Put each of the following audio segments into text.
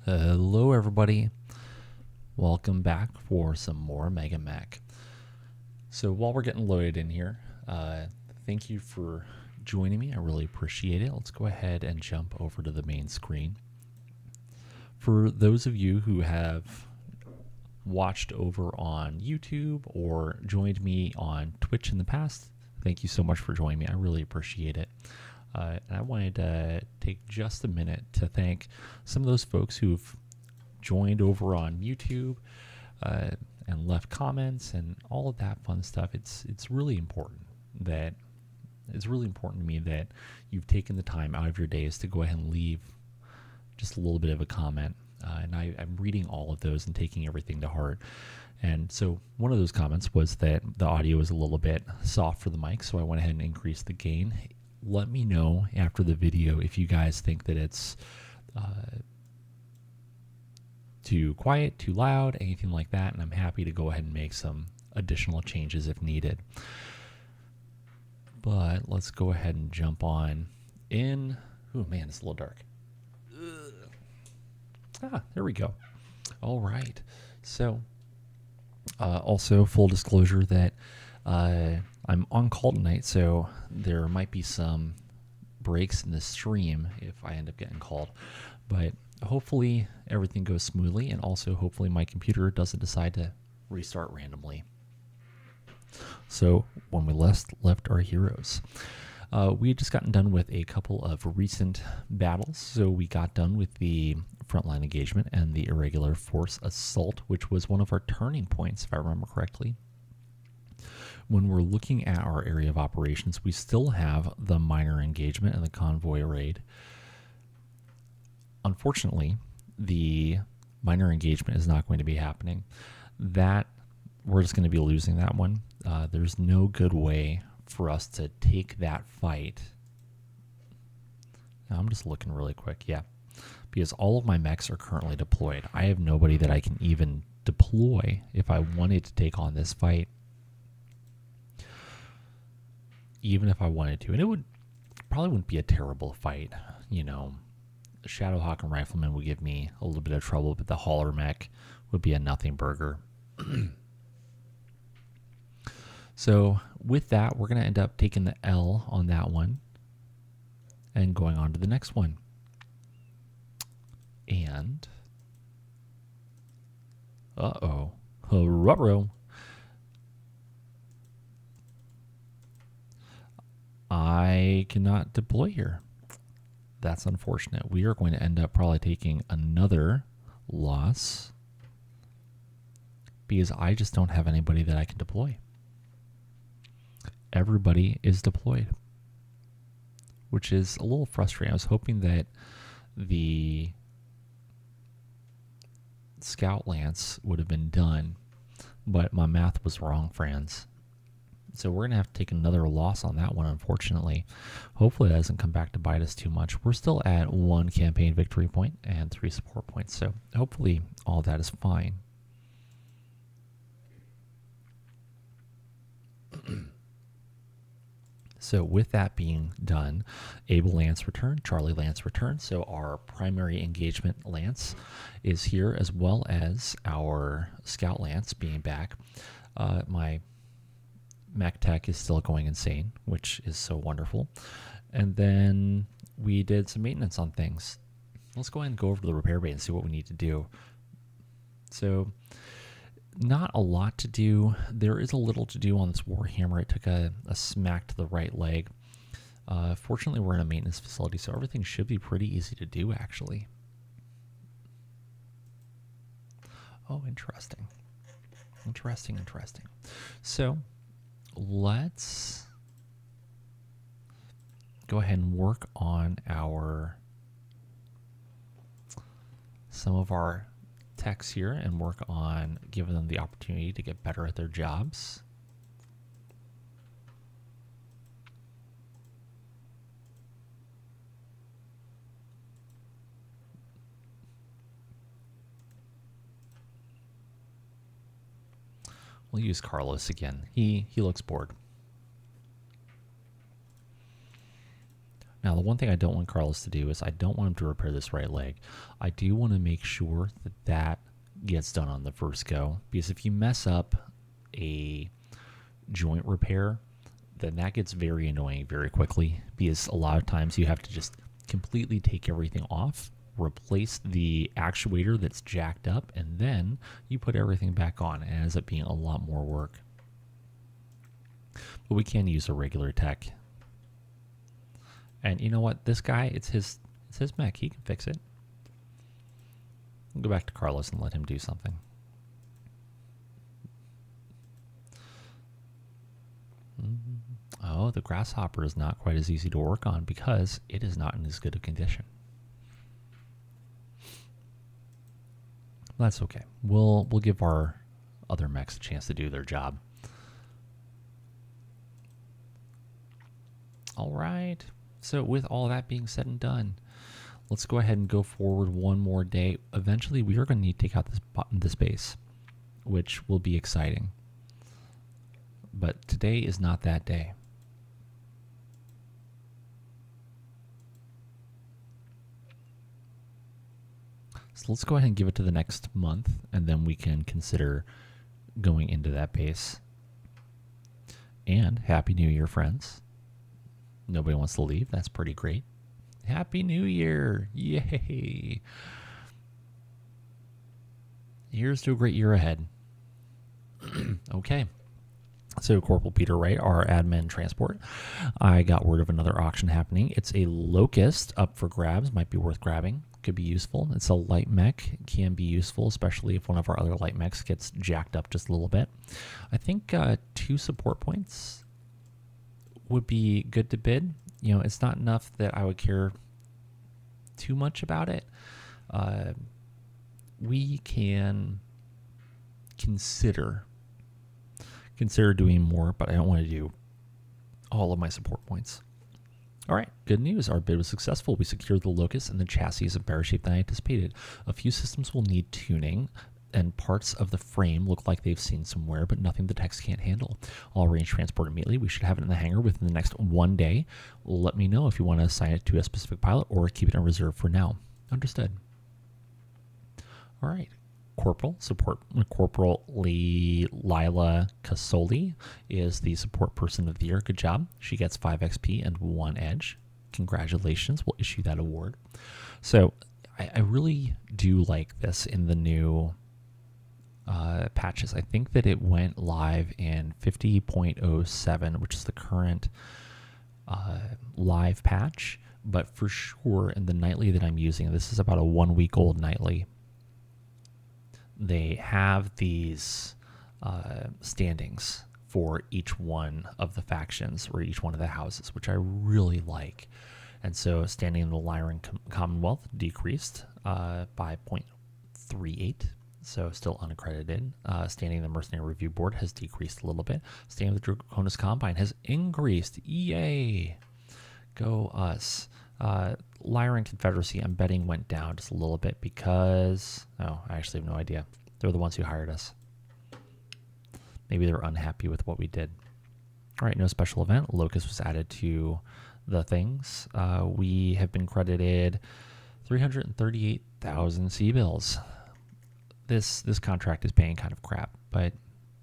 Hello everybody, welcome back for some more MegaMek. So while we're getting loaded in here, thank you for joining me, I really appreciate it. Let's go ahead and jump over to the main screen. For those of you who have watched over on YouTube or joined me on Twitch in the past, thank you so much for joining me, I really appreciate it. And I wanted to take just a minute to thank some of those folks who've joined over on YouTube and left comments and all of that fun stuff. It's really important to me that you've taken the time out of your days to go ahead and leave just a little bit of a comment. And I'm reading all of those and taking everything to heart. And so one of those comments was that the audio was a little bit soft for the mic, so I went ahead and increased the gain. Let me know after the video if you guys think that it's too quiet, too loud, anything like that, and I'm happy to go ahead and make some additional changes if needed. But let's go ahead and jump on in. Oh man, it's a little dark. There we go. All right. So also full disclosure that I'm on call tonight, so there might be some breaks in the stream if I end up getting called. But hopefully everything goes smoothly, and also hopefully my computer doesn't decide to restart randomly. So when we left our heroes, we had just gotten done with a couple of recent battles. So we got done with the frontline engagement and the irregular force assault, which was one of our turning points, if I remember correctly. When we're looking at our area of operations, we still have the minor engagement and the convoy raid. Unfortunately, the minor engagement is not going to be happening. That we're just going to be losing that one. There's no good way for us to take that fight. Now, I'm just looking really quick. Yeah, because all of my mechs are currently deployed. I have nobody that I can even deploy if I wanted to take on this fight. Even if I wanted to, and it probably wouldn't be a terrible fight. You know, Shadowhawk and Rifleman would give me a little bit of trouble, but the Hauler mech would be a nothing burger. So with that, we're going to end up taking the L on that one and going on to the next one. And ruh-roh. I cannot deploy here. That's unfortunate. We are going to end up probably taking another loss because I just don't have anybody that I can deploy. Everybody is deployed, which is a little frustrating. I was hoping that the Scout Lance would have been done, but my math was wrong, friends. So we're going to have to take another loss on that one, unfortunately. Hopefully that doesn't come back to bite us too much. We're still at 1 campaign victory point and 3 support points, so hopefully all that is fine. So with that being done, Able Lance returned, Charlie Lance returned. So our primary engagement Lance is here, as well as our Scout Lance being back. My MekTech is still going insane, which is so wonderful. And then we did some maintenance on things. Let's go ahead and go over to the repair bay and see what we need to do. So not a lot to do. There is a little to do on this Warhammer. It took a smack to the right leg. Fortunately, we're in a maintenance facility, so everything should be pretty easy to do, actually. Oh, interesting. Interesting. So let's go ahead and work on some of our techs here and work on giving them the opportunity to get better at their jobs. We'll use Carlos again. He looks bored. Now, the one thing I don't want Carlos to do is I don't want him to repair this right leg. I do want to make sure that that gets done on the first go, because if you mess up a joint repair, then that gets very annoying very quickly, because a lot of times you have to just completely take everything off, replace the actuator that's jacked up, and then you put everything back on. It ends up being a lot more work. But we can use a regular tech. And you know what? This guy, it's his mech. He can fix it. We'll go back to Carlos and let him do something. Oh, the grasshopper is not quite as easy to work on because it is not in as good a condition. That's okay. We'll give our other mechs a chance to do their job. All right. So with all that being said and done, let's go ahead and go forward one more day. Eventually, we are going to need to take out this base, which will be exciting. But today is not that day. So let's go ahead and give it to the next month, and then we can consider going into that base. And Happy New Year, friends. Nobody wants to leave. That's pretty great. Happy New Year. Yay. Here's to a great year ahead. Okay. So Corporal Peter Wright, our admin transport, I got word of another auction happening. It's a Locust up for grabs. Might be worth grabbing. Could be useful. It's a light mech. It can be useful, especially if one of our other light mechs gets jacked up just a little bit. I think 2 support points would be good to bid. You know, it's not enough that I would care too much about it. We can consider doing more, but I don't want to do all of my support points. All right, good news. Our bid was successful. We secured the Locust, and the chassis is in better shape than I anticipated. A few systems will need tuning, and parts of the frame look like they've seen some wear, but nothing the techs can't handle. I'll arrange transport immediately. We should have it in the hangar within the next 1 day. Let me know if you want to assign it to a specific pilot or keep it in reserve for now. Understood. All right. Corporal Lila Casoli is the support person of the year. Good job. She gets 5 XP and 1 edge. Congratulations. We'll issue that award. So I really do like this in the new patches. I think that it went live in 50.07, which is the current live patch. But for sure, in the nightly that I'm using, this is about a 1-week-old nightly. They have these standings for each one of the factions or each one of the houses, which I really like. And so standing in the Lyran Commonwealth decreased by 0.38, so still unaccredited. Standing in the Mercenary Review Board has decreased a little bit. Standing with the Draconis Combine has increased. Yay! Go us. Lyran Confederacy, I'm betting, went down just a little bit because... Oh, I actually have no idea. They're the ones who hired us. Maybe they're unhappy with what we did. All right, no special event. Locust was added to the things. We have been credited 338,000 C-bills. This contract is paying kind of crap, but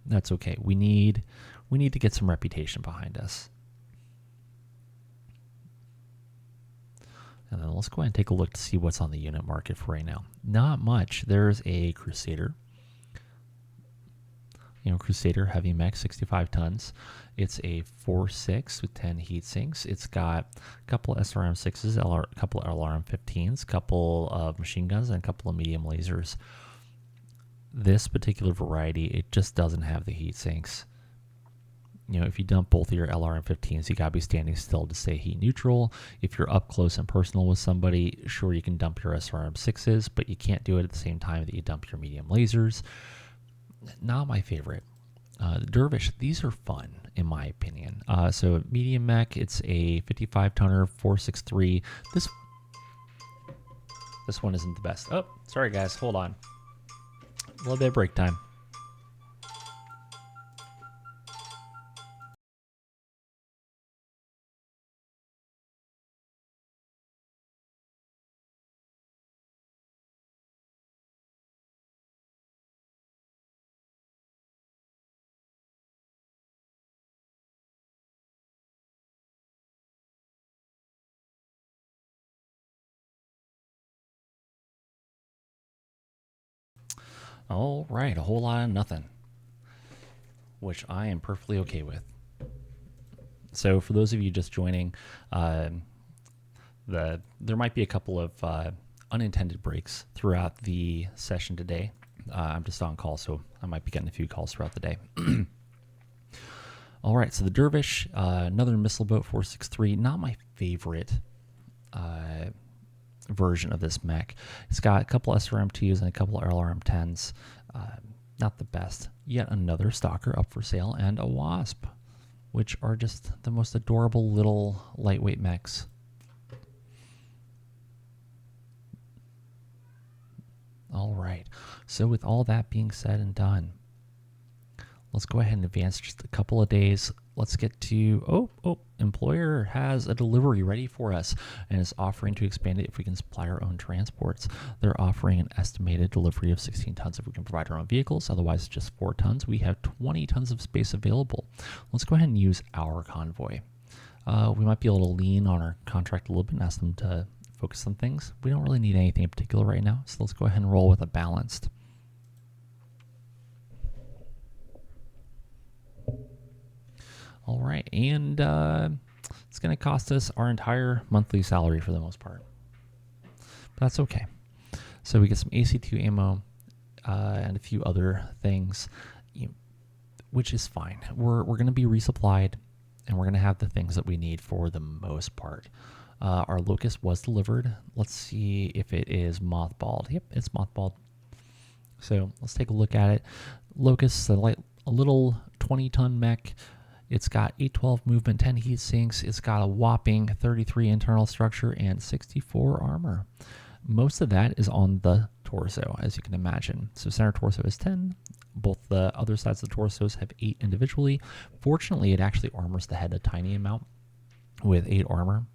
that's okay. We need to get some reputation behind us. And then let's go ahead and take a look to see what's on the unit market for right now. Not much. There's a Crusader. Crusader heavy mech, 65 tons. It's a 4.6 with 10 heat sinks. It's got a couple of SRM-6s, a couple of LRM-15s, a couple of machine guns, and a couple of medium lasers. This particular variety, it just doesn't have the heat sinks. If you dump both of your LRM-15s, you got to be standing still to stay heat neutral. If you're up close and personal with somebody, sure, you can dump your SRM-6s, but you can't do it at the same time that you dump your medium lasers. Not my favorite. The Dervish, these are fun, in my opinion. So medium mech, it's a 55-tonner, 4.63. This one isn't the best. Oh, sorry, guys. Hold on. A little bit of break time. All right, a whole lot of nothing, which I am perfectly okay with. So for those of you just joining, there might be a couple of unintended breaks throughout the session today. I'm just on call, so I might be getting a few calls throughout the day. All right, so the Dervish, another missile boat 463, not my favorite version of this mech. It's got a couple SRM2s and a couple LRM10s. Not the best. Yet another Stalker up for sale, and a Wasp, which are just the most adorable little lightweight mechs. All right, so with all that being said and done, let's go ahead and advance just a couple of days. Let's get to, employer has a delivery ready for us and is offering to expand it if we can supply our own transports. They're offering an estimated delivery of 16 tons if we can provide our own vehicles, otherwise just 4 tons. We have 20 tons of space available. Let's go ahead and use our convoy. We might be able to lean on our contract a little bit and ask them to focus on things. We don't really need anything in particular right now, so let's go ahead and roll with a balanced. All right, and it's going to cost us our entire monthly salary for the most part. But that's okay. So we get some AC2 ammo and a few other things, which is fine. We're going to be resupplied, and we're going to have the things that we need for the most part. Our Locust was delivered. Let's see if it is mothballed. Yep, it's mothballed. So let's take a look at it. Locust, a little 20-ton mech. It's got 812 movement, 10 heat sinks. It's got a whopping 33 internal structure and 64 armor. Most of that is on the torso, as you can imagine. So center torso is 10. Both the other sides of the torsos have 8 individually. Fortunately, it actually armors the head a tiny amount with 8 armor.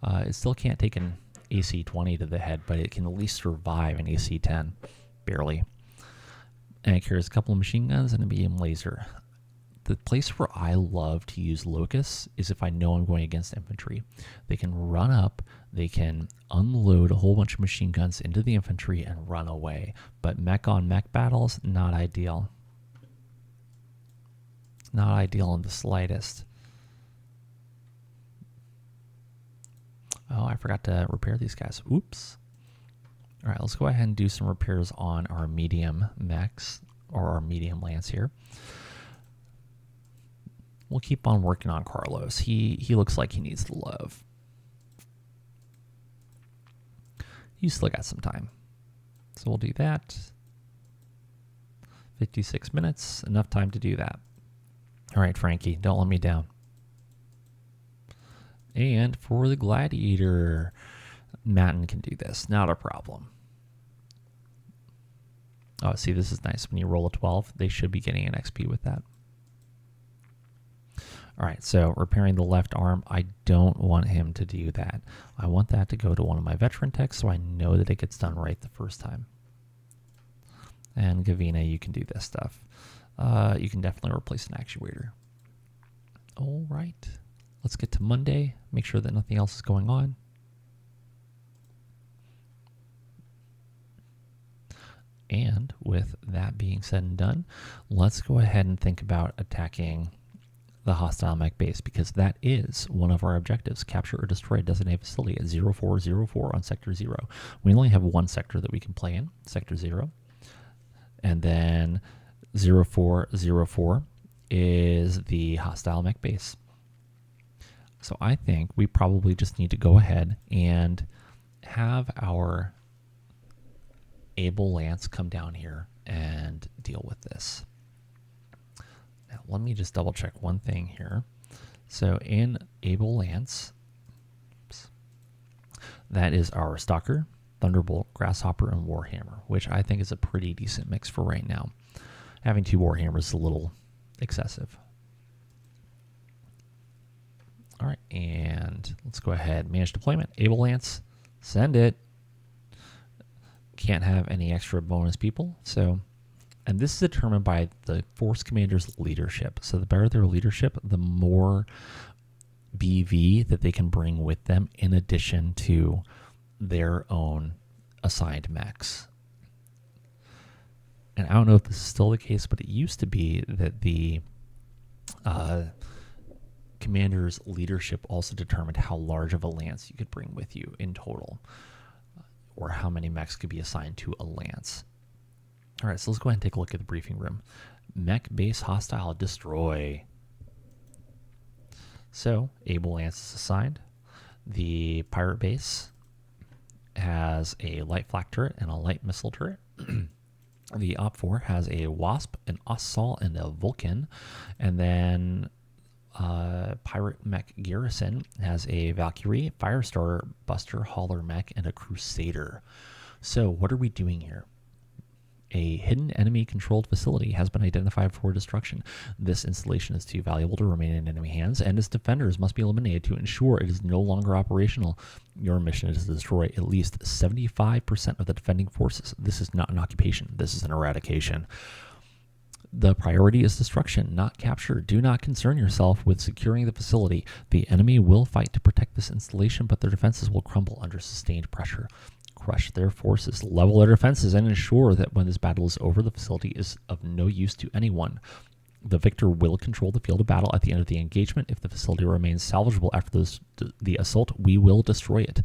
It still can't take an AC-20 to the head, but it can at least survive an AC-10, barely. And it carries a couple of machine guns and a medium laser. The place where I love to use Locusts is if I know I'm going against infantry. They can run up, they can unload a whole bunch of machine guns into the infantry and run away. But mech on mech battles, not ideal. Not ideal in the slightest. Oh, I forgot to repair these guys. Oops. All right, let's go ahead and do some repairs on our medium mechs, or our medium lance here. We'll keep on working on Carlos. He looks like he needs the love. You still got some time. So we'll do that. 56 minutes, enough time to do that. All right, Frankie, don't let me down. And for the Gladiator, Matten can do this, not a problem. Oh, see, this is nice. When you roll a 12, they should be getting an XP with that. All right, so repairing the left arm, I don't want him to do that. I want that to go to one of my veteran techs so I know that it gets done right the first time. And Gavina, you can do this stuff. You can definitely replace an actuator. All right, let's get to Monday. Make sure that nothing else is going on. And with that being said and done, let's go ahead and think about attacking the hostile mech base, because that is one of our objectives. Capture or destroy a designated facility at 0404 on Sector 0. We only have one sector that we can play in, Sector 0. And then 0404 is the hostile mech base. So I think we probably just need to go ahead and have our Able Lance come down here and deal with this. Now, let me just double check one thing here. So in Able Lance, that is our Stalker, Thunderbolt, Grasshopper, and Warhammer, which I think is a pretty decent mix for right now. Having 2 Warhammers is a little excessive. All right, and let's go ahead. Manage deployment. Able Lance, send it. Can't have any extra bonus people, so... And this is determined by the force commander's leadership. So the better their leadership, the more BV that they can bring with them in addition to their own assigned mechs. And I don't know if this is still the case, but it used to be that the commander's leadership also determined how large of a lance you could bring with you in total, or how many mechs could be assigned to a lance. All right, so let's go ahead and take a look at the briefing room. Mech base hostile, destroy. So Able Lance is assigned. The pirate base has a light flak turret and a light missile turret. The Op 4 has a Wasp, an Assault, and a Vulcan. And then Pirate Mech Garrison has a Valkyrie, Firestar, Buster, Hauler Mech, and a Crusader. So what are we doing here? A hidden enemy-controlled facility has been identified for destruction. This installation is too valuable to remain in enemy hands, and its defenders must be eliminated to ensure it is no longer operational. Your mission is to destroy at least 75% of the defending forces. This is not an occupation. This is an eradication. The priority is destruction, not capture. Do not concern yourself with securing the facility. The enemy will fight to protect this installation, but their defenses will crumble under sustained pressure. Crush their forces, level their defenses, and ensure that when this battle is over, the facility is of no use to anyone. The victor will control the field of battle at the end of the engagement. If the facility remains salvageable after the assault, we will destroy it.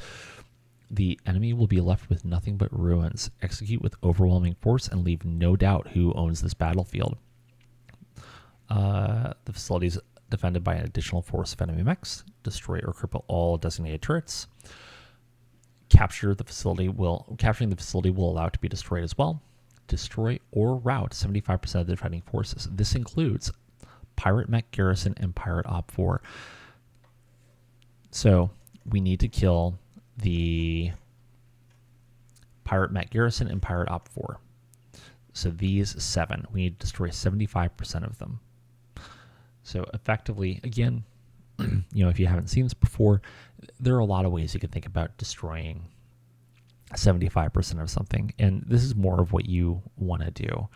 The enemy will be left with nothing but ruins. Execute with overwhelming force and leave no doubt who owns this battlefield. The facility is defended by an additional force of enemy mechs. Destroy or cripple all designated turrets. Capturing the facility will allow it to be destroyed as well. Destroy or rout 75% of the defending forces. This includes Pirate Mech Garrison and Pirate Op 4. So we need to kill the Pirate Mech Garrison and Pirate Op 4. So these 7, we need to destroy 75% of them. So effectively, again, if you haven't seen this before, there are a lot of ways you can think about destroying 75% of something, and this is more of what you want to do.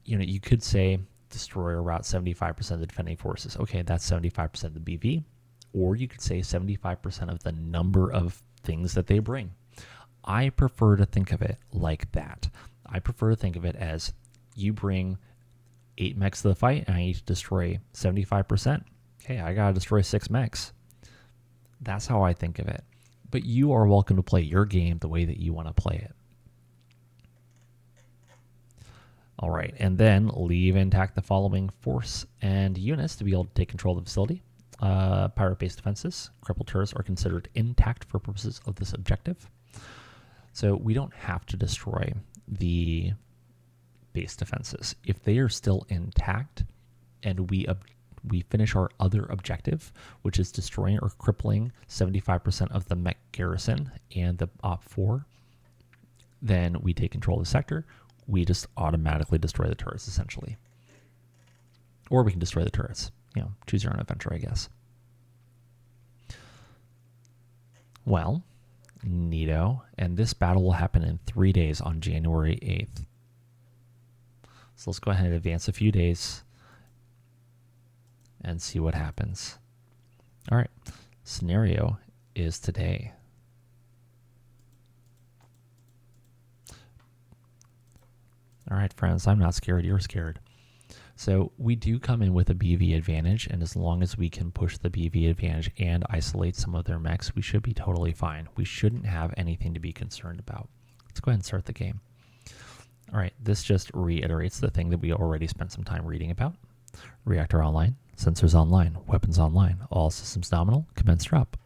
You could say destroy or rout 75% of the defending forces. Okay, that's 75% of the BV. Or you could say 75% of the number of things that they bring. I prefer to think of it like that. I prefer to think of it as you bring 8 mechs to the fight, and I need to destroy 75%. Okay, I gotta destroy 6 mechs. That's how I think of it. But you are welcome to play your game the way that you want to play it. All right, and then leave intact the following force and units to be able to take control of the facility. Pirate base defenses, crippled turrets are considered intact for purposes of this objective. So we don't have to destroy the base defenses. If they are still intact and we finish our other objective, which is destroying or crippling 75% of the Mech Garrison and the Op 4, then we take control of the sector. We just automatically destroy the turrets, essentially. Or we can destroy the turrets. Choose your own adventure, I guess. Well, neato. And this battle will happen in 3 days on January 8th. So let's go ahead and advance a few days and see what happens. All right, scenario is today. All right, friends, I'm not scared, you're scared. So we do come in with a BV advantage, and as long as we can push the BV advantage and isolate some of their mechs, we should be totally fine. We shouldn't have anything to be concerned about. Let's go ahead and start the game. All right, this just reiterates the thing that we already spent some time reading about. Reactor online, sensors online, weapons online, all systems nominal, commence drop.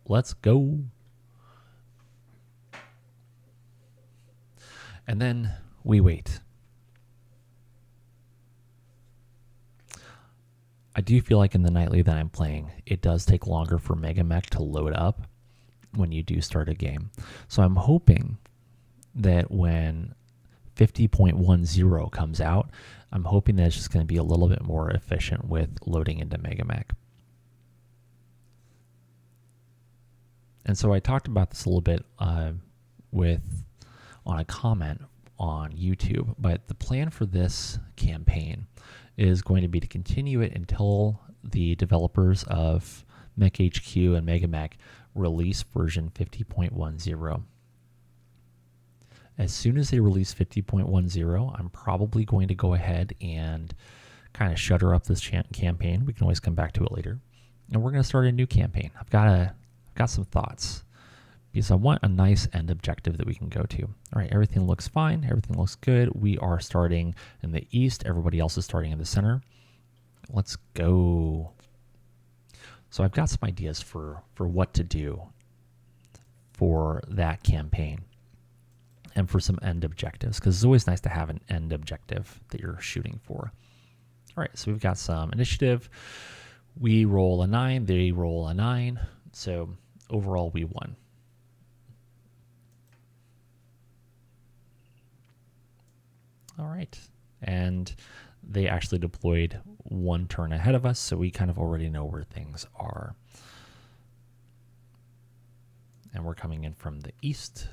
Let's go. And then we wait. I do feel like in the nightly that I'm playing, it does take longer for MegaMek to load up when you do start a game. So I'm hoping that when 50.10 comes out, I'm hoping that it's just going to be a little bit more efficient with loading into MegaMek. And so I talked about this a little bit on a comment on YouTube, but the plan for this campaign is going to be to continue it until the developers of MekHQ and MegaMek release version 50.10. As soon as they release 50.10, I'm probably going to go ahead and kind of shutter up this campaign. We can always come back to it later. And we're going to start a new campaign. I've got some thoughts because I want a nice end objective that we can go to. All right, everything looks fine. Everything looks good. We are starting in the east. Everybody else is starting in the center. Let's go. So I've got some ideas for what to do for that campaign and for some end objectives, because it's always nice to have an end objective that you're shooting for. All right, so we've got some initiative. We roll a 9, they roll a 9. So overall, we won. All right, and they actually deployed one turn ahead of us, so we kind of already know where things are. And we're coming in from the east.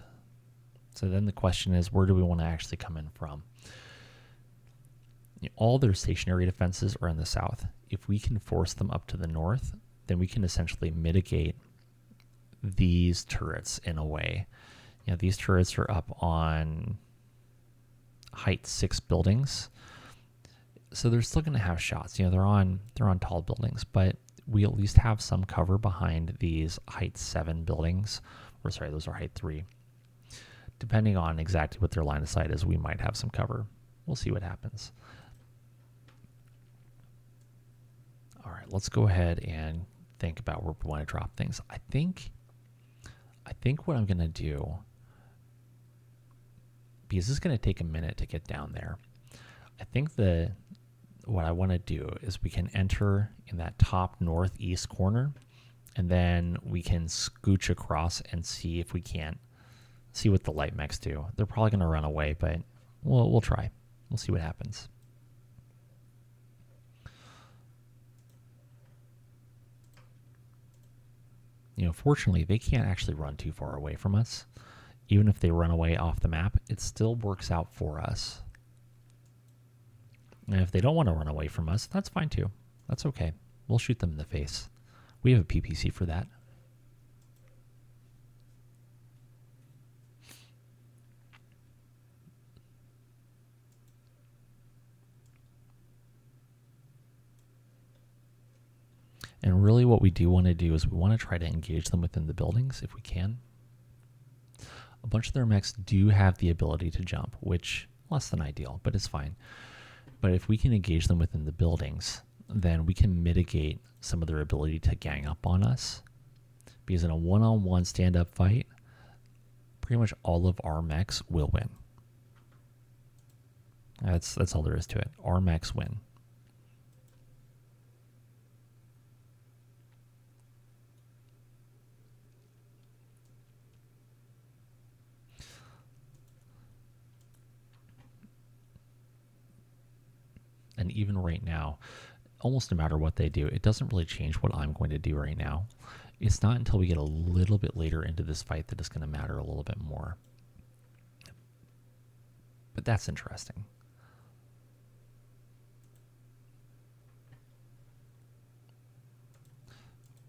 So then the question is, where do we want to actually come in from? All their stationary defenses are in the south. If we can force them up to the north, then we can essentially mitigate these turrets in a way. These turrets are up on height 6 buildings, so they're still going to have shots. They're on tall buildings, but we at least have some cover behind these height 7 buildings. Or sorry, those are height 3. Depending on exactly what their line of sight is, we might have some cover. We'll see what happens. All right, let's go ahead and think about where we want to drop things. I think what I'm going to do, because this is going to take a minute to get down there, I think what I want to do is we can enter in that top northeast corner, and then we can scooch across and see if we can't see what the light mechs do. They're probably going to run away, but we'll try. We'll see what happens. Fortunately, they can't actually run too far away from us. Even if they run away off the map, it still works out for us. And if they don't want to run away from us, that's fine too. That's okay. We'll shoot them in the face. We have a PPC for that. And really what we do want to do is we want to try to engage them within the buildings if we can. A bunch of their mechs do have the ability to jump, which less than ideal, but it's fine. But if we can engage them within the buildings, then we can mitigate some of their ability to gang up on us. Because in a one-on-one stand-up fight, pretty much all of our mechs will win. That's all there is to it. Our mechs win. And even right now, almost no matter what they do, it doesn't really change what I'm going to do right now. It's not until we get a little bit later into this fight that it's going to matter a little bit more. But that's interesting.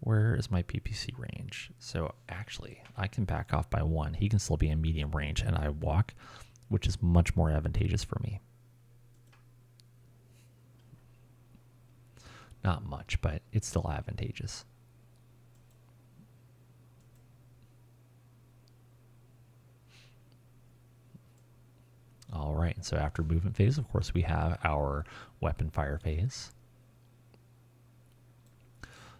Where is my PPC range? So actually, I can back off by 1. He can still be in medium range, and I walk, which is much more advantageous for me. Not much, but it's still advantageous. All right, so after movement phase, of course, we have our weapon fire phase.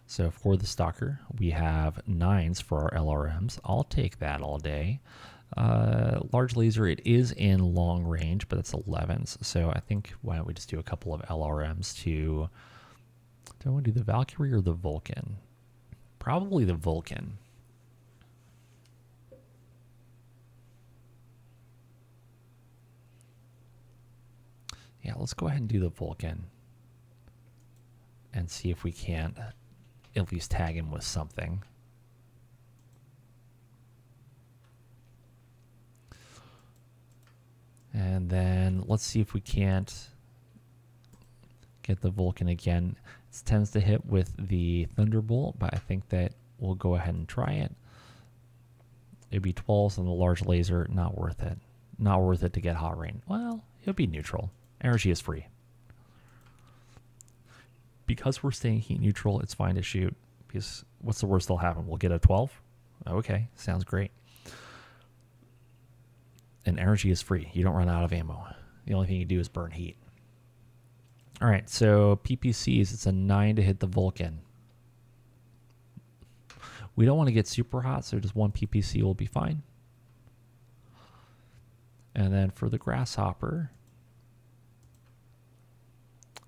So for the Stalker, we have 9s for our LRMs. I'll take that all day. Large laser, it is in long range, but it's 11s. So I think, why don't we just do a couple of LRMs to... Do I want to do the Valkyrie or the Vulcan? Probably the Vulcan. Yeah, let's go ahead and do the Vulcan and see if we can't at least tag him with something. And then let's see if we can't get the Vulcan again. It tends to hit with the Thunderbolt, but I think that we'll go ahead and try it. It'd be 12s on the large laser, not worth it. Not worth it to get hot rain. Well, it'll be neutral. Energy is free. Because we're staying heat neutral, it's fine to shoot. Because what's the worst that'll happen? We'll get a 12? Okay, sounds great. And energy is free. You don't run out of ammo. The only thing you do is burn heat. All right, so PPCs, it's a 9 to hit the Vulcan. We don't want to get super hot, so just one PPC will be fine. And then for the Grasshopper,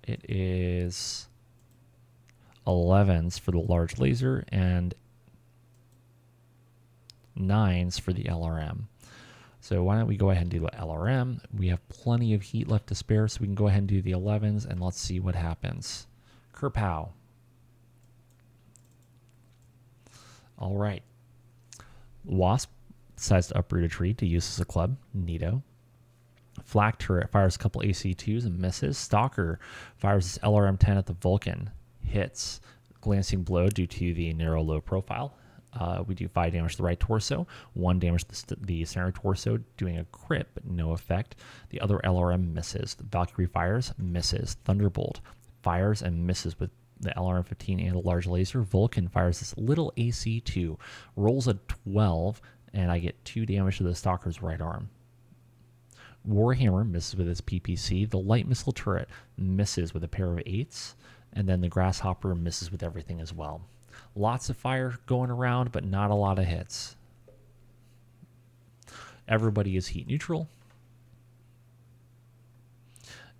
it is 11s for the large laser and 9s for the LRM. So why don't we go ahead and do the LRM? We have plenty of heat left to spare, so we can go ahead and do the 11s, and let's see what happens. Kerpow. All right. Wasp decides to uproot a tree to use as a club. Neato. Flak turret fires a couple AC2s and misses. Stalker fires his LRM-10 at the Vulcan. Hits. Glancing blow due to the narrow low profile. We do 5 damage to the right torso, 1 damage to the center torso, doing a crit, but no effect. The other LRM misses. The Valkyrie fires, misses. Thunderbolt fires and misses with the LRM-15 and a large laser. Vulcan fires this little AC2, rolls a 12, and I get 2 damage to the Stalker's right arm. Warhammer misses with his PPC. The light missile turret misses with a pair of 8s, and then the Grasshopper misses with everything as well. Lots of fire going around, but not a lot of hits. Everybody is heat neutral.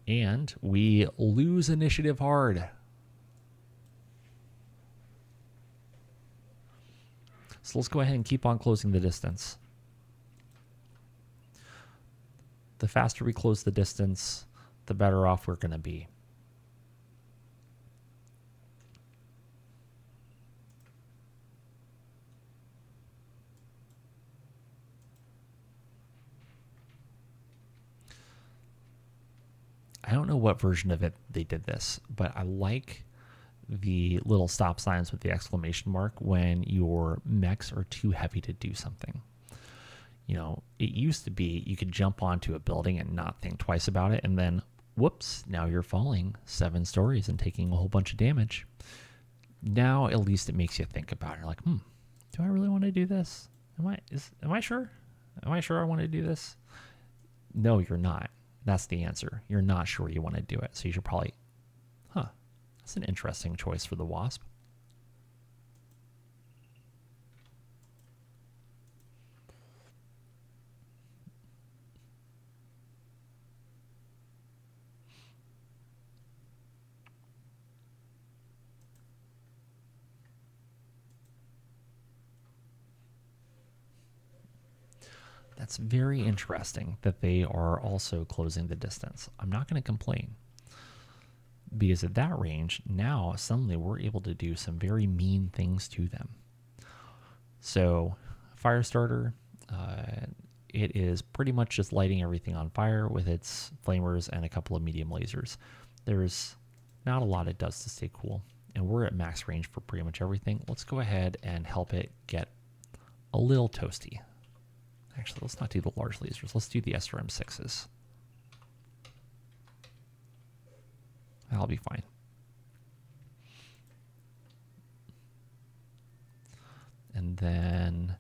And we lose initiative hard. So let's go ahead and keep on closing the distance. The faster we close the distance, the better off we're going to be. I don't know what version of it they did this, but I like the little stop signs with the exclamation mark when your mechs are too heavy to do something. You know, it used to be you could jump onto a building and not think twice about it, and then, whoops, now you're falling 7 stories and taking a whole bunch of damage. Now, at least it makes you think about it. You're like, do I really want to do this? Am I sure? Am I sure I want to do this? No, you're not. That's the answer. You're not sure you want to do it. So you should probably, that's an interesting choice for the Wasp. That's very interesting that they are also closing the distance. I'm not going to complain, because at that range, now suddenly we're able to do some very mean things to them. So Firestarter, it is pretty much just lighting everything on fire with its flamers and a couple of medium lasers. There's not a lot it does to stay cool, and we're at max range for pretty much everything. Let's go ahead and help it get a little toasty. Actually, let's not do the large lasers. Let's do the SRM-6s. That'll be fine. And then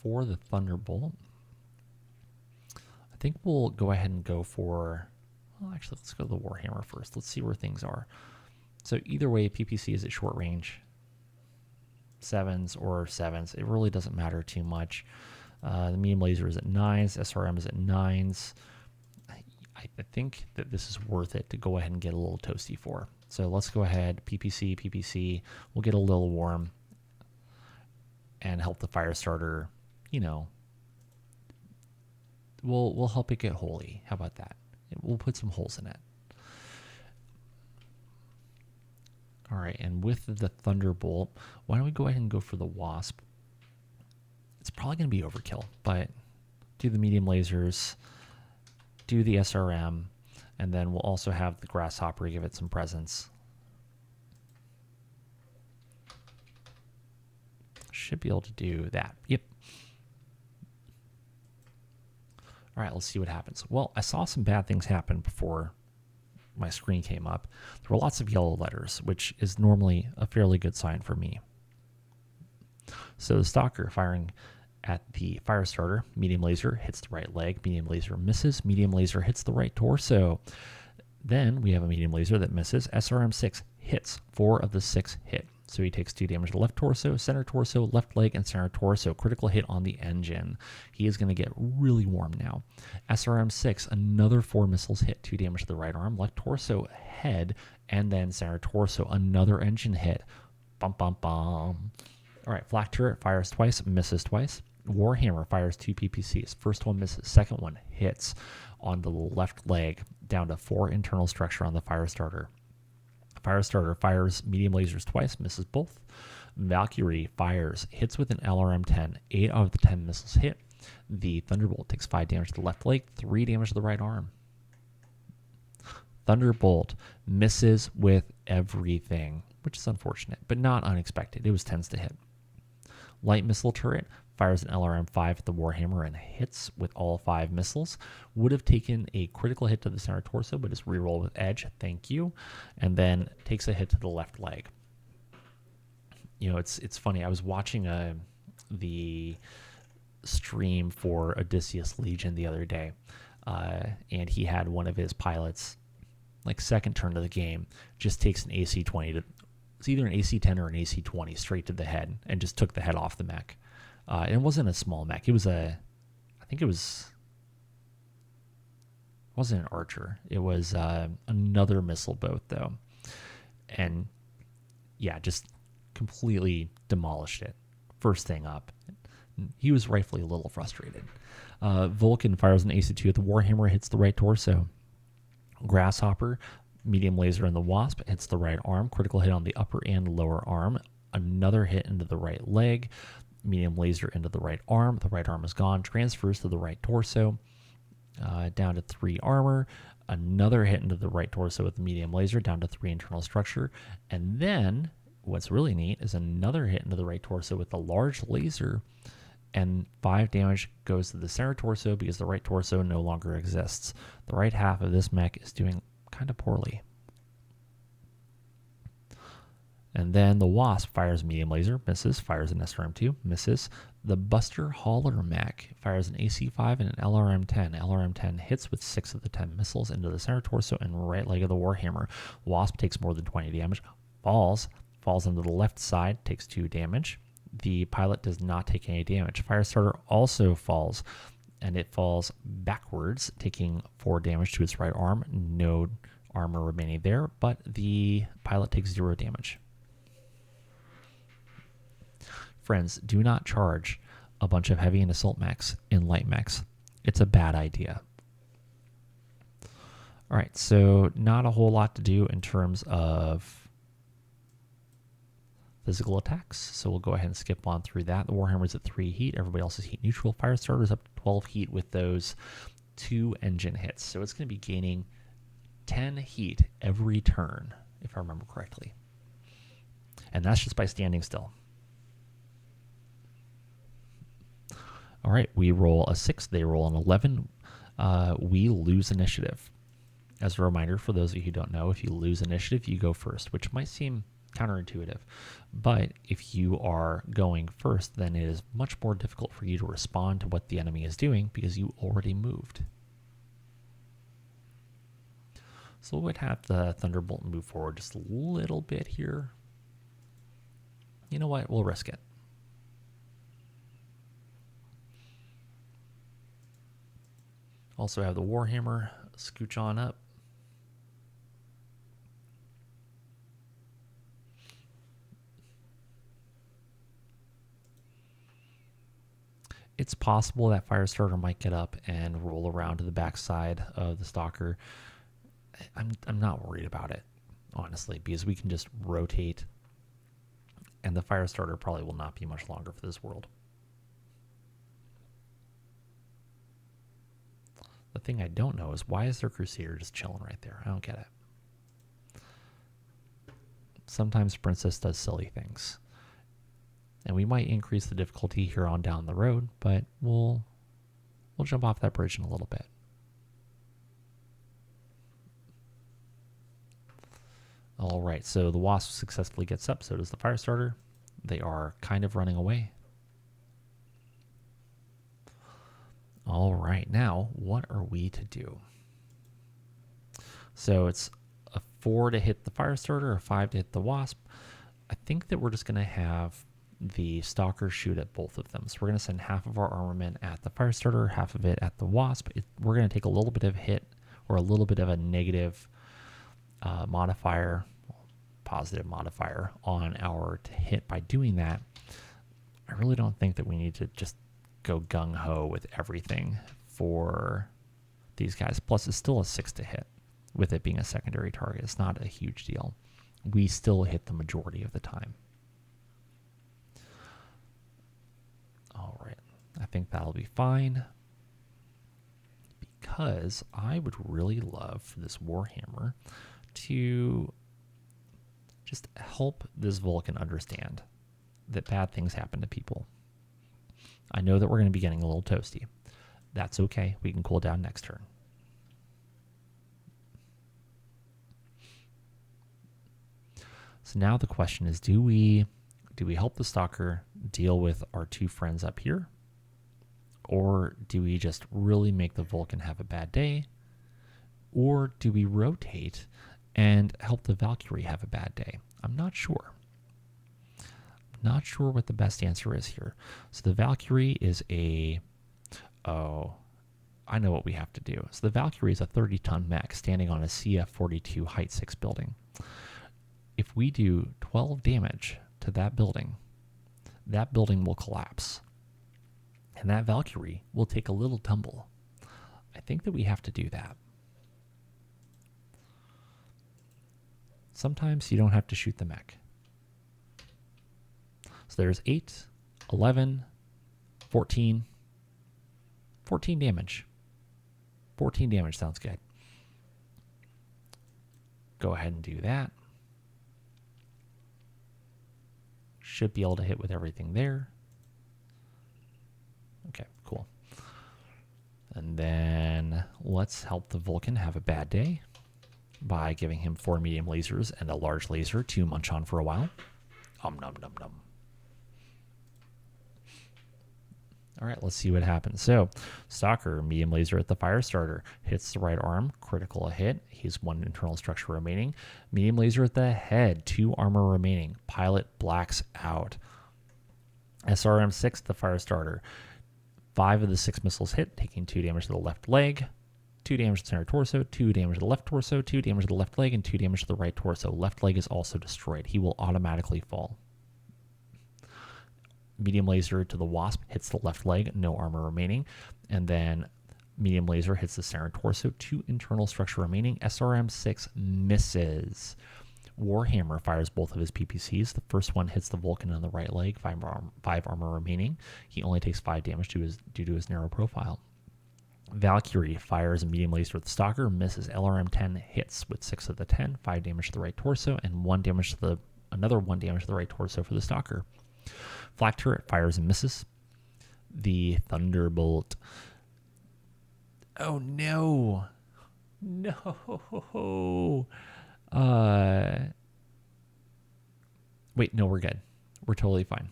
for the Thunderbolt, I think we'll go ahead and go for, well, actually, let's go to the Warhammer first. Let's see where things are. So either way, PPC is at short range. 7s or 7s. It really doesn't matter too much. The medium laser is at 9s. SRM is at 9s. I think that this is worth it to go ahead and get a little toasty for. So let's go ahead, PPC. We'll get a little warm and help the Firestarter, you know, we'll help it get holy. How about that? We'll put some holes in it. All right, and with the Thunderbolt, why don't we go ahead and go for the Wasp? It's probably going to be overkill, but do the medium lasers, do the SRM, and then we'll also have the Grasshopper give it some presence. Should be able to do that. Yep. All right, let's see what happens. Well, I saw some bad things happen before my screen came up. There were lots of yellow letters, which is normally a fairly good sign for me. So the stalker firing at the fire starter, medium laser hits the right leg, medium laser misses, medium laser hits the right torso. Then we have a medium laser that misses. SRM-6 hits, 4 of the 6 hit. So he takes 2 damage to the left torso, center torso, left leg, and center torso. Critical hit on the engine. He is going to get really warm now. SRM-6, another 4 missiles hit, 2 damage to the right arm, left torso, head, and then center torso. Another engine hit. Bum, bum, bum. All right, flak turret fires twice, misses twice. Warhammer fires 2 PPCs. First one misses, second one hits on the left leg, down to 4 internal structure on the fire starter. Fire starter fires medium lasers twice, misses both. Valkyrie fires, hits with an LRM-10. 8 out of the 10 missiles hit. The Thunderbolt takes 5 damage to the left leg, 3 damage to the right arm. Thunderbolt misses with everything, which is unfortunate, but not unexpected. It was 10s to hit. Light missile turret fires an LRM-5 at the Warhammer and hits with all 5 missiles. Would have taken a critical hit to the center torso, but is reroll with edge. Thank you. And then takes a hit to the left leg. You know, it's funny. I was watching the stream for Odysseus Legion the other day, and he had one of his pilots, like second turn of the game, just takes an AC-20 to, it's either an AC-10 or an AC-20 straight to the head, and just took the head off the mech. It wasn't a small mech. It was I think it wasn't an Archer. It was another missile boat though. And yeah, just completely demolished it. First thing up. He was rightfully a little frustrated. Vulcan fires an AC-2 at the Warhammer, hits the right torso. Grasshopper, medium laser in the Wasp, hits the right arm. Critical hit on the upper and lower arm. Another hit into the right leg. Medium laser into the right arm. The right arm is gone. Transfers to the right torso. Down to 3 armor. Another hit into the right torso with the medium laser. Down to 3 internal structure. And then, what's really neat is another hit into the right torso with the large laser. And 5 damage goes to the center torso because the right torso no longer exists. The right half of this mech is doing kind of poorly. And then the Wasp fires medium laser, misses, fires an SRM-2, misses. The Buster Hauler mech fires an AC-5 and an LRM-10. LRM-10 hits with 6 of the 10 missiles into the center torso and right leg of the Warhammer. Wasp takes more than 20 damage, falls into the left side, takes 2 damage. The pilot does not take any damage. Firestarter also falls, and it falls backwards, taking 4 damage to its right arm. No armor remaining there, but the pilot takes 0 damage. Friends, do not charge a bunch of heavy and assault mechs in light mechs. It's a bad idea. All right, so not a whole lot to do in terms of physical attacks, so we'll go ahead and skip on through that. The Warhammer's at 3 heat. Everybody else is heat neutral. Firestarter's up to 12 heat with those 2 engine hits. So it's going to be gaining 10 heat every turn, if I remember correctly. And that's just by standing still. All right, we roll a 6, they roll an 11. We lose initiative. As a reminder, for those of you who don't know, if you lose initiative, you go first, which might seem counterintuitive. But if you are going first, then it is much more difficult for you to respond to what the enemy is doing because you already moved. So we'll have the Thunderbolt move forward just a little bit here. You know what? We'll risk it. Also have the Warhammer scooch on up. It's possible that Firestarter might get up and roll around to the backside of the Stalker. I'm not worried about it, honestly, because we can just rotate, and the Firestarter probably will not be much longer for this world. The thing I don't know is why is their Crusader just chilling right there? I don't get it. Sometimes Princess does silly things. And we might increase the difficulty here on down the road, but we'll We'll jump off that bridge in a little bit. All right, so the Wasp successfully gets up, so does the Firestarter. They are kind of running away. All right, now what are we to do? So it's a 4 to hit the Firestarter, a 5 to hit the Wasp. I think that we're just going to have the Stalker shoot at both of them. So we're going to send half of our armament at the Firestarter, half of it at the Wasp. We're going to take a little bit of hit or a little bit of a negative modifier, positive modifier on our to hit by doing that. I really don't think that we need to just go gung-ho with everything for these guys. Plus, it's still a 6 to hit with it being a secondary target. It's not a huge deal. We still hit the majority of the time. All right. I think that'll be fine, because I would really love for this Warhammer to just help this Vulcan understand that bad things happen to people. I know that we're going to be getting a little toasty. That's okay. We can cool down next turn. So now the question is, do we help the Stalker deal with our two friends up here? Or do we just really make the Vulcan have a bad day? Or do we rotate and help the Valkyrie have a bad day? I'm not sure. Not sure what the best answer is here. So the Valkyrie is a... Oh, I know what we have to do. So the Valkyrie is a 30-ton mech standing on a CF-42 height 6 building. If we do 12 damage to that building will collapse. And that Valkyrie will take a little tumble. I think that we have to do that. Sometimes you don't have to shoot the mech. So there's 8, 11, 14. 14 damage. 14 damage sounds good. Go ahead and do that. Should be able to hit with everything there. Okay, cool. And then let's help the Vulcan have a bad day by giving him 4 medium lasers and a large laser to munch on for a while. Nom nom nom. All right, let's see what happens. So, Stalker, medium laser at the Firestarter, hits the right arm, critical hit. He's 1 internal structure remaining. Medium laser at the head, 2 armor remaining. Pilot blacks out. SRM-6, the Firestarter. 5 of the 6 missiles hit, taking 2 damage to the left leg, 2 damage to the center torso, 2 damage to the left torso, 2 damage to the left leg, and 2 damage to the right torso. Left leg is also destroyed. He will automatically fall. Medium laser to the Wasp hits the left leg, no armor remaining. And then medium laser hits the center torso, 2 internal structure remaining. SRM-6 misses. Warhammer fires both of his PPCs. The first one hits the Vulcan on the right leg, 5 armor remaining. He only takes 5 damage due to his narrow profile. Valkyrie fires a medium laser with the Stalker, misses. LRM-10 hits with 6 of the 10, 5 damage to the right torso, and another 1 damage to the right torso for the Stalker. Flak turret fires and misses. The Thunderbolt. Oh no. No. Wait, no, we're good. We're totally fine.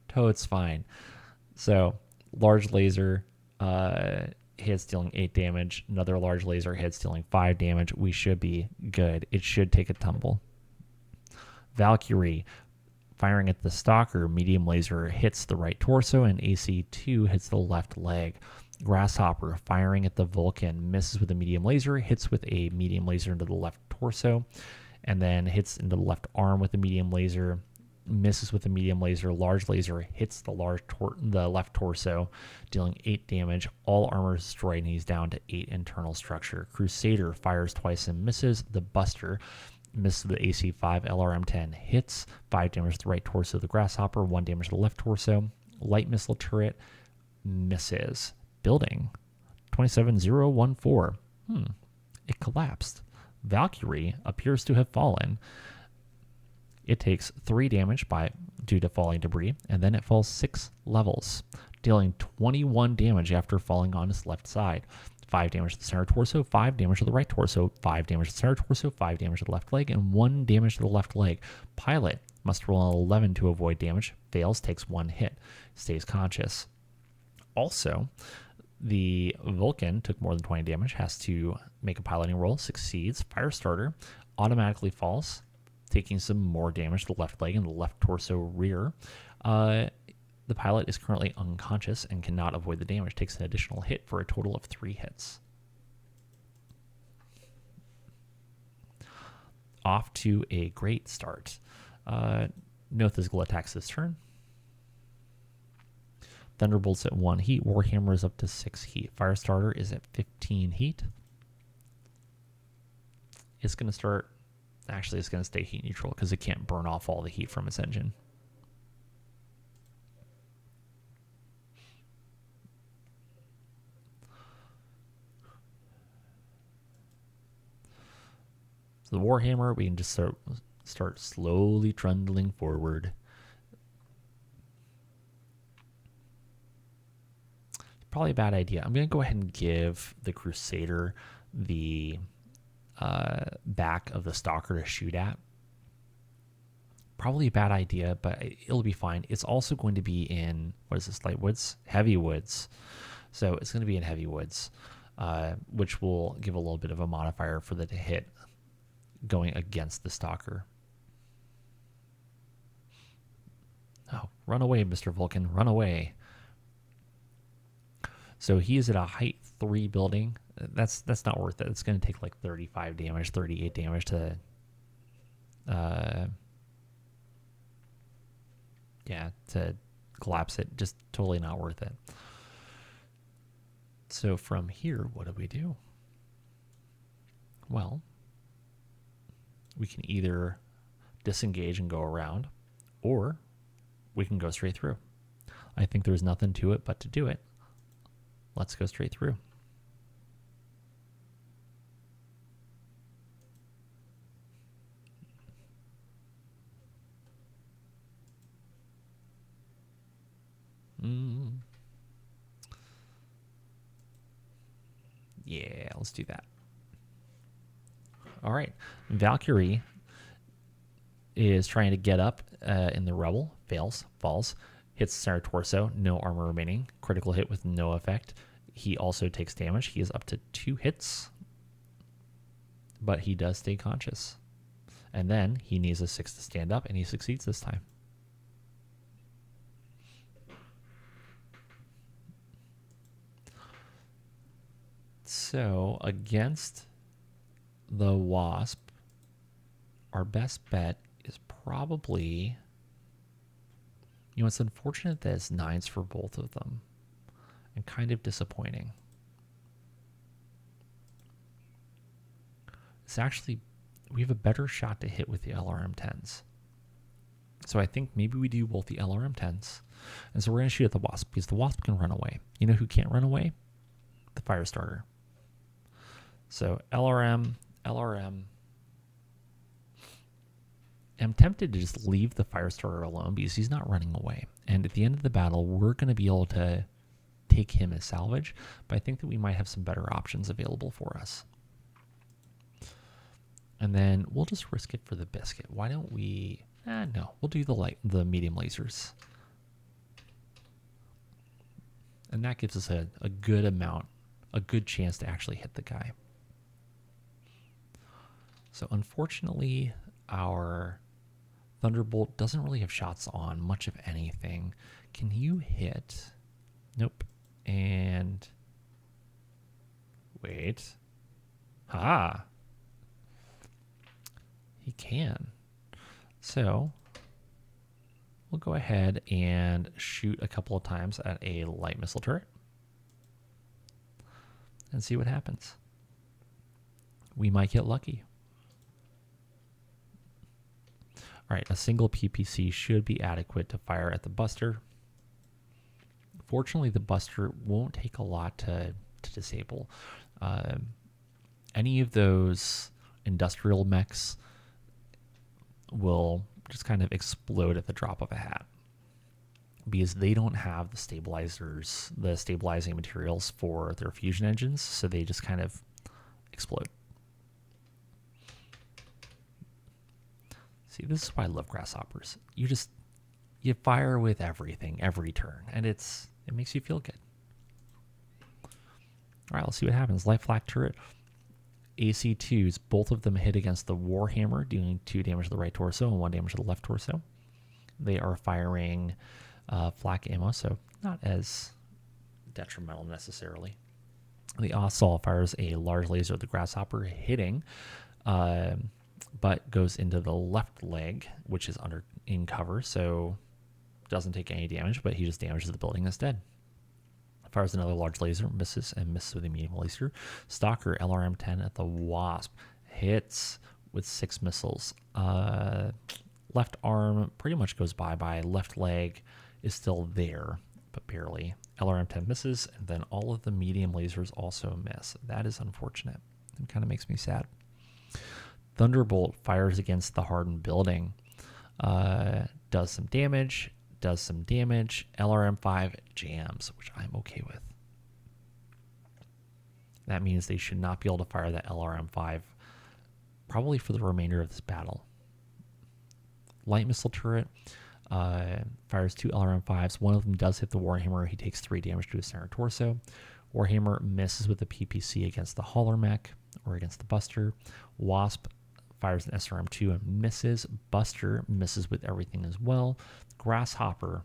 Totes fine. So, large laser hits, dealing 8 damage. Another large laser hits, dealing 5 damage. We should be good. It should take a tumble. Valkyrie firing at the Stalker, medium laser hits the right torso, and AC-2 hits the left leg. Grasshopper firing at the Vulcan, misses with a medium laser, hits with a medium laser into the left torso, and then hits into the left arm with a medium laser, misses with a medium laser. Large laser hits the left torso, dealing 8 damage. All armor is destroyed, and he's down to 8 internal structure. Crusader fires twice and misses. The Buster misses the AC-5. LRM-10 hits, 5 damage to the right torso of the Grasshopper, 1 damage to the left torso. Light missile turret misses. Building 27014. It collapsed. Valkyrie appears to have fallen. It takes 3 damage by due to falling debris, and then it falls 6 levels, dealing 21 damage after falling on its left side. 5 damage to the center torso, 5 damage to the right torso, 5 damage to the center torso, 5 damage to the left leg, and 1 damage to the left leg. Pilot must roll an 11 to avoid damage, fails, takes 1 hit, stays conscious. Also, the Vulcan took more than 20 damage, has to make a piloting roll, succeeds. Firestarter automatically falls, taking some more damage to the left leg and the left torso rear. The pilot is currently unconscious and cannot avoid the damage, takes an additional hit for a total of 3 hits. Off to a great start. No physical attacks this turn. Thunderbolt's at 1 heat. Warhammer is up to 6 heat. Firestarter is at 15 heat. It's going to start... Actually, it's going to stay heat neutral because it can't burn off all the heat from its engine. So the Warhammer, we can just start slowly trundling forward. Probably a bad idea. I'm going to go ahead and give the Crusader the back of the Stalker to shoot at. Probably a bad idea, but it'll be fine. It's also going to be in, what is this, light woods? Heavy woods. So it's going to be in heavy woods, which will give a little bit of a modifier for the to hit going against the Stalker. Oh, run away, Mr. Vulcan, run away. So he is at a height 3 building. That's not worth it. It's going to take like 35 damage, 38 damage to to collapse it. Just totally not worth it. So from here, what do we do? Well, we can either disengage and go around, or we can go straight through. I think there's nothing to it but to do it. Let's go straight through. Yeah, let's do that. All right. Valkyrie is trying to get up in the rubble, fails, falls, hits center torso, no armor remaining, critical hit with no effect. He also takes damage. He is up to 2 hits, but he does stay conscious. And then he needs a 6 to stand up, and he succeeds this time. So against the Wasp, our best bet is probably... You know, it's unfortunate that it's 9s for both of them, and kind of disappointing. It's actually, we have a better shot to hit with the LRM 10s. So I think maybe we do both the LRM 10s. And so we're going to shoot at the Wasp, because the Wasp can run away. You know who can't run away? The Firestarter. So LRM. I'm tempted to just leave the Firestarter alone because he's not running away. And at the end of the battle, we're going to be able to take him as salvage, but I think that we might have some better options available for us. And then we'll just risk it for the biscuit. Why don't we... no, we'll do the medium lasers. And that gives us a good amount, a good chance to actually hit the guy. So unfortunately, our Thunderbolt doesn't really have shots on much of anything. Can you hit? Nope. And wait. He can. So we'll go ahead and shoot a couple of times at a light missile turret and see what happens. We might get lucky. All right, a single PPC should be adequate to fire at the Buster. Fortunately, the Buster won't take a lot to disable. Any of those industrial mechs will just kind of explode at the drop of a hat, because they don't have the stabilizers, the stabilizing materials for their fusion engines, so they just kind of explode. See, this is why I love grasshoppers. You fire with everything every turn, and it makes you feel good. All right, let's see what happens. Light flak turret, AC2s, both of them hit against the Warhammer, doing 2 damage to the right torso and 1 damage to the left torso. They are firing flak ammo, so not as detrimental necessarily. The Ossaul fires a large laser at the grasshopper, hitting, but goes into the left leg, which is in cover, so doesn't take any damage, but he just damages the building instead. Fires another large laser, misses, and misses with a medium laser. Stalker LRM-10 at the Wasp, hits with 6 missiles. Left arm pretty much goes bye-bye. Left leg is still there, but barely. LRM-10 misses, and then all of the medium lasers also miss. That is unfortunate. It kind of makes me sad. Thunderbolt fires against the hardened building. Does some damage. LRM-5 jams, which I'm okay with. That means they should not be able to fire that LRM-5 probably for the remainder of this battle. Light missile turret fires 2 LRM-5s. One of them does hit the Warhammer. He takes 3 damage to his center torso. Warhammer misses with the PPC against the Hauler Mech or against the Buster. Wasp fires an SRM-2 and misses. Buster misses with everything as well. Grasshopper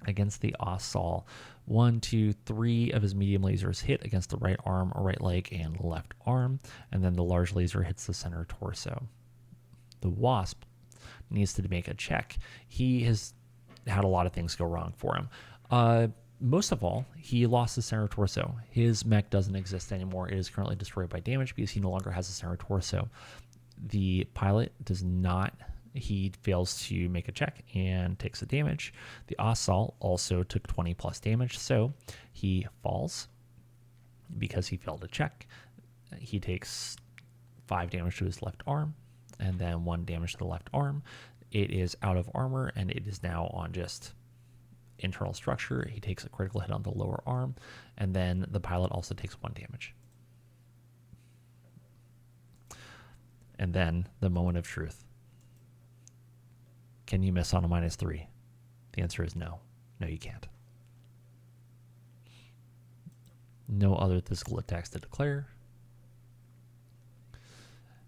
against the Ossaul. 1, 2, 3 of his medium lasers hit against the right arm or right leg and left arm, and then the large laser hits the center torso. The Wasp needs to make a check. He has had a lot of things go wrong for him. Most of all, he lost the center torso. His mech doesn't exist anymore. It is currently destroyed by damage because he no longer has a center torso. The pilot does not. He fails to make a check and takes the damage. The Ossaul also took 20 plus damage, so he falls because he failed to check. He takes 5 damage to his left arm and then 1 damage to the left arm. It is out of armor and it is now on just internal structure. He takes a critical hit on the lower arm, and then the pilot also takes 1 damage. And then the moment of truth. Can you miss on a -3? The answer is no. No, you can't. No other physical attacks to declare.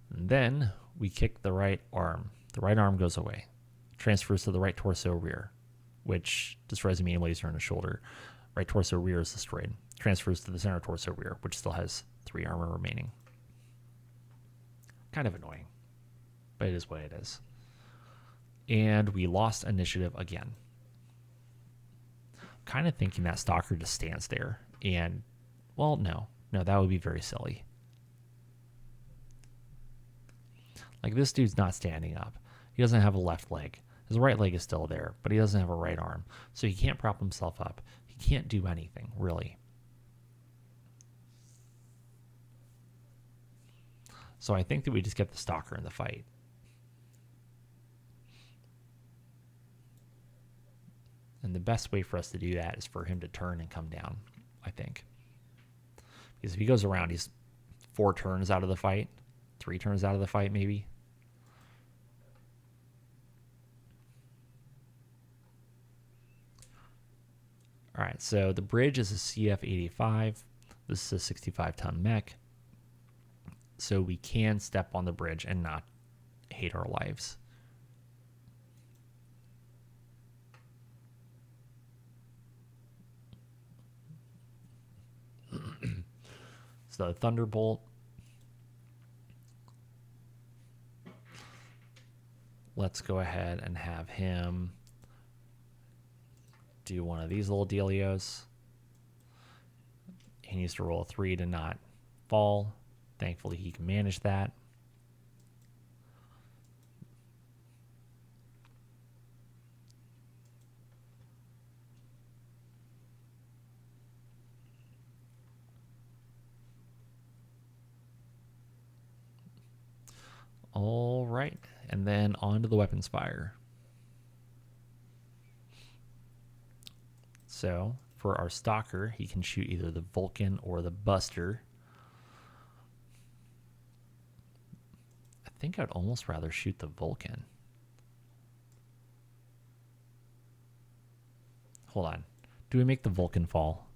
And then we kick the right arm. The right arm goes away. Transfers to the right torso rear, which destroys a medium laser in the shoulder. Right torso rear is destroyed. Transfers to the center torso rear, which still has 3 armor remaining. Kind of annoying, but it is what it is. And we lost initiative again. Kind of thinking that Stalker just stands there and, well, no, that would be very silly. Like, this dude's not standing up. He doesn't have a left leg. His right leg is still there, but he doesn't have a right arm. So he can't prop himself up. He can't do anything, really. So I think that we just get the Stalker in the fight. And the best way for us to do that is for him to turn and come down, I think. Because if he goes around, he's 4 turns out of the fight. 3 turns out of the fight, maybe. All right, so the bridge is a CF-85. This is a 65-ton mech. So we can step on the bridge and not hate our lives. So the Thunderbolt. Let's go ahead and have him do one of these little dealios. He needs to roll a 3 to not fall. Thankfully, he can manage that. All right, and then on to the weapons fire. So for our Stalker, he can shoot either the Vulcan or the Buster. I think I'd almost rather shoot the Vulcan. Hold on. Do we make the Vulcan fall?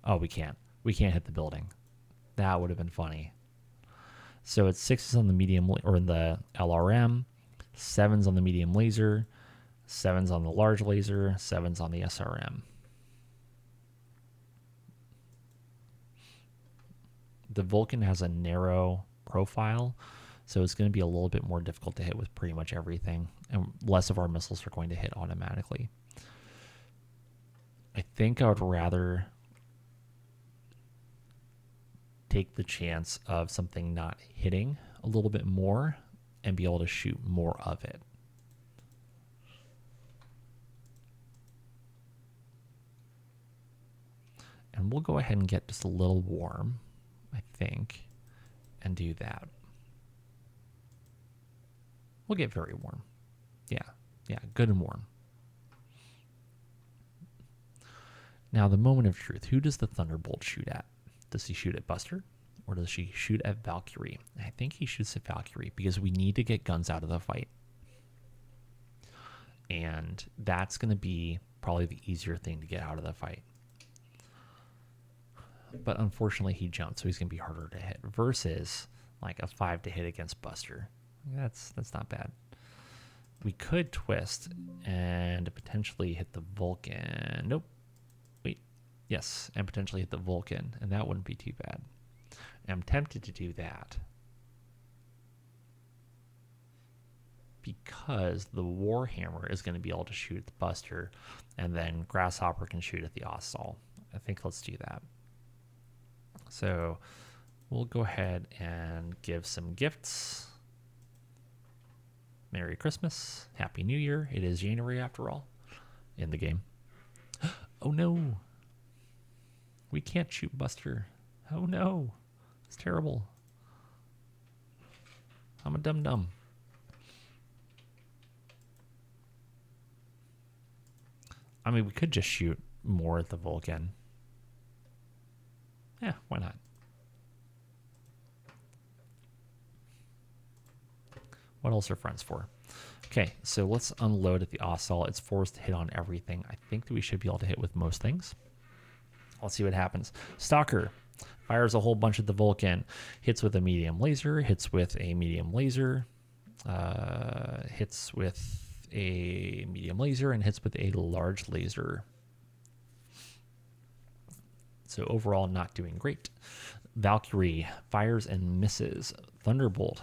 Oh, we can't. We can't hit the building. That would have been funny. So it's 6s on the medium or the LRM, 7s on the medium laser, 7s on the large laser, 7s on the SRM. The Vulcan has a narrow profile, so it's going to be a little bit more difficult to hit with pretty much everything, and less of our missiles are going to hit automatically. I think I would rather take the chance of something not hitting a little bit more and be able to shoot more of it. And we'll go ahead and get just a little warm, I think, and do that. We'll get very warm. Yeah, good and warm. Now, the moment of truth. Who does the Thunderbolt shoot at? Does he shoot at Buster, or does she shoot at Valkyrie? I think he shoots at Valkyrie because we need to get guns out of the fight. And that's going to be probably the easier thing to get out of the fight. But unfortunately, he jumped, so he's going to be harder to hit. Versus like a 5 to hit against Buster. That's not bad. We could twist and potentially hit the Vulcan. Nope. Wait. Yes, and potentially hit the Vulcan, and that wouldn't be too bad. I'm tempted to do that because the Warhammer is going to be able to shoot at the Buster, and then Grasshopper can shoot at the Ossaul. I think let's do that. So we'll go ahead and give some gifts. Merry Christmas. Happy New Year. It is January after all in the game. Oh no. We can't shoot Buster. Oh no. It's terrible. I'm a dum-dum. I mean, we could just shoot more at the Vulcan. Yeah, why not? What else are friends for? Okay, so let's unload at the Ossaul. It's forced to hit on everything. I think that we should be able to hit with most things. Let's see what happens. Stalker fires a whole bunch at the Vulcan. Hits with a medium laser. Hits with a medium laser. Hits with a medium laser and hits with a large laser. So overall, not doing great. Valkyrie fires and misses. Thunderbolt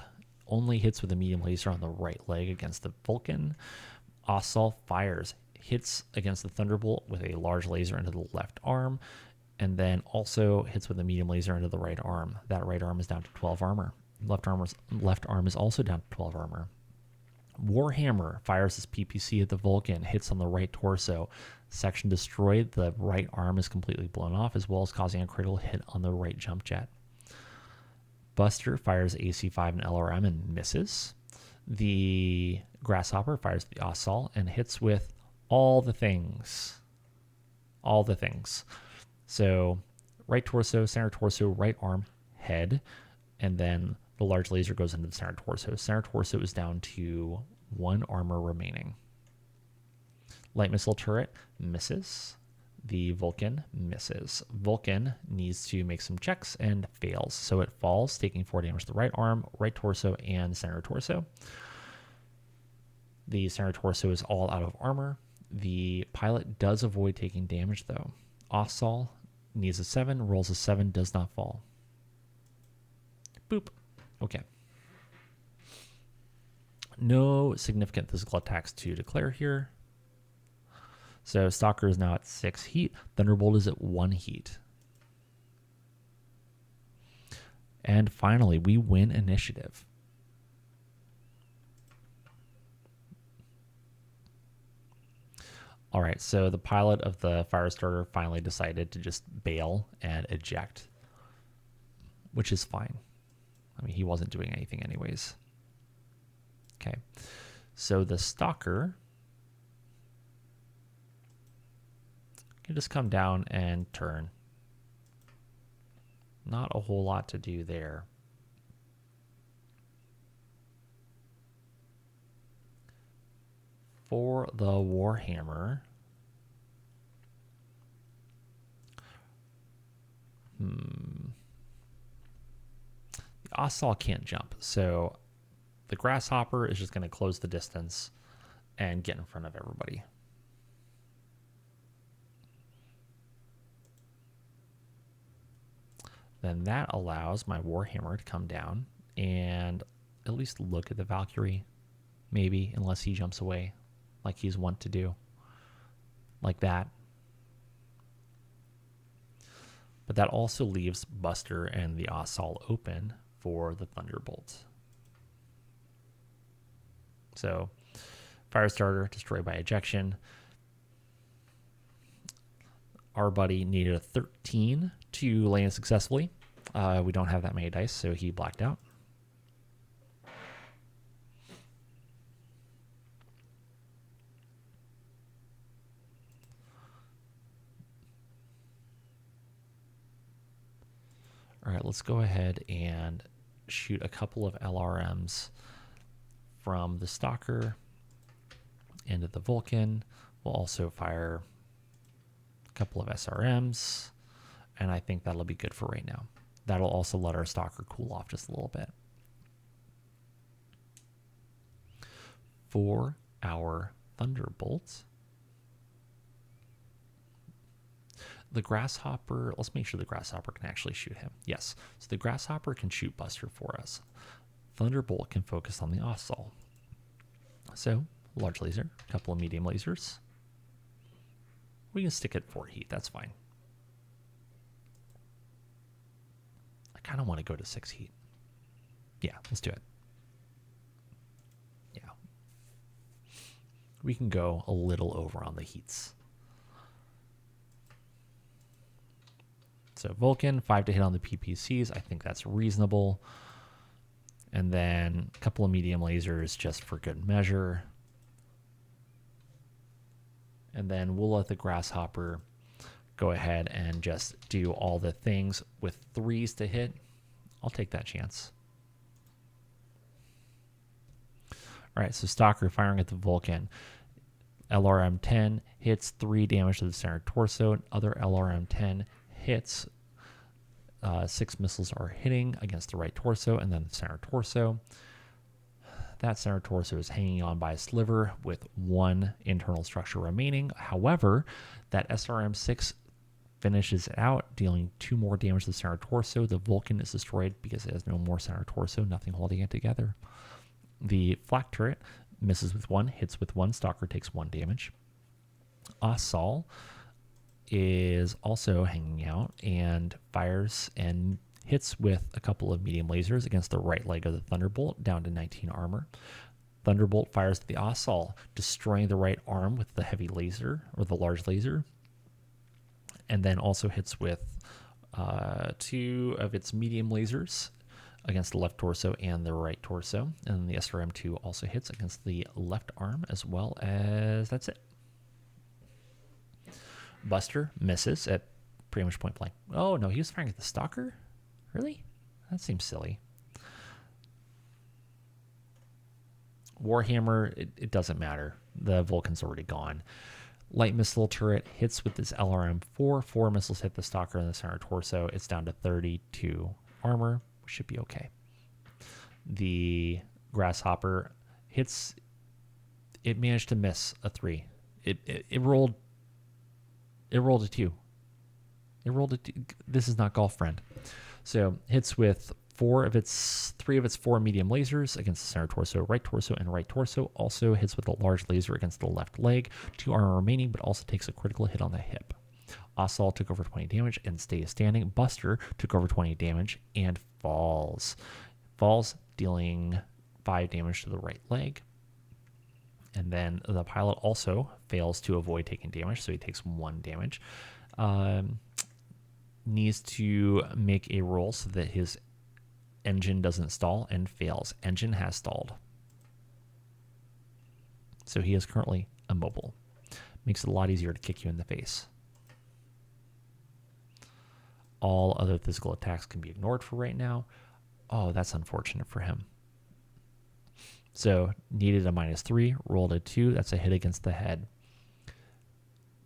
only hits with a medium laser on the right leg against the Vulcan. Ossaul fires, hits against the Thunderbolt with a large laser into the left arm, and then also hits with a medium laser into the right arm. That right arm is down to 12 armor. Left arm is also down to 12 armor. Warhammer fires his PPC at the Vulcan, hits on the right torso. Section destroyed, the right arm is completely blown off, as well as causing a critical hit on the right jump jet. Buster fires AC-5 and LRM and misses. The Grasshopper fires the Ossaul and hits with all the things. All the things. So right torso, center torso, right arm, head, and then the large laser goes into the center torso. Center torso is down to 1 armor remaining. Light missile turret misses. The Vulcan misses. Vulcan needs to make some checks and fails. So it falls, taking 4 damage to the right arm, right torso, and center torso. The center torso is all out of armor. The pilot does avoid taking damage, though. Ossaul needs a 7, rolls a 7, does not fall. Boop. Okay. No significant physical attacks to declare here. So Stalker is now at 6 heat. Thunderbolt is at 1 heat. And finally, we win initiative. All right, so the pilot of the Firestarter finally decided to just bail and eject, which is fine. I mean, he wasn't doing anything anyways. Okay, so the Stalker can just come down and turn. Not a whole lot to do there. For the Warhammer, the Ossal can't jump, so the Grasshopper is just going to close the distance and get in front of everybody. Then that allows my Warhammer to come down and at least look at the Valkyrie, maybe, unless he jumps away like he's wont to do, like that. But that also leaves Buster and the Ossal open for the Thunderbolt. So, Firestarter, destroyed by ejection. Our buddy needed a 13 to land successfully. We don't have that many dice, so he blacked out. All right, let's go ahead and shoot a couple of LRMs from the Stalker into the Vulcan. We'll also fire a couple of SRMs, and I think that'll be good for right now. That'll also let our Stalker cool off just a little bit. For our Thunderbolt, the Grasshopper, let's make sure the Grasshopper can actually shoot him. Yes, so the Grasshopper can shoot Buster for us. Thunderbolt can focus on the Ossal. So, large laser, a couple of medium lasers. We can stick at 4 heat, that's fine. I kind of want to go to 6 heat. Yeah, let's do it. Yeah. We can go a little over on the heats. So Vulcan, 5 to hit on the PPCs. I think that's reasonable. And then a couple of medium lasers just for good measure. And then we'll let the Grasshopper go ahead and just do all the things with 3s to hit. I'll take that chance. All right, so Stalker firing at the Vulcan. LRM 10 hits 3 damage to the center torso. Other LRM 10 hits. 6 missiles are hitting against the right torso and then the center torso. That center torso is hanging on by a sliver with 1 internal structure remaining. However, that SRM 6 finishes it out, dealing 2 more damage to the center torso. The Vulcan is destroyed because it has no more center torso, nothing holding it together. The flak turret misses with 1, hits with 1. Stalker takes 1 damage. Ossal is also hanging out and fires and hits with a couple of medium lasers against the right leg of the Thunderbolt, down to 19 armor. Thunderbolt fires the Ossal, destroying the right arm with the heavy laser, or the large laser, and then also hits with 2 of its medium lasers against the left torso and the right torso. And the SRM-2 also hits against the left arm, as well as that's it. Buster misses at pretty much point blank. Oh, no, he was firing at the Stalker? Really? That seems silly. Warhammer, it doesn't matter. The Vulcan's already gone. Light missile turret hits with this LRM-4. 4 missiles hit the Stalker in the center torso. It's down to 32 armor. We should be okay. The Grasshopper hits. It managed to miss a 3. It rolled. It rolled a 2. It rolled a 2. This is not golf, friend. So hits with 3 of its 4 medium lasers against the center torso, right torso, and right torso. Also hits with a large laser against the left leg. 2 armor remaining, but also takes a critical hit on the hip. Ossal took over 20 damage and stays standing. Buster took over 20 damage and falls. Falls, dealing 5 damage to the right leg. And then the pilot also fails to avoid taking damage, so he takes 1 damage. Needs to make a roll so that his engine doesn't stall, and fails. Engine has stalled. So he is currently immobile. Makes it a lot easier to kick you in the face. All other physical attacks can be ignored for right now. Oh, that's unfortunate for him. So needed a -3, rolled a 2. That's a hit against the head.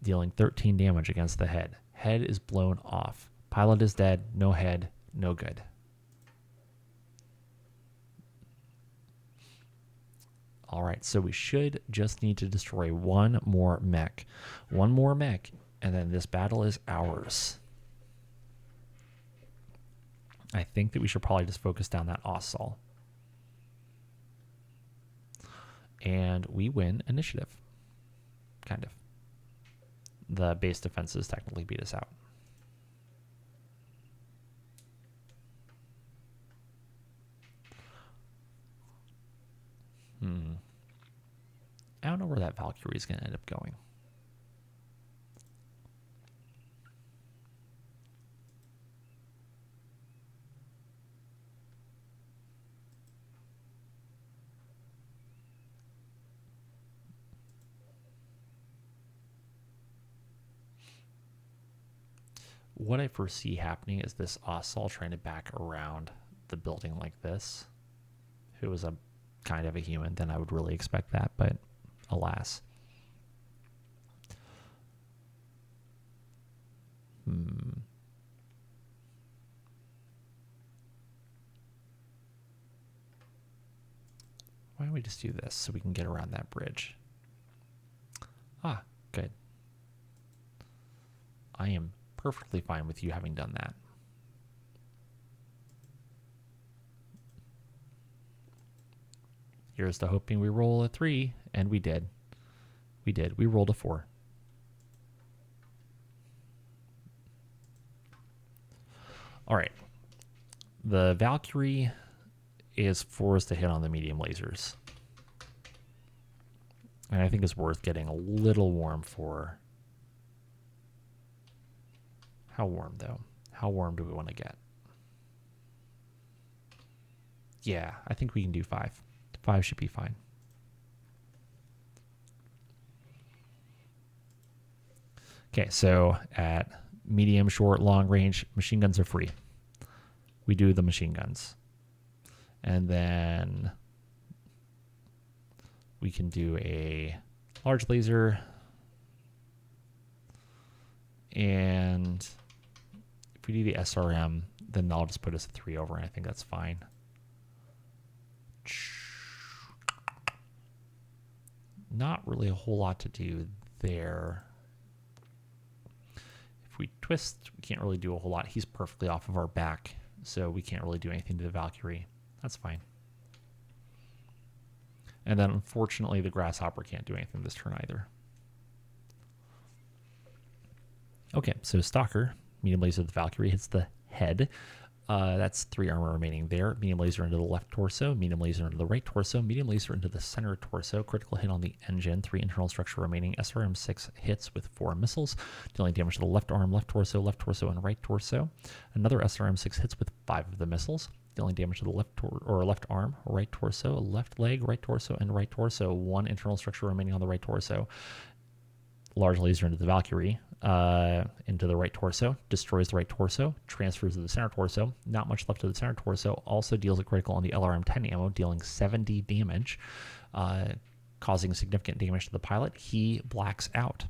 Dealing 13 damage against the head. Head is blown off. Pilot is dead. No head. No good. All right, so we should just need to destroy one more mech. One more mech, and then this battle is ours. I think that we should probably just focus down that Ossol. And we win initiative. Kind of. The base defenses technically beat us out. I don't know where that Valkyrie is going to end up going. What I foresee happening is this Ossol trying to back around the building like this. If it was a kind of a human, then I would really expect that, but alas. Why don't we just do this so we can get around that bridge? Ah, good. I am perfectly fine with you having done that. Here's to hoping we roll a 3, and we did. We did. We rolled a 4. All right. The Valkyrie is forced to hit on the medium lasers. And I think it's worth getting a little warm for... How warm, though? How warm do we want to get? Yeah, I think we can do 5. 5 should be fine. Okay, so at medium, short, long range, machine guns are free. We do the machine guns. And then we can do a large laser. And if we do the SRM, then that'll just put us at 3 over, and I think that's fine. Not really a whole lot to do there. If we twist, we can't really do a whole lot. He's perfectly off of our back, so we can't really do anything to the Valkyrie. That's fine. And then, unfortunately, the Grasshopper can't do anything this turn either. Okay, so Stalker, medium laser of the Valkyrie, hits the head. That's 3 armor remaining there. Medium laser into the left torso, medium laser into the right torso, medium laser into the center torso. Critical hit on the engine, 3 internal structure remaining. SRM-6 hits with 4 missiles, dealing damage to the left arm, left torso, and right torso. Another SRM-6 hits with 5 of the missiles, dealing damage to the left arm, right torso, left leg, right torso, and right torso. 1 internal structure remaining on the right torso. Large laser into the Valkyrie, into the right torso, destroys the right torso, transfers to the center torso. Not much left to the center torso. Also deals a critical on the LRM-10 ammo, dealing 70 damage, causing significant damage to the pilot. He blacks out.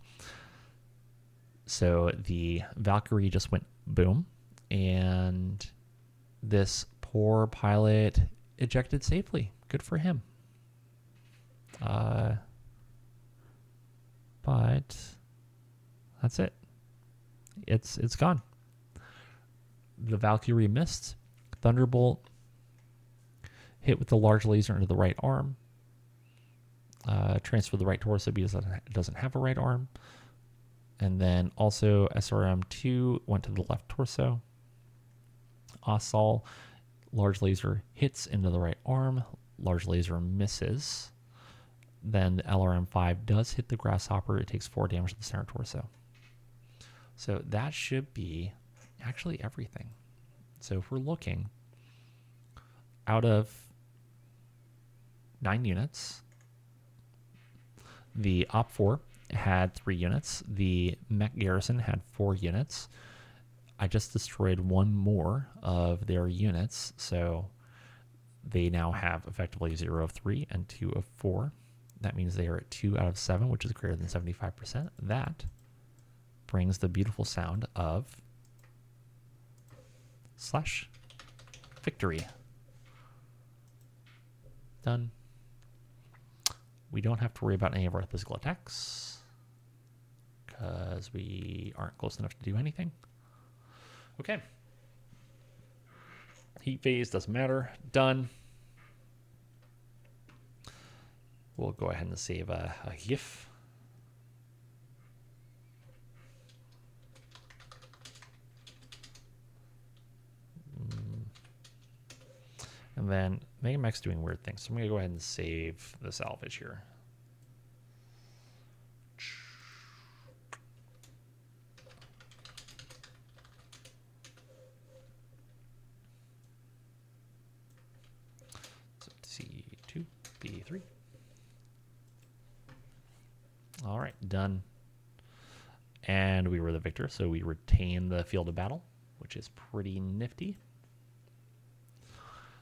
So the Valkyrie just went boom, and this poor pilot ejected safely. Good for him. But that's it. It's gone. The Valkyrie missed. Thunderbolt hit with the large laser into the right arm. Transfer the right torso because it doesn't have a right arm. And then also SRM-2 went to the left torso. Ossol, large laser hits into the right arm. Large laser misses. Then the LRM-5 does hit the Grasshopper. It takes 4 damage to the center torso. So that should be actually everything. So if we're looking, out of 9 units, The Op 4 had 3 units. The Mech Garrison had 4 units. I just destroyed 1 more of their units, so they now have effectively 0 of 3 and 2 of 4. That means they are at 2 out of 7, which is greater than 75%. That brings the beautiful sound of / victory. Done. We don't have to worry about any of our physical attacks because we aren't close enough to do anything. Okay. Heat phase doesn't matter. Done. We'll go ahead and save a GIF. And then MegaMek's doing weird things. So I'm going to go ahead and save the salvage here. So C2, B3. All right, done. And we were the victor, so we retain the field of battle, which is pretty nifty.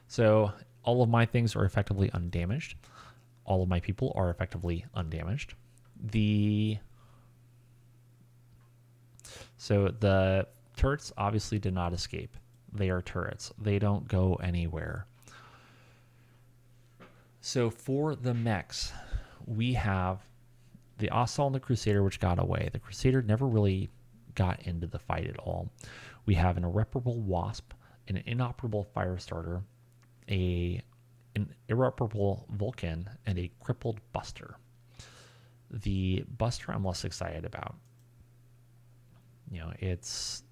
So all of my things are effectively undamaged. All of my people are effectively undamaged. So the turrets obviously did not escape. They are turrets. They don't go anywhere. So for the mechs, we have the Assault and the Crusader, which got away. The Crusader never really got into the fight at all. We have an irreparable Wasp, an inoperable Firestarter, an irreparable Vulcan, and a crippled Buster. The Buster I'm less excited about. You know, it's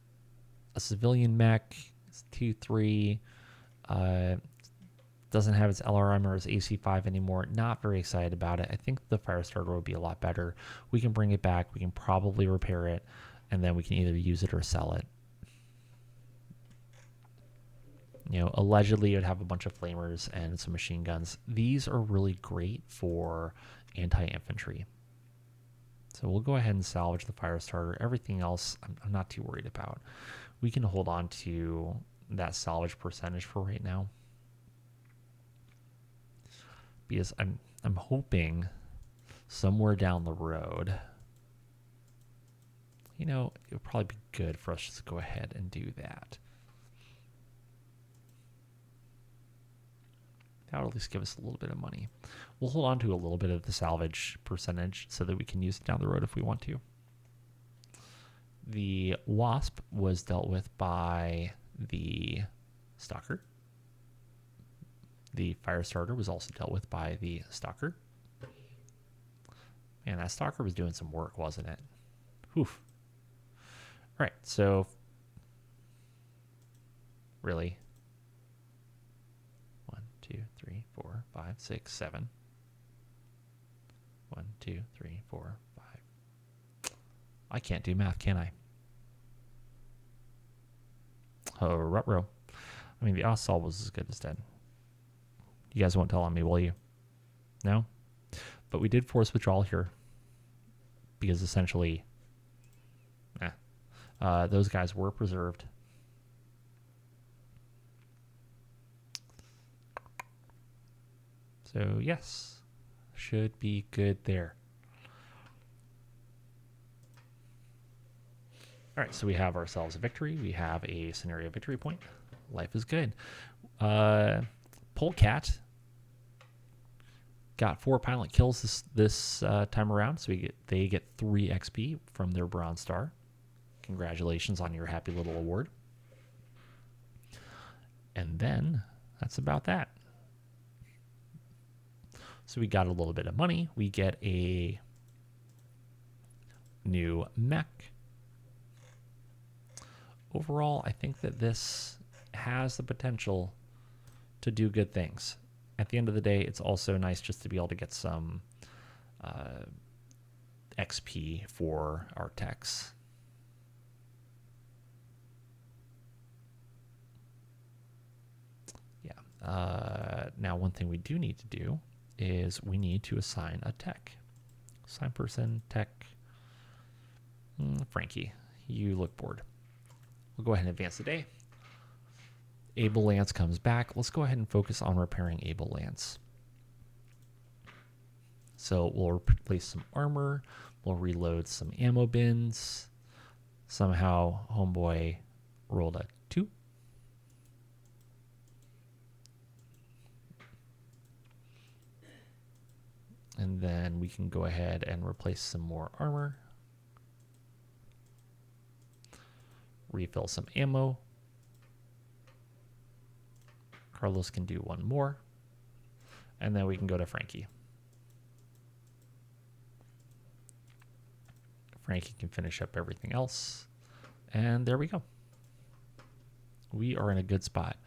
a civilian mech. It's 2-3. Doesn't have its LRM or its AC5 anymore. Not very excited about it. I think the Firestarter would be a lot better. We can bring it back. We can probably repair it, and then we can either use it or sell it. You know, allegedly it would have a bunch of flamers and some machine guns. These are really great for anti-infantry. So we'll go ahead and salvage the Firestarter. Everything else I'm not too worried about. We can hold on to that salvage percentage for right now. Because I'm hoping somewhere down the road, you know, it would probably be good for us to go ahead and do that. That would at least give us a little bit of money. We'll hold on to a little bit of the salvage percentage so that we can use it down the road if we want to. The Wasp was dealt with by the Stalker. The Firestarter was also dealt with by the Stalker. Man, that Stalker was doing some work, wasn't it? Oof. All right, so really 1, 2, 3, 4, 5, 6, 7. 1, 2, 3, 4, 5. I can't do math, can I? Oh, ruh-roh. I mean, the Assault was as good as dead. You guys won't tell on me, will you? No? But we did force withdrawal here. Because essentially, those guys were preserved. So, yes. Should be good there. All right, so we have ourselves a victory. We have a scenario victory point. Life is good. Polecat got 4 pilot kills this time around, so they get 3 XP from their Bronze Star. Congratulations on your happy little award. And then that's about that. So we got a little bit of money. We get a new mech. Overall, I think that this has the potential to do good things. At the end of the day, it's also nice just to be able to get some XP for our techs. Yeah. Now, one thing we do need to do is we need to assign a tech. Sign person, tech. Frankie, you look bored. We'll go ahead and advance the day. Able Lance comes back. Let's go ahead and focus on repairing Able Lance. So we'll replace some armor. We'll reload some ammo bins. Somehow, homeboy rolled a 2. And then we can go ahead and replace some more armor. Refill some ammo. Carlos can do one more. And then we can go to Frankie. Frankie can finish up everything else. And there we go. We are in a good spot.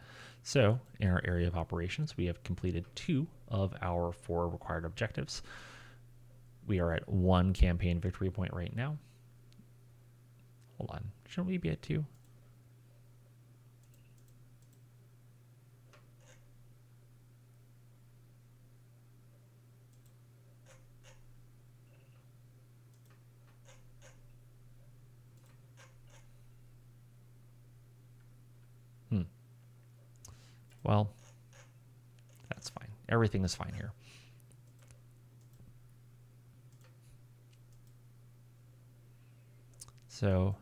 So in our area of operations, we have completed 2 of our 4 required objectives. We are at 1 campaign victory point right now. Hold on. Shouldn't we be at 2? Well, that's fine. Everything is fine here. So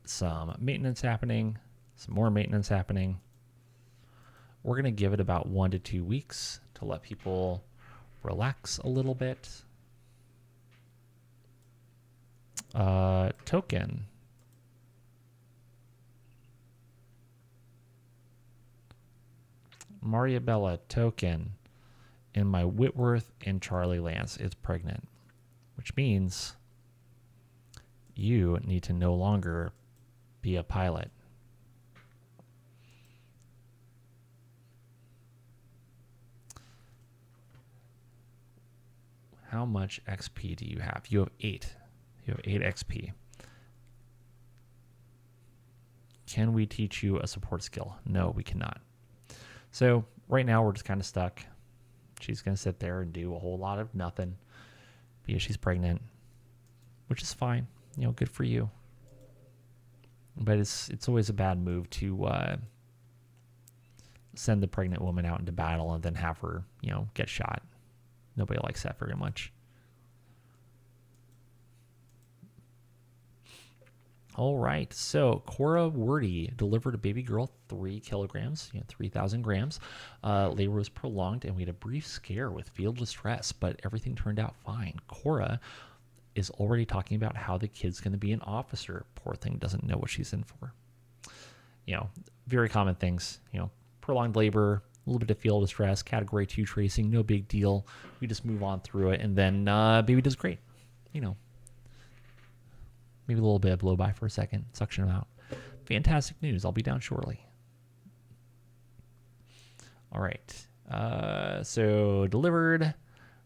some maintenance happening, some more maintenance happening. We're going to give it about 1 to 2 weeks to let people relax a little bit. Token. Mariabella token in my Whitworth and Charlie Lance is pregnant, which means you need to no longer be a pilot. How much XP do you have? You have 8. You have 8 XP. Can we teach you a support skill? No, we cannot. So right now we're just kind of stuck. She's going to sit there and do a whole lot of nothing because she's pregnant, which is fine. You know, good for you. But it's always a bad move to send the pregnant woman out into battle and then have her, you know, get shot. Nobody likes that very much. All right, so Cora Wordy delivered a baby girl 3 kilograms, 3,000 grams. Labor was prolonged, and we had a brief scare with fetal distress, but everything turned out fine. Cora is already talking about how the kid's going to be an officer. Poor thing doesn't know what she's in for. You know, very common things. You know, prolonged labor, a little bit of fetal distress, category 2 tracing, no big deal. We just move on through it, and then baby does great. You know. Maybe a little bit of blow by for a second, suction them out. Fantastic news. I'll be down shortly. All right. So delivered.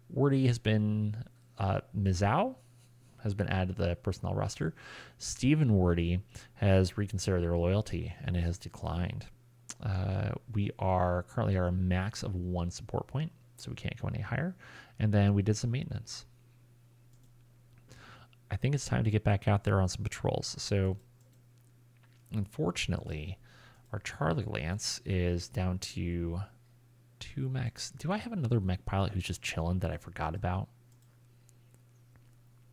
Wordy has been, Mizao has been added to the personnel roster. Steve and Wordy has reconsidered their loyalty and it has declined. We are currently at our max of 1 support point, so we can't go any higher. And then we did some maintenance. I think it's time to get back out there on some patrols. So, unfortunately, our Charlie Lance is down to 2 mechs. Do I have another mech pilot who's just chilling that I forgot about?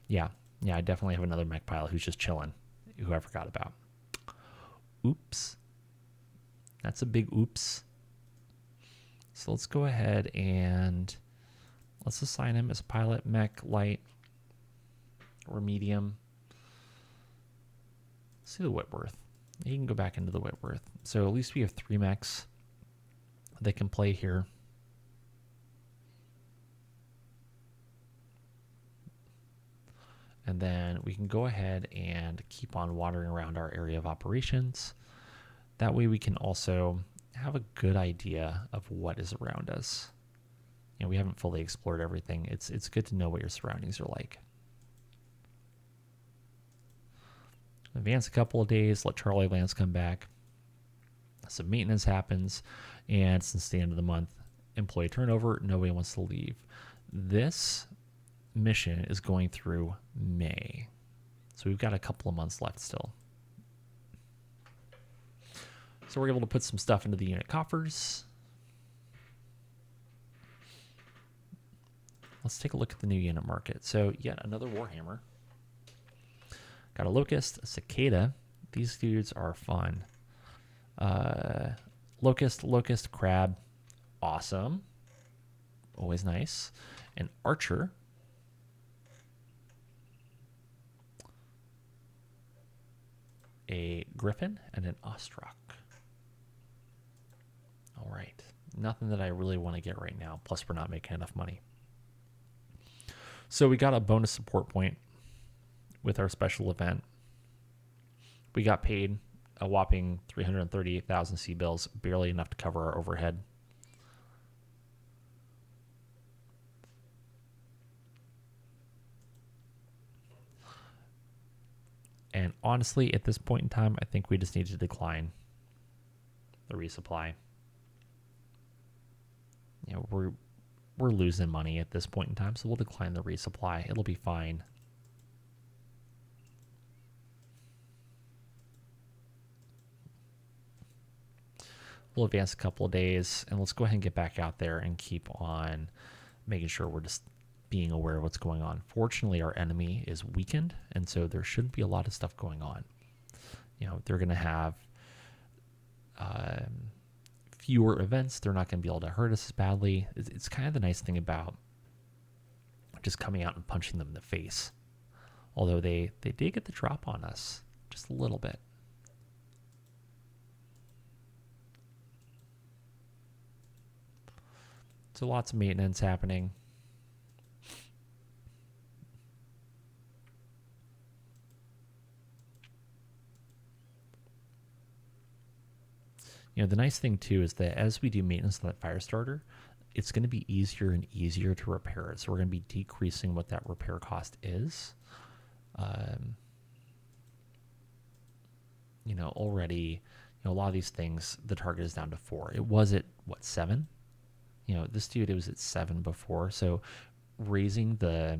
Yeah, I definitely have another mech pilot who's just chilling, who I forgot about. Oops. That's a big oops. So let's go ahead and let's assign him as pilot, mech, light, or medium. Let's do the Whitworth. He can go back into the Whitworth. So at least we have 3 mechs that can play here. And then we can go ahead and keep on wandering around our area of operations. That way we can also have a good idea of what is around us. You know, we haven't fully explored everything. It's good to know what your surroundings are like. Advance a couple of days, let Charlie Lance come back. Some maintenance happens, and since the end of the month, employee turnover, nobody wants to leave. This mission is going through May. So we've got a couple of months left still. So we're able to put some stuff into the unit coffers. Let's take a look at the new unit market. So yet another Warhammer. Got a Locust, a Cicada. These dudes are fun. Locust, Crab. Awesome. Always nice. An Archer. A Griffin and an Ostrock. All right. Nothing that I really want to get right now. Plus, we're not making enough money. So we got a bonus support point with our special event. We got paid a whopping 338,000 C-bills, barely enough to cover our overhead. And honestly, at this point in time, I think we just need to decline the resupply. You know, we're losing money at this point in time, so we'll decline the resupply. It'll be fine. We'll advance a couple of days, and let's go ahead and get back out there and keep on making sure we're just being aware of what's going on. Fortunately, our enemy is weakened, and so there shouldn't be a lot of stuff going on. You know, they're going to have fewer events. They're not going to be able to hurt us as badly. It's kind of the nice thing about just coming out and punching them in the face. Although they did get the drop on us just a little bit. So lots of maintenance happening. You know, the nice thing too is that as we do maintenance on that fire starter, it's going to be easier and easier to repair it. So we're going to be decreasing what that repair cost is. You know, already, you know, a lot of these things, the target is down to 4. It was at, what, 7? You know, this dude, it was at 7 before. So raising the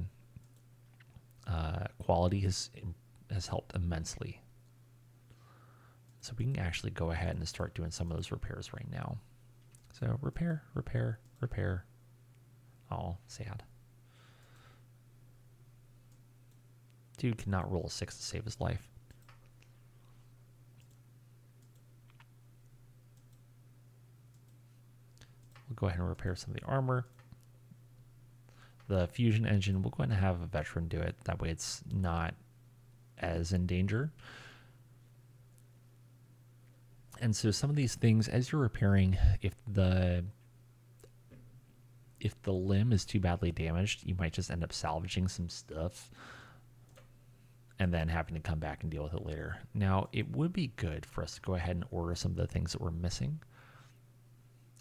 quality has helped immensely. So we can actually go ahead and start doing some of those repairs right now. So repair. Oh, sad. Dude cannot roll a 6 to save his life. We'll go ahead and repair some of the armor. The fusion engine, we'll go ahead and have a veteran do it. That way it's not as in danger. And so some of these things, as you're repairing, if the limb is too badly damaged, you might just end up salvaging some stuff and then having to come back and deal with it later. Now, it would be good for us to go ahead and order some of the things that we're missing.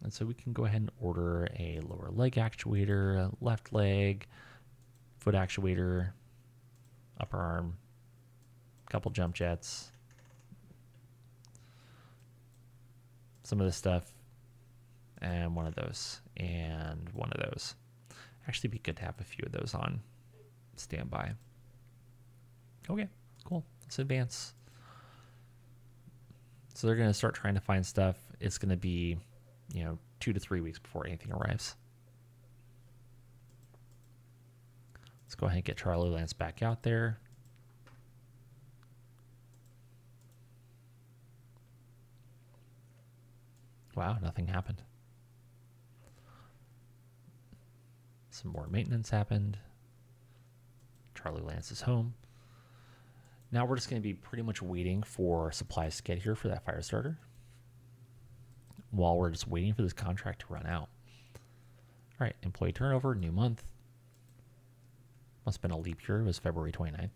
And so we can go ahead and order a lower leg actuator, a left leg, foot actuator, upper arm, a couple jump jets, some of this stuff, and one of those, and one of those. Actually, be good to have a few of those on standby. Okay, cool. Let's advance. So they're going to start trying to find stuff. It's going to be, you know, 2 to 3 weeks before anything arrives. Let's go ahead and get Charlie Lance back out there. Wow, nothing happened. Some more maintenance happened. Charlie Lance is home. Now we're just going to be pretty much waiting for supplies to get here for that fire starter, while we're just waiting for this contract to run out. All right, employee turnover, new month. Must have been a leap year. It was February 29th.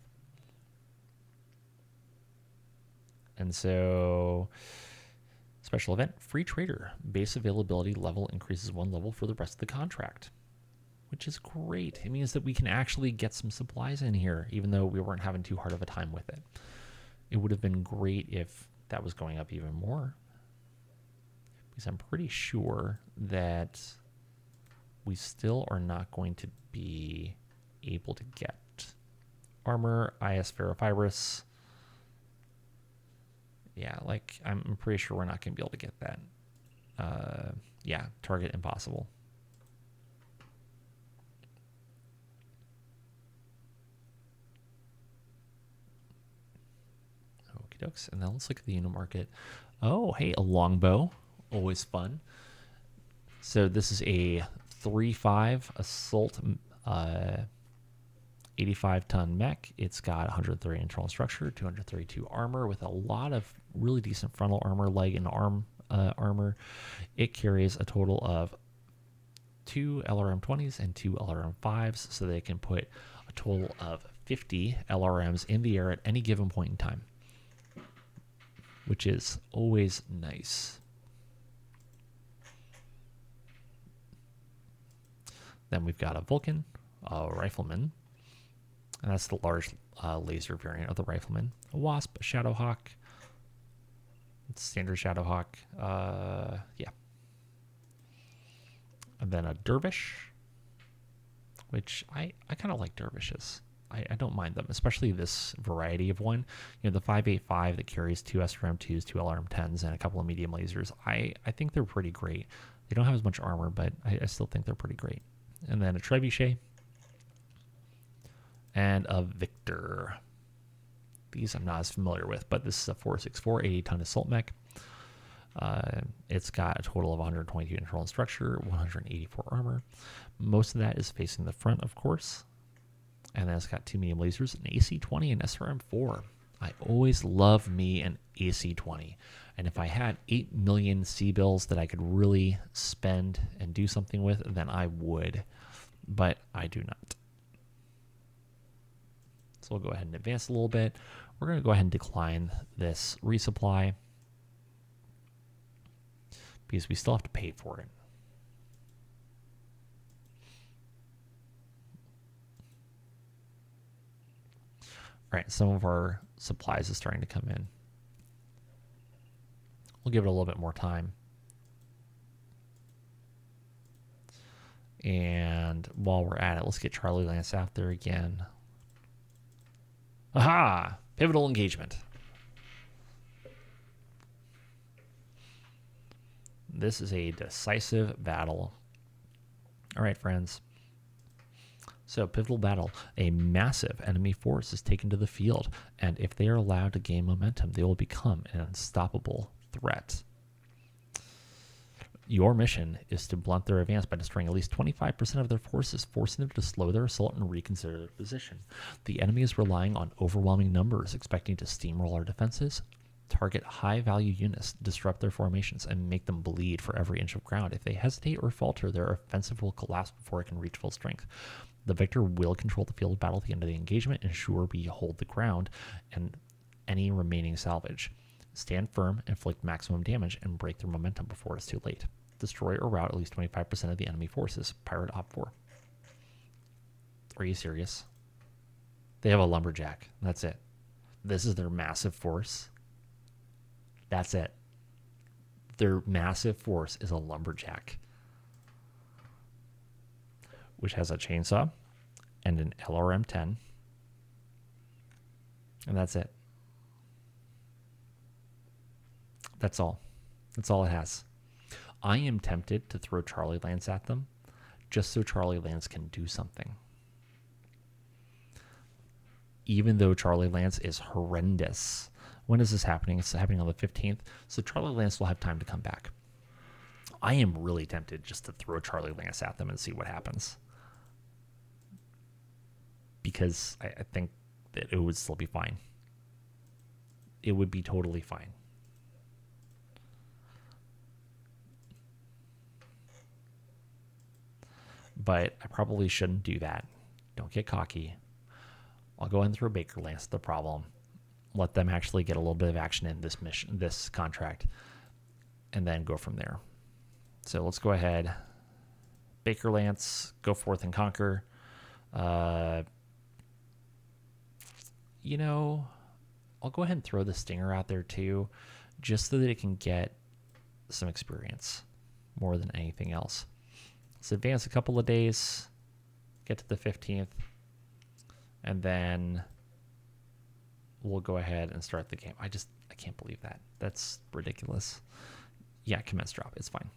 And so, special event, free trader. Base availability level increases 1 level for the rest of the contract, which is great. It means that we can actually get some supplies in here, even though we weren't having too hard of a time with it. It would have been great if that was going up even more, because I'm pretty sure that we still are not going to be able to get armor, IS ferrofibrous. Yeah, like I'm pretty sure we're not going to be able to get that. Yeah, target impossible. Okie dokes. And then let's look at the unit market. Oh, hey, a longbow. Always fun. So this is a 3.5 assault 85-ton mech. It's got 130 internal structure, 232 armor with a lot of really decent frontal armor, leg and arm armor. It carries a total of 2 LRM-20s and 2 LRM-5s, so they can put a total of 50 LRMs in the air at any given point in time, which is always nice. Then we've got a Vulcan, a Rifleman, and that's the large laser variant of the Rifleman. A Wasp, a Shadowhawk, standard Shadowhawk, yeah. And then a Dervish, which I kind of like Dervishes. I don't mind them, especially this variety of one. You know, the 5.85 that carries 2 SRM-2s, 2 LRM-10s, and a couple of medium lasers. I think they're pretty great. They don't have as much armor, but I still think they're pretty great. And then a Trebuchet and a Victor. These I'm not as familiar with, but this is a 4.64 80-ton assault mech. It's got a total of 122 internal structure, 184 armor. Most of that is facing the front, of course. And then it's got 2 medium lasers, an AC-20 and SRM-4. I always love me an AC-20. And if I had 8 million C-bills that I could really spend and do something with, then I would. But I do not. So we'll go ahead and advance a little bit. We're going to go ahead and decline this resupply because we still have to pay for it. All right, some of our supplies is starting to come in. We'll give it a little bit more time. And while we're at it, let's get Charlie Lance out there again. Aha! Pivotal engagement. This is a decisive battle. All right, friends. So, pivotal battle. A massive enemy force is taken to the field, and if they are allowed to gain momentum, they will become an unstoppable threat. Your mission is to blunt their advance by destroying at least 25% of their forces, forcing them to slow their assault and reconsider their position. The enemy is relying on overwhelming numbers, expecting to steamroll our defenses, target high-value units, disrupt their formations, and make them bleed for every inch of ground. If they hesitate or falter, their offensive will collapse before it can reach full strength. The victor will control the field of battle at the end of the engagement, ensure we hold the ground, and any remaining salvage. Stand firm, inflict maximum damage, and break their momentum before it's too late. Destroy or rout at least 25% of the enemy forces. Pirate Op 4. Are you serious? They have a lumberjack. That's it. This is their massive force. That's it. Their massive force is a lumberjack, which has a chainsaw and an LRM-10. And that's it. That's all. That's all it has. I am tempted to throw Charlie Lance at them just so Charlie Lance can do something. Even though Charlie Lance is horrendous. When is this happening? It's happening on the 15th. So Charlie Lance will have time to come back. I am really tempted just to throw Charlie Lance at them and see what happens. Because I think that it would still be fine. It would be totally fine. But I probably shouldn't do that. Don't get cocky. I'll go ahead and throw Baker Lance at the problem. Let them actually get a little bit of action in this mission, this contract, and then go from there. So let's go ahead. Baker Lance, go forth and conquer. You know, I'll go ahead and throw the Stinger out there too, just so that it can get some experience more than anything else. Let's advance a couple of days, get to the 15th, And then we'll go ahead and start the game. I can't believe that. That's ridiculous. Yeah, commence drop. It's fine.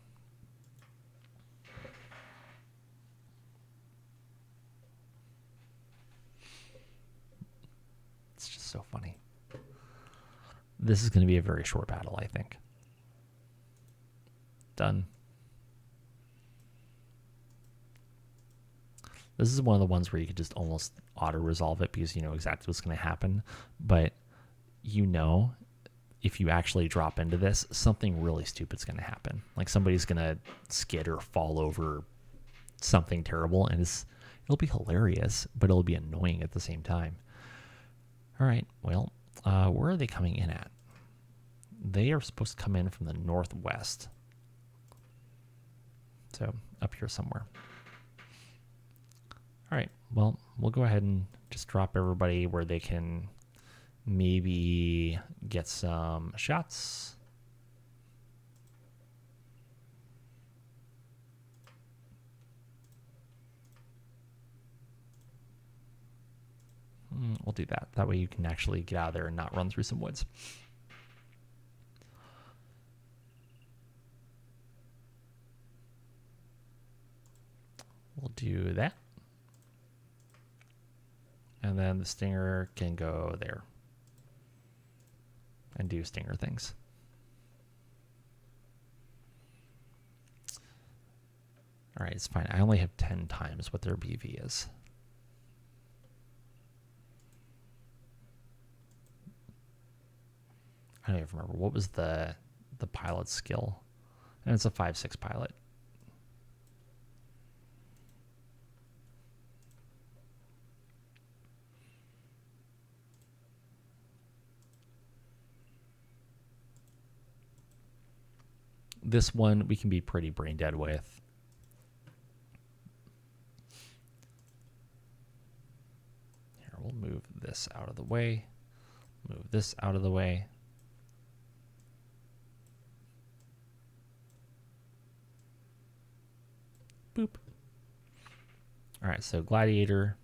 It's just so funny. This is going to be a very short battle, I think. Done. This is one of the ones where you could just almost auto-resolve it because you know exactly what's going to happen. But you know, if you actually drop into this, something really stupid's going to happen. Like somebody's going to skid or fall over something terrible, and it'll be hilarious, but it'll be annoying at the same time. All right, well, where are they coming in at? They are supposed to come in from the northwest. So up here somewhere. All right, well, we'll go ahead and just drop everybody where they can maybe get some shots. We'll do that. That way you can actually get out of there and not run through some woods. We'll do that. And then the stinger can go there and do stinger things. All right, it's fine. I only have 10 times what their BV is. I don't even remember. What was the pilot's skill? And it's a 5.6 pilot. This one we can be pretty brain dead with. Here, we'll move this out of the way. Move this out of the way. Boop. All right, so Gladiator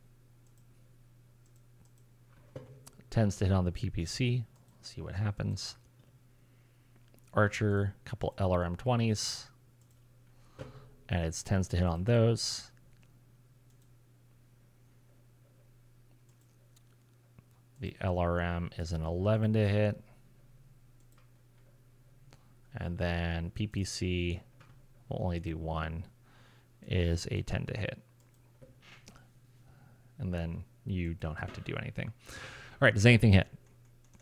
tends to hit on the PPC. Let's see what happens. Archer, a couple LRM-20s, and it tends to hit on those. The LRM is an 11 to hit. And then PPC will only do one, is a 10 to hit. And then you don't have to do anything. All right, does anything hit?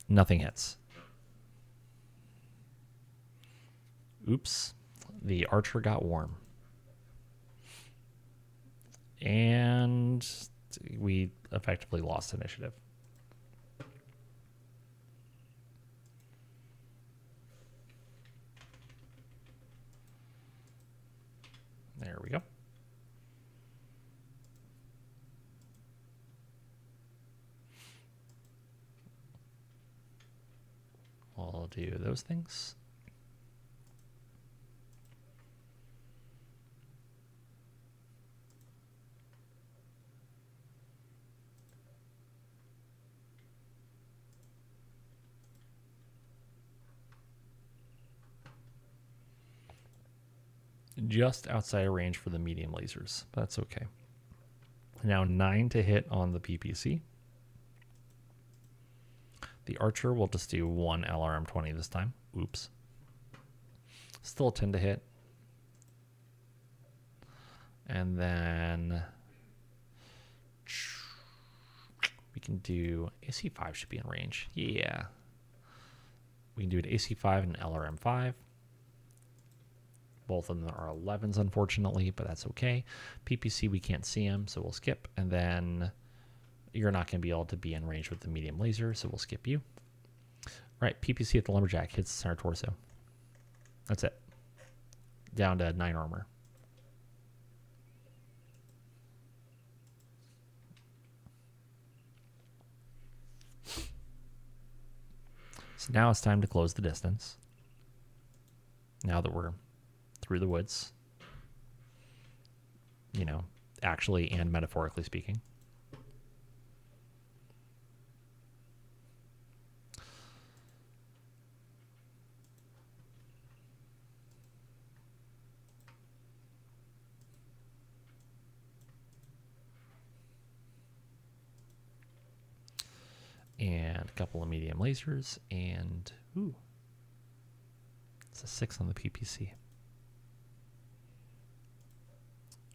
Nothing hits. Oops, the Archer got warm. And we effectively lost initiative. There we go. We'll do those things. Just outside of range for the medium lasers. That's okay. Now 9 to hit on the PPC. The Archer will just do one LRM-20 this time. Oops. Still a 10 to hit. And then we can do AC-5 should be in range. Yeah. We can do an AC-5 and an LRM-5. Both of them are 11s, unfortunately, but that's okay. PPC, we can't see him, so we'll skip. And then you're not going to be able to be in range with the medium laser, so we'll skip you. All right, PPC at the Lumberjack hits the center torso. That's it. Down to 9 armor. So now it's time to close the distance. Now that we're through the woods, you know, actually and metaphorically speaking. and a couple of medium lasers, and ooh, it's a 6 on the PPC.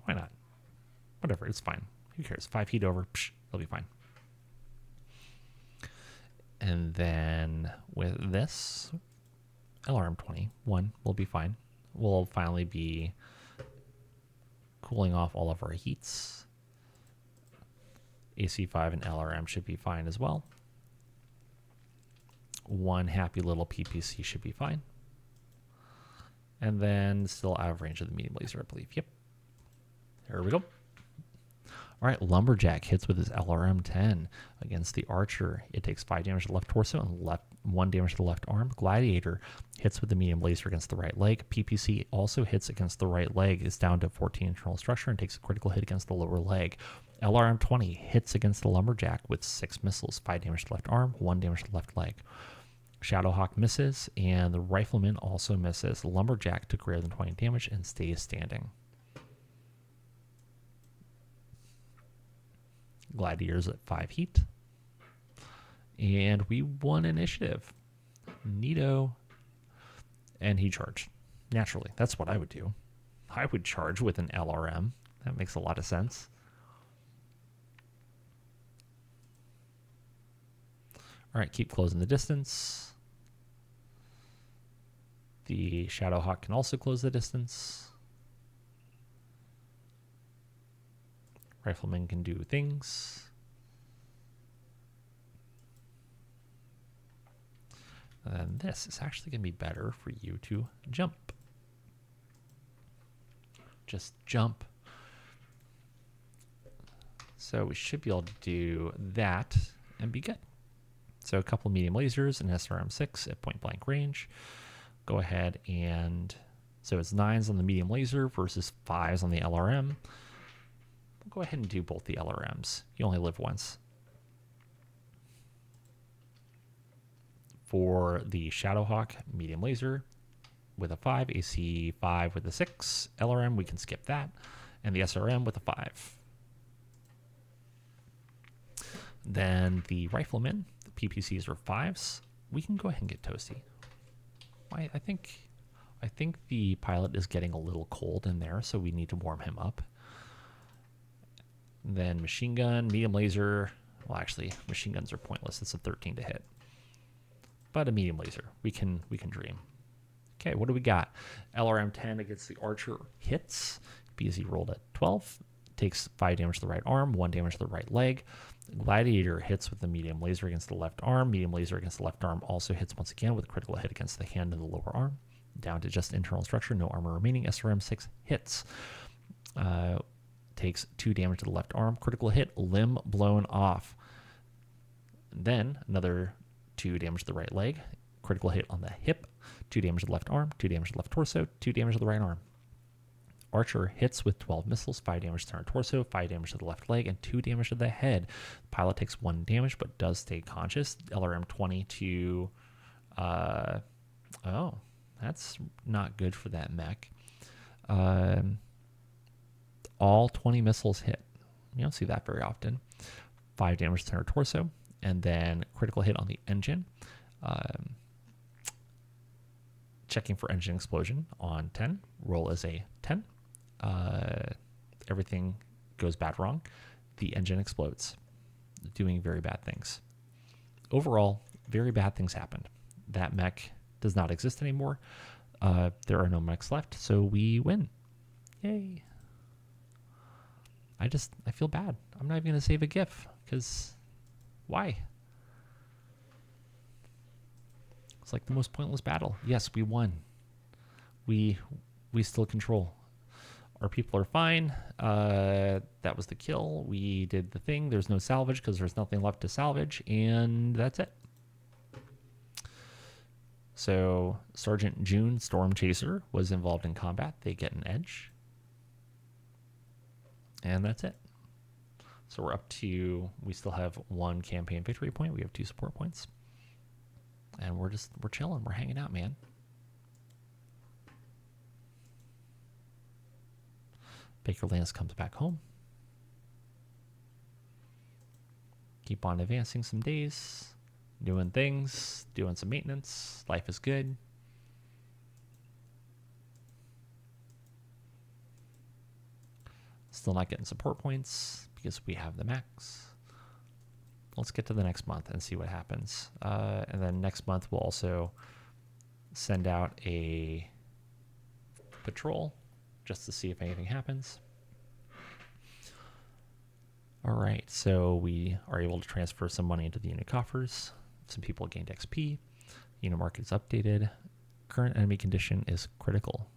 Why not? Whatever, it's fine. Who cares? 5 feet over, psh, it'll be fine. And then with this, LRM 21 will be fine. We'll finally be cooling off all of our heats. AC5 and LRM should be fine as well. One happy little PPC should be fine. And then still out of range of the medium laser, I believe. Yep. There we go. All right, Lumberjack hits with his LRM 10 against the Archer. It takes 5 damage to the left torso and 1 damage to the left arm. Gladiator hits with the medium laser against the right leg. PPC also hits against the right leg, is down to 14 internal structure and takes a critical hit against the lower leg. LRM 20 hits against the Lumberjack with 6 missiles, 5 damage to the left arm, 1 damage to the left leg. Shadowhawk misses, and the Rifleman also misses. The Lumberjack took greater than 20 damage and stays standing. Gladiators at 5 heat. And we won initiative. Neato. And he charged. Naturally, that's what I would do. I would charge with an LRM. That makes a lot of sense. All right, keep closing the distance. The Shadowhawk can also close the distance. Rifleman can do things. And then this is actually going to be better for you to jump. Just jump. So we should be able to do that and be good. So a couple medium lasers and SRM6 at point blank range. Go ahead and, so it's 9s on the medium laser versus 5s on the LRM. We'll go ahead and do both the LRMs. You only live once. For the Shadowhawk medium laser with a 5, AC 5 with a 6, LRM, we can skip that, and the SRM with a 5. Then the Rifleman, the PPCs are 5s. We can go ahead and get toasty. I think the pilot is getting a little cold in there, so we need to warm him up. Then machine gun, medium laser. Well, actually, machine guns are pointless. It's a 13 to hit. But a medium laser, we can dream. Okay, what do we got? LRM 10 against the Archer hits because he rolled a 12. Takes 5 damage to the right arm, 1 damage to the right leg. Gladiator hits with the medium laser against the left arm. Medium laser against the left arm also hits once again with a critical hit against the hand and the lower arm. Down to just internal structure, no armor remaining. SRM 6 hits. Takes 2 damage to the left arm. Critical hit, limb blown off. Then another 2 damage to the right leg. Critical hit on the hip. 2 damage to the left arm. 2 damage to the left torso. 2 damage to the right arm. Archer hits with 12 missiles, 5 damage to the torso, 5 damage to the left leg, and 2 damage to the head. Pilot takes 1 damage, but does stay conscious. LRM 20 to... oh, that's not good for that mech. All 20 missiles hit. You don't see that very often. 5 damage to her torso, and then critical hit on the engine. Checking for engine explosion on 10. Roll is a 10. Everything goes bad wrong. The engine explodes, doing very bad things. Overall, very bad things happened. That mech does not exist anymore. There are no mechs left, so we win. Yay. I feel bad. I'm not even going to save a GIF, because why? It's like the most pointless battle. Yes, we won. We still control. Our people are fine. That was the kill. We did the thing. There's no salvage because there's nothing left to salvage, and that's it. So Sergeant June Storm Chaser was involved in combat. They get an edge. And that's it. So we're up to, we still have 1 campaign victory point. We have 2 support points. And we're chilling. We're hanging out, man. Baker Lance comes back home. keep on advancing some days, doing things, doing some maintenance. Life is good. Still not getting support points because we have the max. Let's get to the next month and see what happens. And then next month we'll also send out a patrol just to see if anything happens. All right, so we are able to transfer some money into the unit coffers. Some people gained XP. Unit market is updated. Current enemy condition is critical.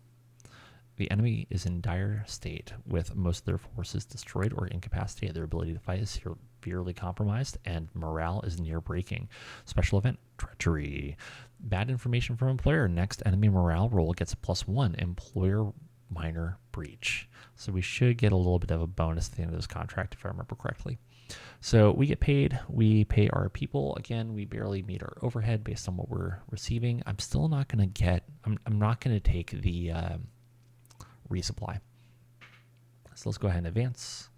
The enemy is in dire state with most of their forces destroyed or incapacitated. Their ability to fight is severely compromised and morale is near breaking. Special event, treachery. Bad information from employer. Next enemy morale roll gets a +1. Employer minor breach. So we should get a little bit of a bonus at the end of this contract if I remember correctly. So we get paid. We pay our people. Again, we barely meet our overhead based on what we're receiving. I'm still not going to get, I'm not going to take the resupply. So let's go ahead and advance.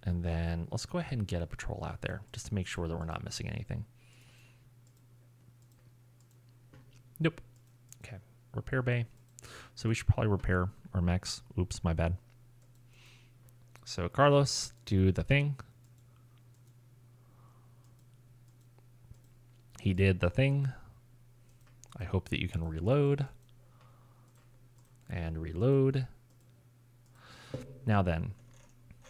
And then let's go ahead and get a patrol out there just to make sure that we're not missing anything. Nope. Okay. Repair bay. So we should probably repair our mechs. Oops, my bad. So Carlos, do the thing. He did the thing. I hope that you can reload. And reload. Now then,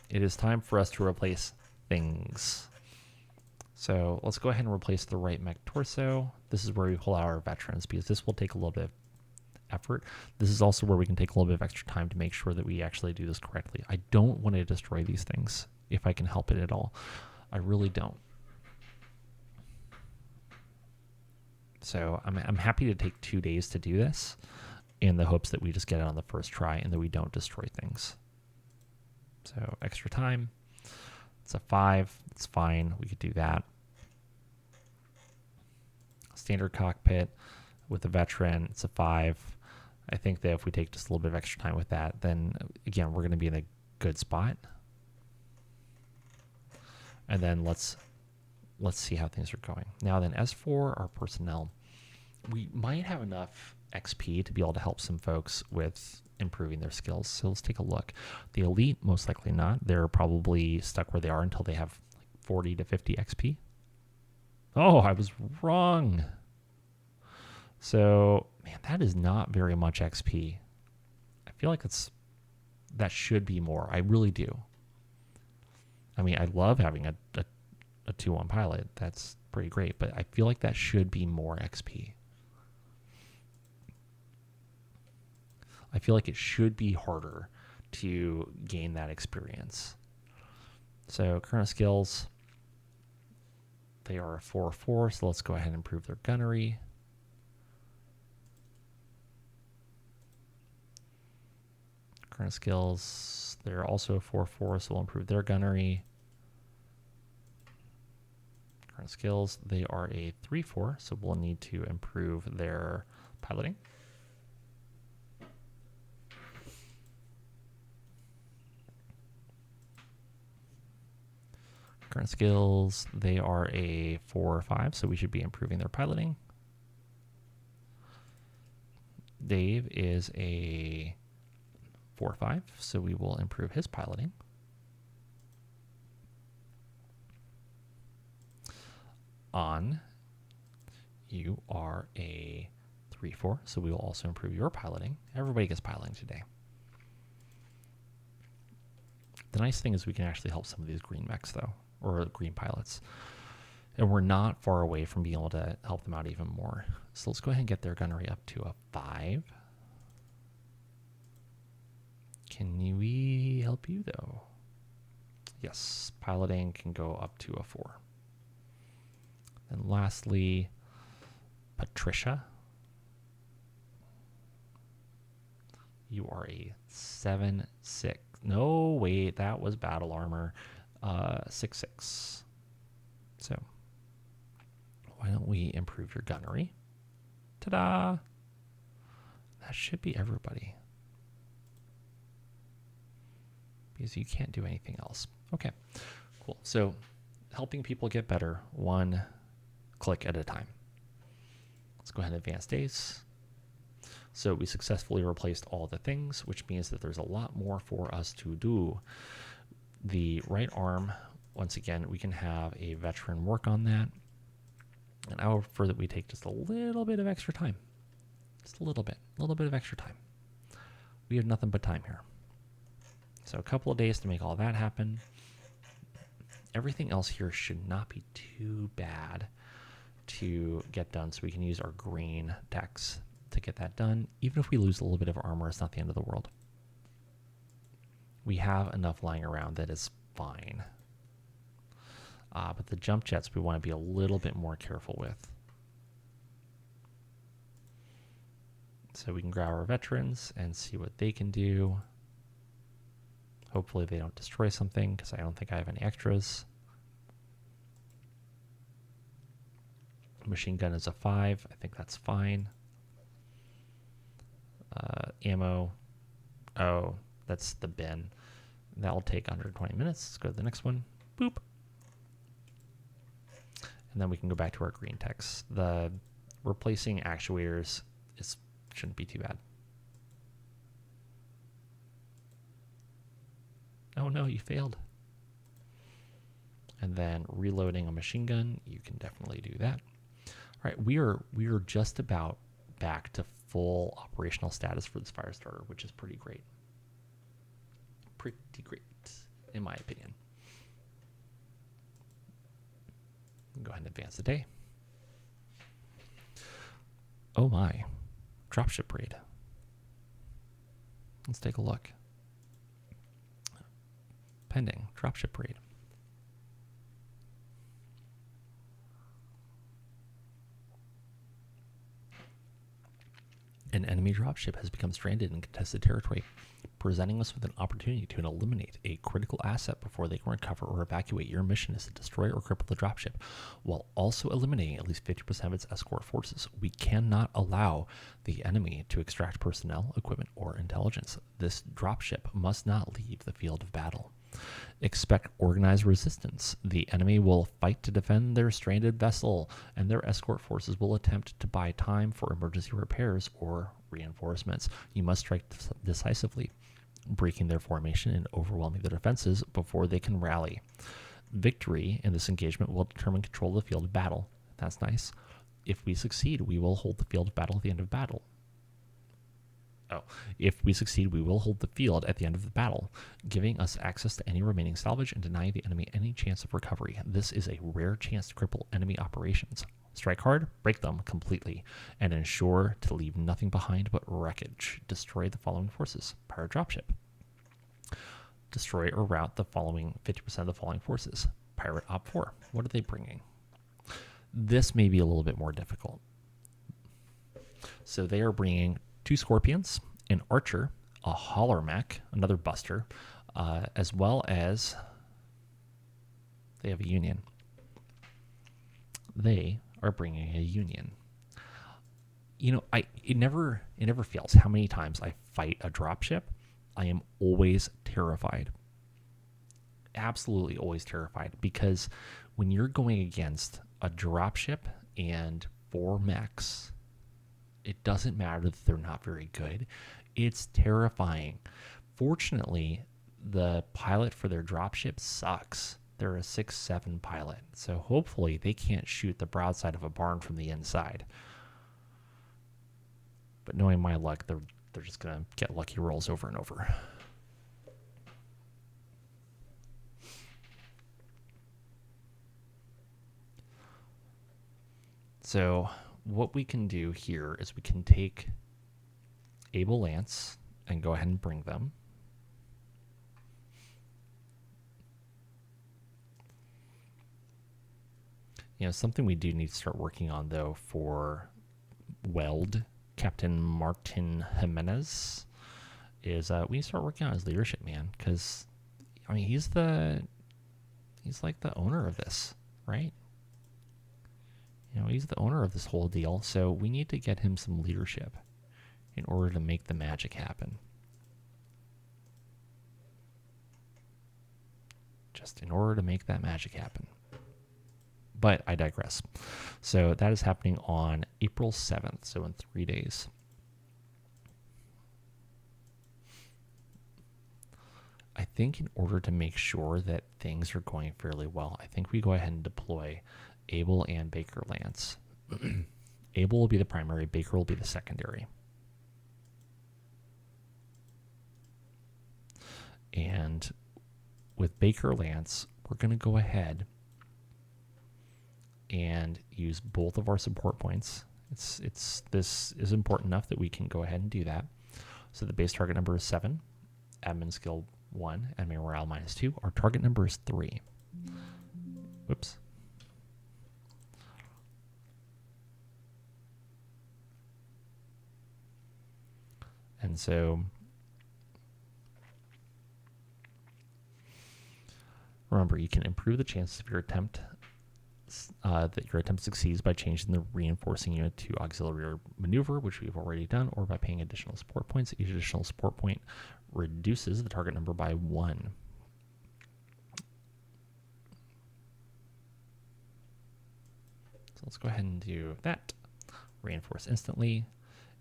it is time for us to replace things. So let's go ahead and replace the right mech torso. This is where we pull out our veterans because this will take a little bit of effort. This is also where we can take a little bit of extra time to make sure that we actually do this correctly. I don't want to destroy these things if I can help it at all. I really don't. So I'm happy to take 2 days to do this in the hopes that we just get it on the first try and that we don't destroy things. So extra time. It's a 5. It's fine. We could do that. Standard cockpit with a veteran. It's a 5. I think that if we take just a little bit of extra time with that, then again, we're going to be in a good spot. And then let's see how things are going. Now then, as for our personnel, we might have enough XP to be able to help some folks with improving their skills. So let's take a look. The elite, most likely not. They're probably stuck where they are until they have like 40 to 50 XP. Oh, I was wrong. So, man, that is not very much XP. I feel like that should be more. I really do. I mean, I love having a 2-1 pilot. That's pretty great, but I feel like that should be more XP. I feel like it should be harder to gain that experience. So current skills, they are a 4-4, so let's go ahead and improve their gunnery. Current skills, they're also a 4-4, so we'll improve their gunnery. Current skills, they are a 3-4, so we'll need to improve their piloting. Current skills, they are a 4-5, so we should be improving their piloting. Dave is a 4-5, so we will improve his piloting. On, you are a 3-4, so we will also improve your piloting. Everybody gets piloting today. The nice thing is we can actually help some of these green mechs, though, or green pilots. And we're not far away from being able to help them out even more. So let's go ahead and get their gunnery up to a 5. Can we help you, though? Yes, piloting can go up to a 4. And lastly, Patricia. You are a 7-6. No, wait, that was battle armor. 6-6. So why don't we improve your gunnery? Ta-da! That should be everybody, because you can't do anything else. Okay, Cool. So helping people get better one click at a time. Let's go ahead and advance days. So we successfully replaced all the things, which means that there's a lot more for us to do. The right arm, once again, we can have a veteran work on that. And I would prefer that we take just a little bit of extra time. Just a little bit of extra time. We have nothing but time here. So a couple of days to make all that happen. Everything else here should not be too bad to get done, so we can use our green techs to get that done. Even if we lose a little bit of armor, it's not the end of the world. We have enough lying around that is fine. But the jump jets we want to be a little bit more careful with. So we can grab our veterans and see what they can do. Hopefully they don't destroy something, because I don't think I have any extras. Machine gun is a 5. I think that's fine. Ammo. Oh, that's the bin. That'll take 120 minutes. Let's go to the next one. Boop. And then we can go back to our green techs. The replacing actuators shouldn't be too bad. Oh no, you failed. And then reloading a machine gun, you can definitely do that. All right, we are just about back to full operational status for this fire starter, which is pretty great. Pretty great, in my opinion. Go ahead and advance the day. Oh my, dropship raid. Let's take a look. Pending dropship raid. An enemy dropship has become stranded in contested territory, presenting us with an opportunity to eliminate a critical asset before they can recover or evacuate. Your mission is to destroy or cripple the dropship, while also eliminating at least 50% of its escort forces. We cannot allow the enemy to extract personnel, equipment, or intelligence. This dropship must not leave the field of battle. Expect organized resistance. The enemy will fight to defend their stranded vessel, and their escort forces will attempt to buy time for emergency repairs or reinforcements. You must strike decisively, breaking their formation and overwhelming their defenses before they can rally. Victory in this engagement will determine control of the field of battle. That's nice. If we succeed, we will hold the field of battle at the end of battle. If we succeed, we will hold the field at the end of the battle, giving us access to any remaining salvage and denying the enemy any chance of recovery. This is a rare chance to cripple enemy operations. Strike hard, break them completely, and ensure to leave nothing behind but wreckage. Destroy the following forces. Pirate dropship. Destroy or rout the following 50% of the following forces. Pirate Op 4. What are they bringing? This may be a little bit more difficult. So they are bringing 2 Scorpions, an Archer, a Hauler Mech, another Buster, as well as they have a Union. They are bringing a Union. You know, it never fails how many times I fight a dropship. I am always terrified. Absolutely always terrified, because when you're going against a dropship and 4 mechs, it doesn't matter that they're not very good. It's terrifying. Fortunately, the pilot for their dropship sucks. They're a 6-7 pilot, so hopefully they can't shoot the broadside of a barn from the inside. But knowing my luck, they're just going to get lucky rolls over and over. So what we can do here is we can take Able Lance and go ahead and bring them. You know, something we do need to start working on, though, for Weld, Captain Martin Jimenez, is we need to start working on his leadership, man, because, I mean, he's like the owner of this, right? You know, he's the owner of this whole deal, so we need to get him some leadership in order to make the magic happen. just in order to make that magic happen. But I digress. So that is happening on April 7th, so in 3 days. I think in order to make sure that things are going fairly well, I think we go ahead and deploy Able and Baker Lance. Able will be the primary, Baker will be the secondary. And with Baker Lance, we're going to go ahead and use both of our support points. This is important enough that we can go ahead and do that. So the base target number is 7, admin skill 1, admin morale -2. Our target number is 3. Whoops. And so remember, you can improve the chances of your attempt that your attempt succeeds by changing the reinforcing unit to auxiliary maneuver, which we've already done, or by paying additional support points. Each additional support point reduces the target number by 1. So let's go ahead and do that. Reinforce instantly.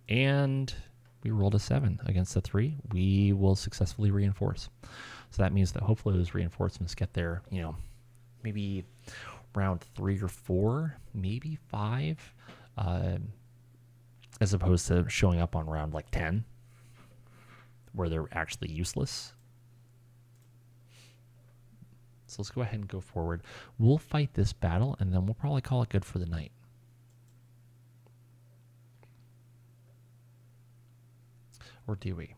And we rolled a 7 against a 3. We will successfully reinforce. So that means that hopefully those reinforcements get there, maybe round 3 or 4, maybe 5, as opposed to showing up on round like 10, where they're actually useless. So let's go ahead and go forward. We'll fight this battle, and then we'll probably call it good for the night. Or do we?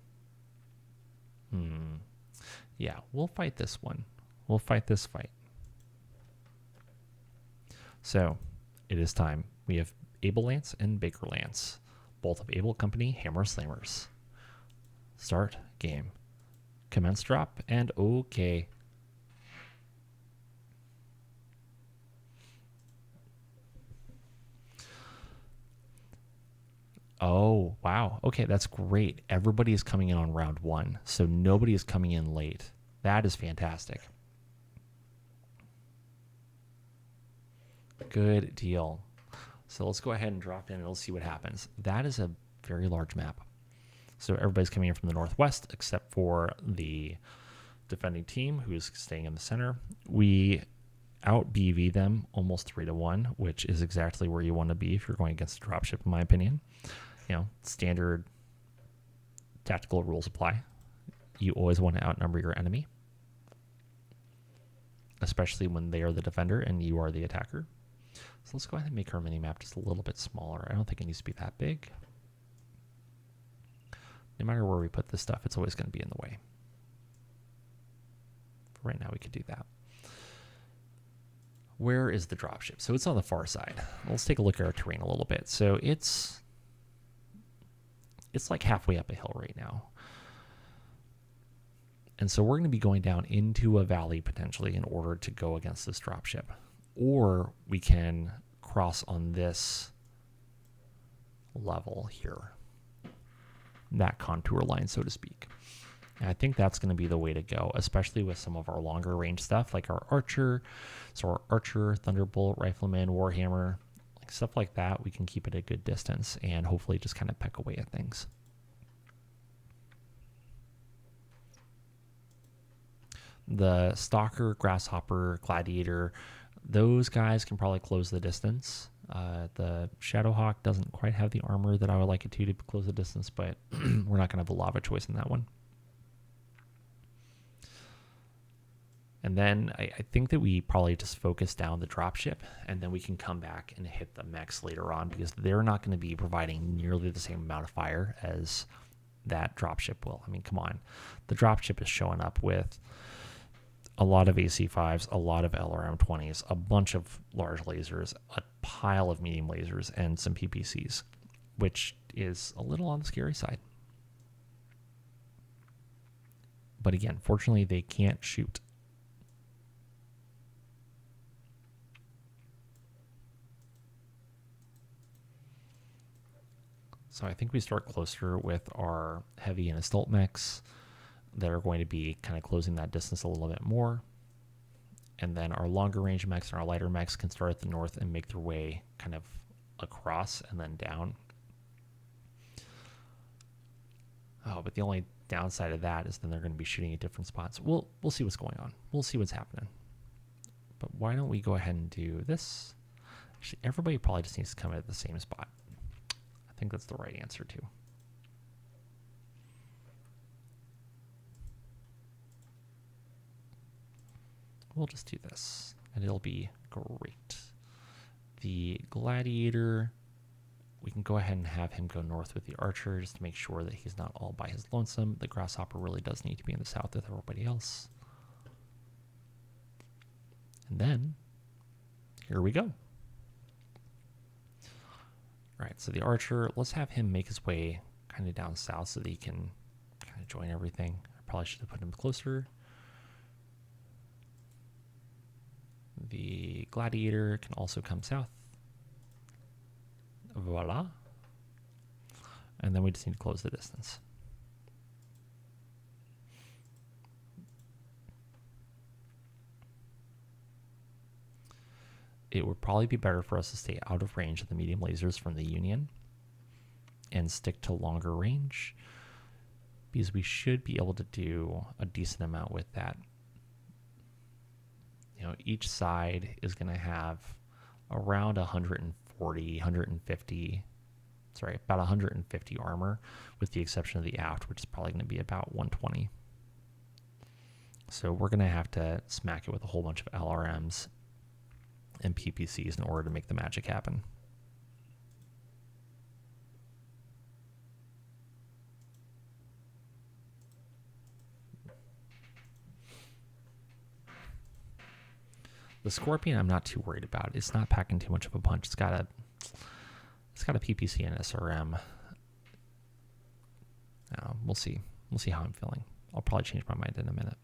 Yeah, we'll fight this one. We'll fight this fight. So it is time. We have Able Lance and Baker Lance, both of Able Company Hammer Slammers. Start game. Commence drop, and okay. Oh, wow. Okay, that's great. Everybody is coming in on round 1, so nobody is coming in late. That is fantastic. Good deal. So let's go ahead and drop in and we'll see what happens. That is a very large map. So everybody's coming in from the northwest except for the defending team who's staying in the center. We out BV them almost 3-1, which is exactly where you want to be if you're going against a dropship, in my opinion. Standard tactical rules apply. You always want to outnumber your enemy, especially when they are the defender and you are the attacker. So let's go ahead and make our mini-map just a little bit smaller. I don't think it needs to be that big. No matter where we put this stuff, it's always going to be in the way. For right now, we could do that. Where is the dropship? So it's on the far side. Let's take a look at our terrain a little bit. So it's like halfway up a hill right now. And so we're going to be going down into a valley potentially in order to go against this dropship. Or we can cross on this level here, that contour line, so to speak. And I think that's going to be the way to go, especially with some of our longer range stuff like our archer. So our archer, thunderbolt, rifleman, warhammer, stuff like that, we can keep it at a good distance and hopefully just kind of peck away at things. The stalker, grasshopper, gladiator, those guys can probably close the distance. The Shadowhawk doesn't quite have the armor that I would like it to close the distance, but we're not going to have a lava choice in that one. And then I think that we probably just focus down the dropship, and then we can come back and hit the mechs later on because they're not going to be providing nearly the same amount of fire as that dropship will. I mean, come on. The dropship is showing up with a lot of AC5s, a lot of LRM-20s, a bunch of large lasers, a pile of medium lasers, and some PPCs, which is a little on the scary side. But again, fortunately, they can't shoot. So I think we start closer with our heavy and assault mechs that are going to be kind of closing that distance a little bit more. And then our longer range mechs and our lighter mechs can start at the north and make their way kind of across and then down. Oh, but the only downside of that is then they're going to be shooting at different spots. We'll see what's going on. We'll see what's happening. But why don't we go ahead and do this? Actually, everybody probably just needs to come at the same spot. I think that's the right answer too. We'll just do this, and it'll be great. The gladiator, we can go ahead and have him go north with the archer just to make sure that he's not all by his lonesome. The grasshopper really does need to be in the south with everybody else. And then, here we go. All right, so the archer, let's have him make his way kind of down south so that he can kind of join everything. I probably should have put him closer. The gladiator can also come south. Voila. And then we just need to close the distance. It would probably be better for us to stay out of range of the medium lasers from the Union and stick to longer range, because we should be able to do a decent amount with that. You know, each side is going to have around 140, 150, sorry, about 150 armor, with the exception of the aft, which is probably going to be about 120. So we're going to have to smack it with a whole bunch of LRMs and PPCs in order to make the magic happen. The Scorpion, I'm not too worried about. It's not packing too much of a punch. It's got a PPC and SRM. We'll see. We'll see how I'm feeling. I'll probably change my mind in a minute.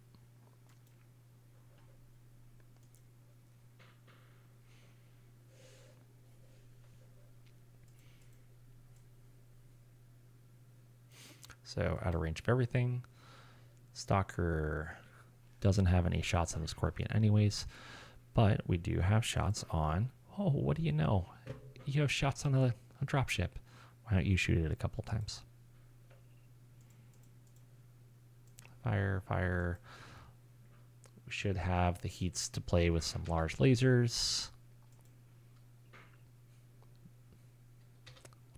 So out of range of everything. Stalker doesn't have any shots on the Scorpion anyways. But we do have shots on, oh, what do you know? You have shots on a dropship. Why don't you shoot it a couple times? Fire, fire. We should have the heats to play with some large lasers.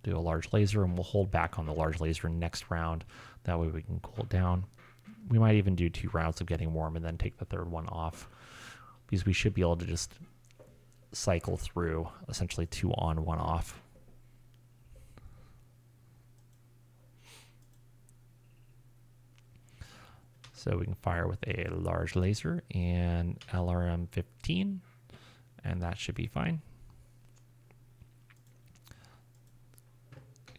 Do a large laser, and we'll hold back on the large laser next round. That way we can cool it down. We might even do 2 rounds of getting warm and then take the 3rd one off, because we should be able to just cycle through essentially 2 on, 1 off. So we can fire with a large laser and LRM 15, and that should be fine.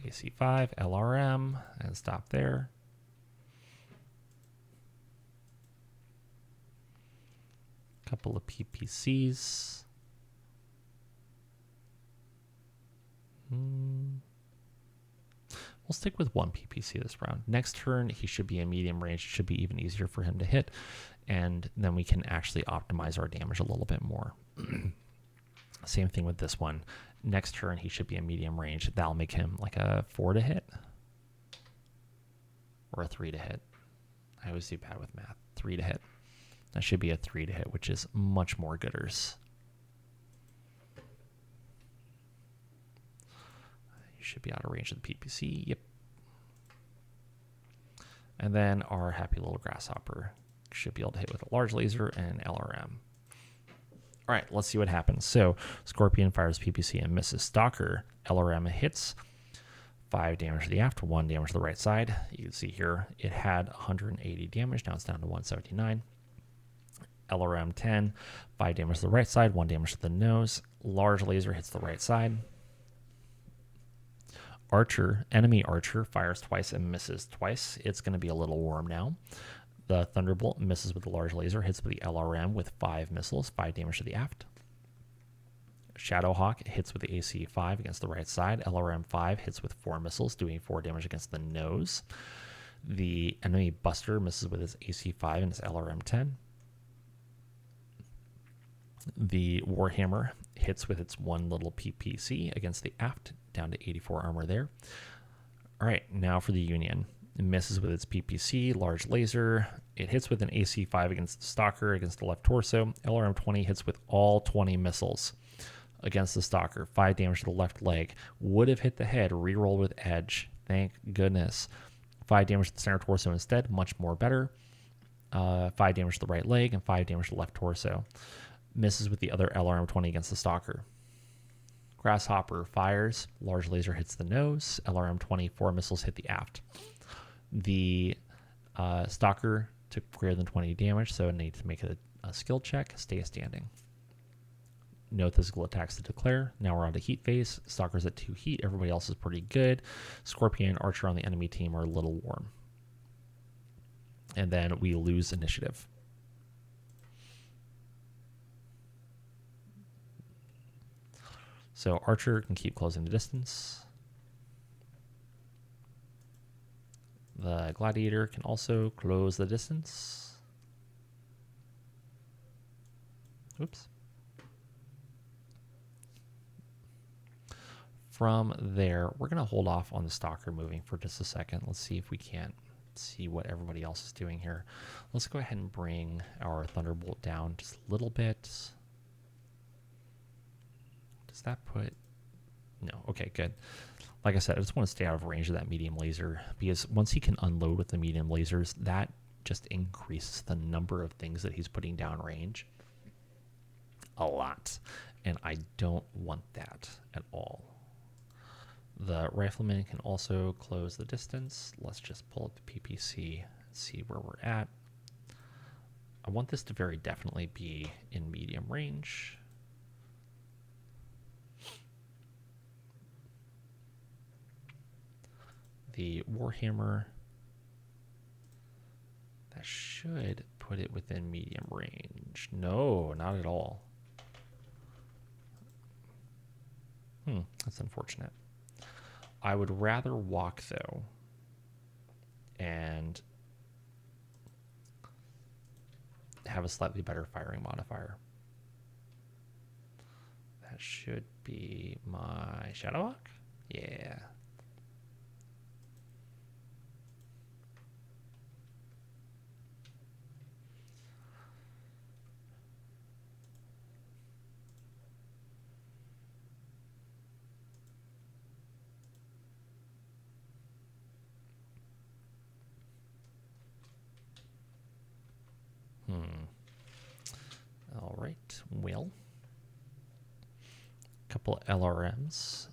AC5, LRM, and stop there. Couple of PPCs. We'll stick with 1 PPC this round. Next turn, he should be in medium range. It should be even easier for him to hit. And then we can actually optimize our damage a little bit more. Same thing with this one. Next turn, he should be in medium range. That'll make him like a 4 to hit. Or a 3 to hit. I always do bad with math. 3 to hit. That should be a 3 to hit, which is much more gooders. You should be out of range of the PPC. Yep. And then our happy little grasshopper should be able to hit with a large laser and LRM. All right, let's see what happens. So Scorpion fires PPC and misses. Stalker, LRM hits. 5 damage to the aft, 1 damage to the right side. You can see here it had 180 damage. Now it's down to 179. LRM 10, 5 damage to the right side, 1 damage to the nose. Large laser hits the right side. Archer, enemy archer, fires twice and misses twice. It's going to be a little warm now. The Thunderbolt misses with the large laser, hits with the LRM with 5 missiles, 5 damage to the aft. Shadowhawk hits with the AC5 against the right side. LRM 5 hits with 4 missiles, doing 4 damage against the nose. The enemy Buster misses with his AC5 and his LRM 10. The Warhammer hits with its one little PPC against the aft, down to 84 armor there. All right, now for the Union. It misses with its PPC, large laser. It hits with an AC-5 against the Stalker, against the left torso. LRM-20 hits with all 20 missiles against the Stalker. 5 damage to the left leg. Would have hit the head, reroll with edge. Thank goodness. 5 damage to the center torso instead, much more better. 5 damage to the right leg and 5 damage to the left torso. Misses with the other LRM-20 against the Stalker. Grasshopper fires, large laser hits the nose, LRM-20, 4 missiles hit the aft. The Stalker took greater than 20 damage, so it needs to make a skill check, stay standing. No physical attacks to declare. Now we're on to heat phase. Stalker's at 2 heat, everybody else is pretty good. Scorpion and Archer on the enemy team are a little warm. And then we lose initiative. So Archer can keep closing the distance. The Gladiator can also close the distance. Oops. From there, we're going to hold off on the Stalker moving for just a second. Let's see if we can't see what everybody else is doing here. Let's go ahead and bring our Thunderbolt down just a little bit. Does that put... No. Okay, good. Like I said, I just want to stay out of range of that medium laser, because once he can unload with the medium lasers, that just increases the number of things that he's putting down range a lot. And I don't want that at all. The Rifleman can also close the distance. Let's just pull up the PPC and see where we're at. I want this to very definitely be in medium range. The Warhammer, that should put it within medium range. No, not at all. That's unfortunate. I would rather walk, though, and have a slightly better firing modifier. That should be my Shadowhawk? Yeah. All right, well, a couple of LRMs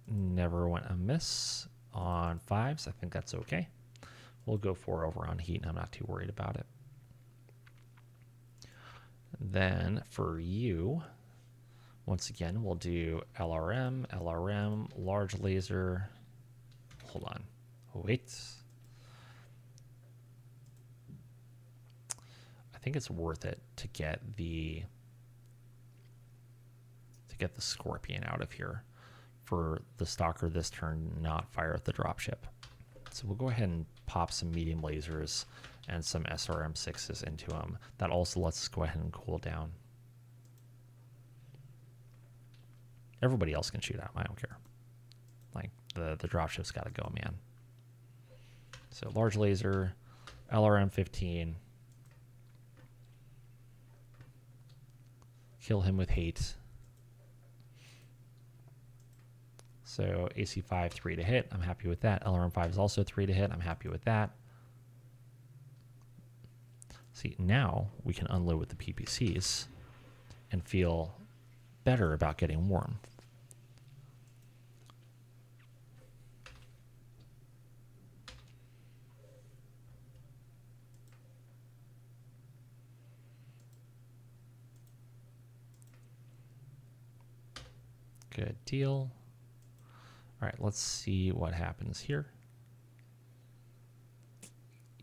never went amiss on 5s. I think that's okay. We'll go 4 over on heat, and I'm not too worried about it. Then for you, once again, we'll do LRM, large laser. Hold on. Wait. I think it's worth it to get the Scorpion out of here for the Stalker this turn, not fire at the dropship. So we'll go ahead and pop some medium lasers and some SRM-6s into him. That also lets us go ahead and cool down. Everybody else can shoot at him, I don't care. Like, the dropship's got to go, man. So large laser, LRM-15. Kill him with hate. So AC-5, 3 to hit. I'm happy with that. LRM-5 is also 3 to hit. I'm happy with that. See, now we can unload with the PPCs and feel better about getting warm. Good deal. All right, let's see what happens here.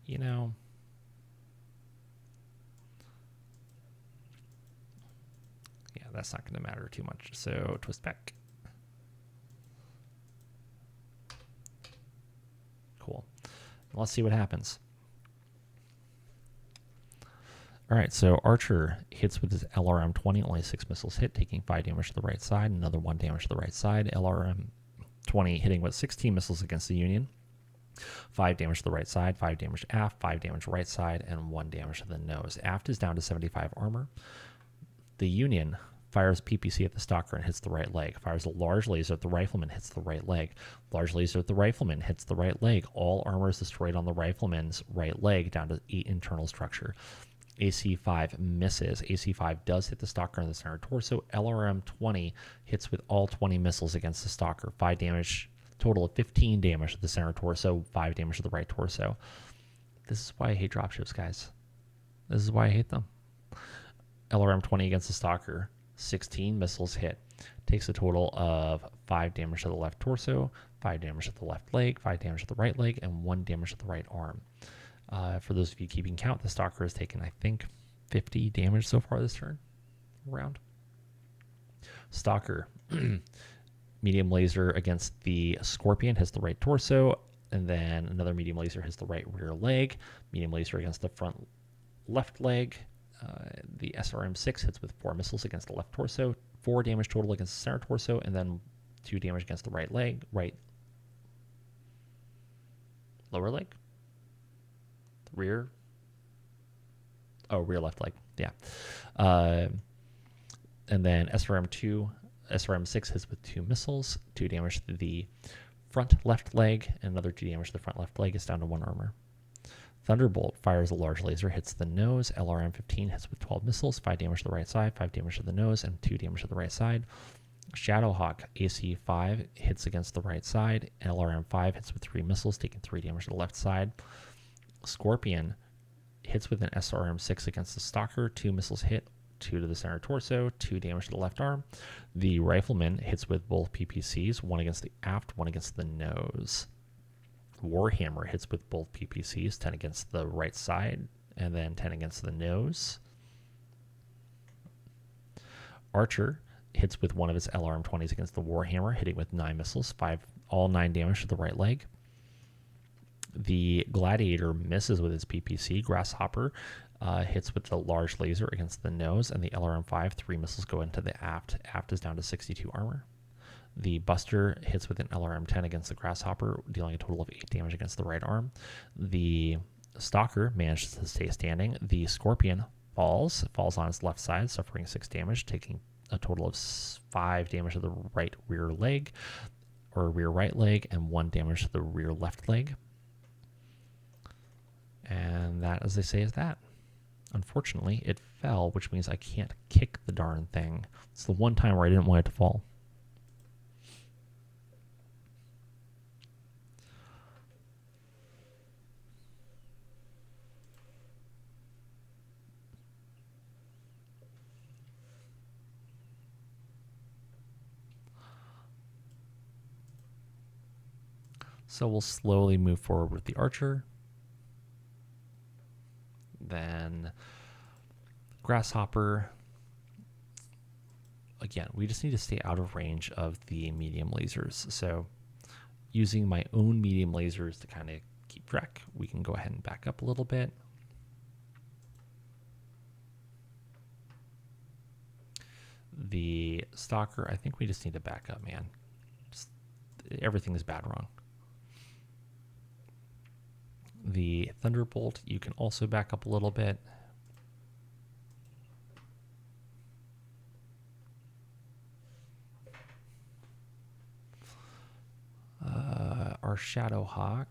You know, yeah, that's not going to matter too much. So twist back. Cool. Let's see what happens. All right, so Archer hits with his LRM-20, only 6 missiles hit, taking 5 damage to the right side, another 1 damage to the right side. LRM-20 hitting with 16 missiles against the Union, 5 damage to the right side, 5 damage aft, 5 damage right side, and 1 damage to the nose. Aft is down to 75 armor. The Union fires PPC at the Stalker and hits the right leg. Fires a large laser at the Rifleman, hits the right leg. Large laser at the Rifleman, hits the right leg. All armor is destroyed on the Rifleman's right leg, down to 8 internal structure. AC-5 misses. AC-5 does hit the Stalker in the center torso. LRM-20 hits with all 20 missiles against the Stalker. 5 damage, total of 15 damage to the center torso, 5 damage to the right torso. This is why I hate dropships, guys. This is why I hate them. LRM-20 against the Stalker, 16 missiles hit. Takes a total of 5 damage to the left torso, 5 damage to the left leg, 5 damage to the right leg, and 1 damage to the right arm. For those of you keeping count, the Stalker has taken, I think, 50 damage so far this turn. Round. Stalker. Medium laser against the Scorpion hits the right torso, and then another medium laser hits the right rear leg. Medium laser against the front left leg. The SRM-6 hits with 4 missiles against the left torso, 4 damage total against the center torso, and then 2 damage against the right leg, right lower leg, rear left leg, yeah. And then SRM-6 hits with 2 missiles, 2 damage to the front left leg, and another 2 damage to the front left leg. Is down to 1 armor. Thunderbolt fires a large laser, hits the nose. LRM-15 hits with 12 missiles, 5 damage to the right side, 5 damage to the nose, and 2 damage to the right side. Shadowhawk AC-5 hits against the right side. LRM-5 hits with 3 missiles, taking 3 damage to the left side. Scorpion hits with an SRM-6 against the Stalker, 2 missiles hit, 2 to the center torso, 2 damage to the left arm. The Rifleman hits with both PPCs, 1 against the aft, 1 against the nose. Warhammer hits with both PPCs, 10 against the right side, and then 10 against the nose. Archer hits with one of his LRM-20s against the Warhammer, hitting with 9 missiles, all 9 damage to the right leg. The Gladiator misses with his PPC. Grasshopper hits with the large laser against the nose, and the LRM-5, 3 missiles go into the aft. Aft is down to 62 armor. The Buster hits with an LRM-10 against the Grasshopper, dealing a total of 8 damage against the right arm. The Stalker manages to stay standing. The Scorpion falls on its left side, suffering 6 damage, taking a total of 5 damage to the right rear leg, or rear right leg, and 1 damage to the rear left leg. And that, as they say, is that. Unfortunately, it fell, which means I can't kick the darn thing. It's the one time where I didn't want it to fall. So we'll slowly move forward with the Archer. Then Grasshopper. Again, we just need to stay out of range of the medium lasers. So using my own medium lasers to kind of keep track, we can go ahead and back up a little bit. The Stalker, I think we just need to back up, man. Everything is bad wrong. The Thunderbolt, you can also back up a little bit. Our Shadowhawk.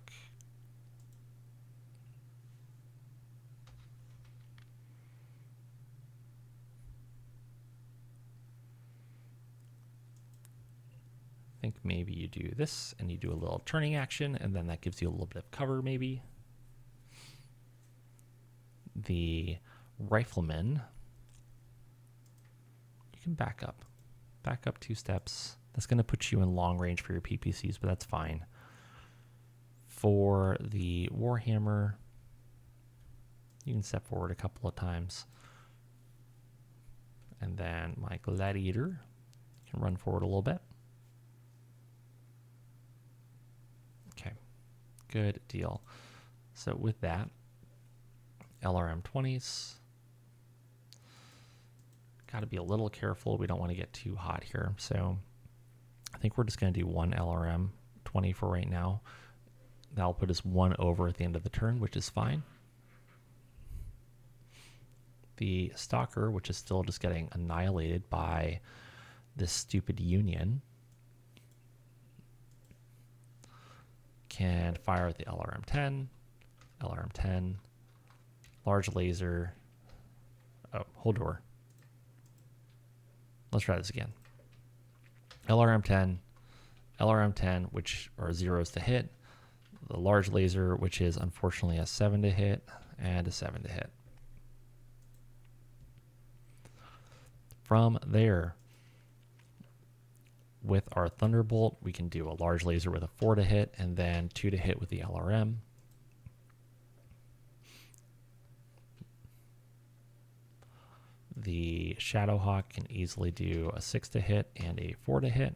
I think maybe you do this and you do a little turning action, and then that gives you a little bit of cover maybe. The Rifleman, you can back up 2 steps. That's going to put you in long range for your PPCs, but that's fine. For the Warhammer, you can step forward a couple of times. And then my Gladiator can run forward a little bit. Okay, good deal. So with that, LRM-20s, got to be a little careful. We don't want to get too hot here. So I think we're just going to do one LRM 20 for right now. That'll put us 1 over at the end of the turn, which is fine. The Stalker, which is still just getting annihilated by this stupid Union, can fire at the LRM 10, large laser. Oh, hold door. Let's try this again. LRM 10, which are zeros to hit. The large laser, which is unfortunately a 7 to hit, and a 7 to hit. From there, with our Thunderbolt, we can do a large laser with a 4 to hit, and then 2 to hit with the LRM. The Shadowhawk can easily do a 6 to hit and a 4 to hit.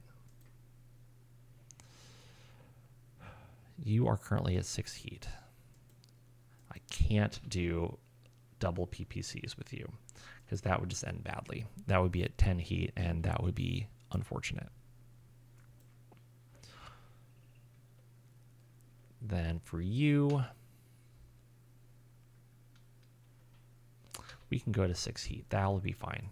You are currently at 6 heat. I can't do double PPCs with you because that would just end badly. That would be at 10 heat, and that would be unfortunate. Then for you, we can go to 6 heat. That'll be fine.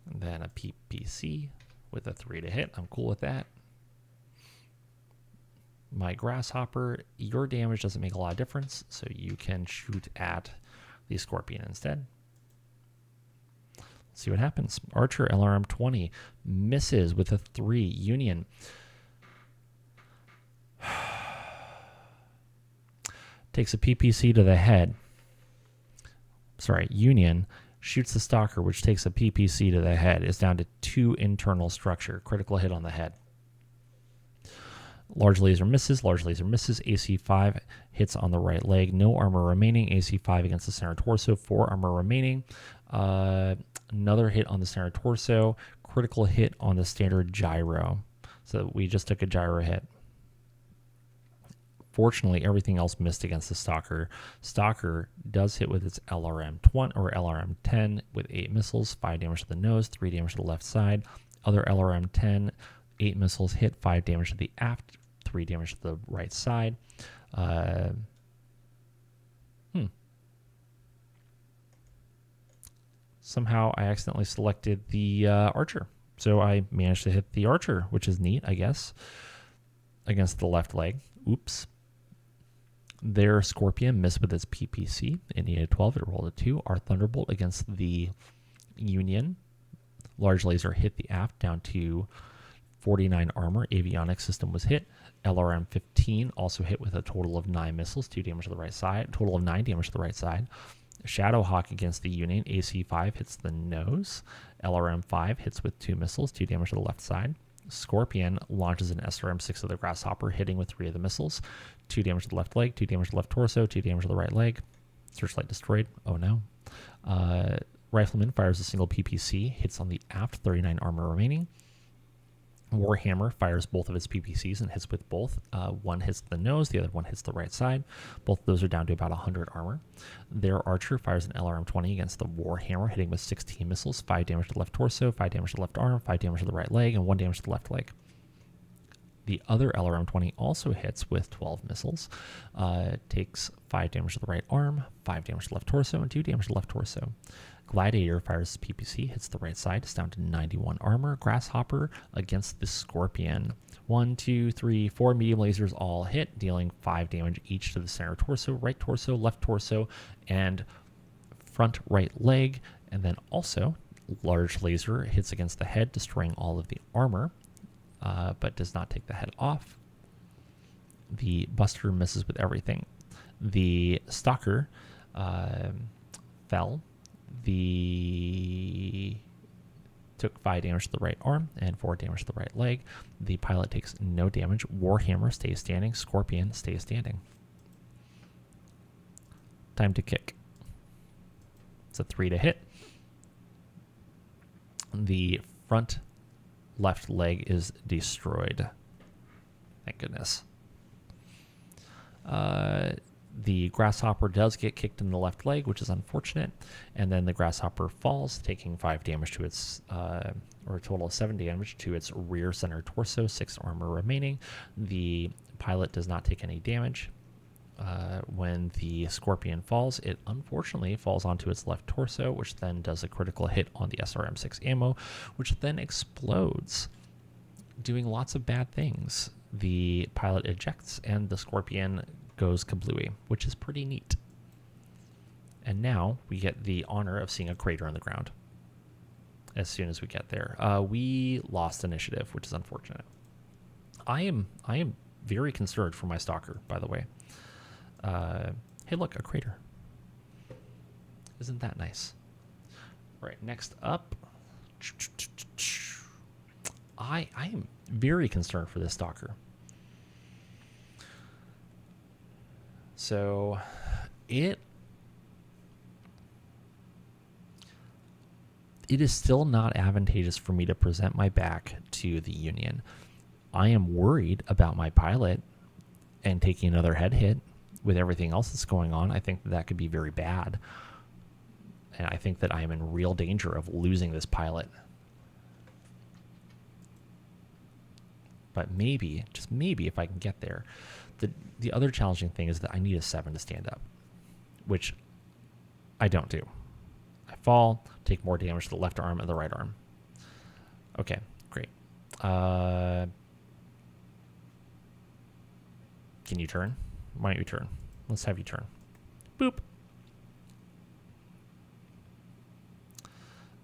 And then a PPC with a 3 to hit. I'm cool with that. My Grasshopper, your damage doesn't make a lot of difference, so you can shoot at the Scorpion instead. Let's see what happens. Archer, LRM 20, misses with a 3. Union. Takes a PPC to the head. Sorry, Union shoots the Stalker, which takes a PPC to the head. It's down to 2 internal structure. Critical hit on the head. Large laser misses. AC 5 hits on the right leg. No armor remaining. AC 5 against the center torso. 4 armor remaining. Another hit on the center torso. Critical hit on the standard gyro. So we just took a gyro hit. Fortunately, everything else missed against the Stalker. Stalker does hit with its LRM 20 or LRM 10 with 8 missiles, 5 damage to the nose, 3 damage to the left side. Other LRM 10, 8 missiles hit, 5 damage to the aft, 3 damage to the right side. Somehow I accidentally selected the Archer. So I managed to hit the Archer, which is neat, I guess, against the left leg. Oops. Their Scorpion missed with its PPC. It needed 12. It rolled a 2. Our Thunderbolt against the Union. Large laser hit the aft down to 49 armor. Avionics system was hit. LRM 15 also hit with a total of 9 missiles. 2 damage to the right side. Total of 9 damage to the right side. Shadowhawk against the Union. AC 5 hits the nose. LRM 5 hits with 2 missiles. 2 damage to the left side. Scorpion launches an SRM 6 of the Grasshopper, hitting with 3 of the missiles. 2 damage to the left leg, 2 damage to the left torso, 2 damage to the right leg. Searchlight destroyed. Oh no. Rifleman fires a single PPC, hits on the aft, 39 armor remaining. Warhammer fires both of its PPCs and hits with both. One hits the nose, the other one hits the right side. Both of those are down to about 100 armor. Their Archer fires an LRM 20 against the Warhammer, hitting with 16 missiles, 5 damage to the left torso, 5 damage to the left arm, 5 damage to the right leg, and 1 damage to the left leg. The other LRM 20 also hits with 12 missiles, takes 5 damage to the right arm, 5 damage to the left torso, and 2 damage to the left torso. Gladiator fires PPC, hits the right side, it's down to 91 armor. Grasshopper against the Scorpion. 1, 2, 3, 4 medium lasers all hit, dealing 5 damage each to the center torso, right torso, left torso, and front right leg. And then also, large laser hits against the head, destroying all of the armor, but does not take the head off. The Buster misses with everything. The Stalker fell. Took 5 damage to the right arm and 4 damage to the right leg. The pilot takes no damage. Warhammer stays standing. Scorpion stays standing. Time to kick. It's a 3 to hit. The front left leg is destroyed. Thank goodness. The Grasshopper does get kicked in the left leg, which is unfortunate, and then the Grasshopper falls, taking 5 damage to its, or a total of 7 damage to its rear center torso, 6 armor remaining. The pilot does not take any damage. When the Scorpion falls, it unfortunately falls onto its left torso, which then does a critical hit on the SRM-6 ammo, which then explodes, doing lots of bad things. The pilot ejects, and the Scorpion goes kablooey, which is pretty neat. And now we get the honor of seeing a crater on the ground as soon as we get there. We lost initiative, which is unfortunate. I am very concerned for my Stalker, by the way. Hey, look, a crater. Isn't that nice? All right, next up. I am very concerned for this Stalker. So it is still not advantageous for me to present my back to the Union. I am worried about my pilot and taking another head hit with everything else that's going on. I think that could be very bad. And I think that I am in real danger of losing this pilot. But maybe, just maybe, if I can get there. The other challenging thing is that I need a 7 to stand up, which I don't do. I fall, take more damage to the left arm and the right arm. Okay, great. Can you turn? Why don't you turn? Let's have you turn. Boop.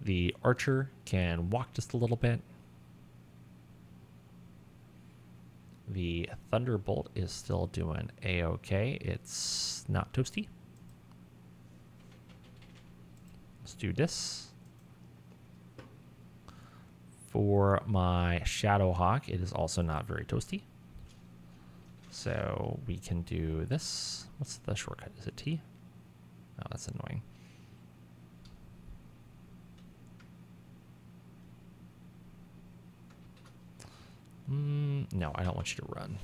The Archer can walk just a little bit. The Thunderbolt is still doing A-okay. It's not toasty. Let's do this. For my Shadowhawk, it is also not very toasty. So we can do this. What's the shortcut? Is it T? Oh, that's annoying. No, I don't want you to run.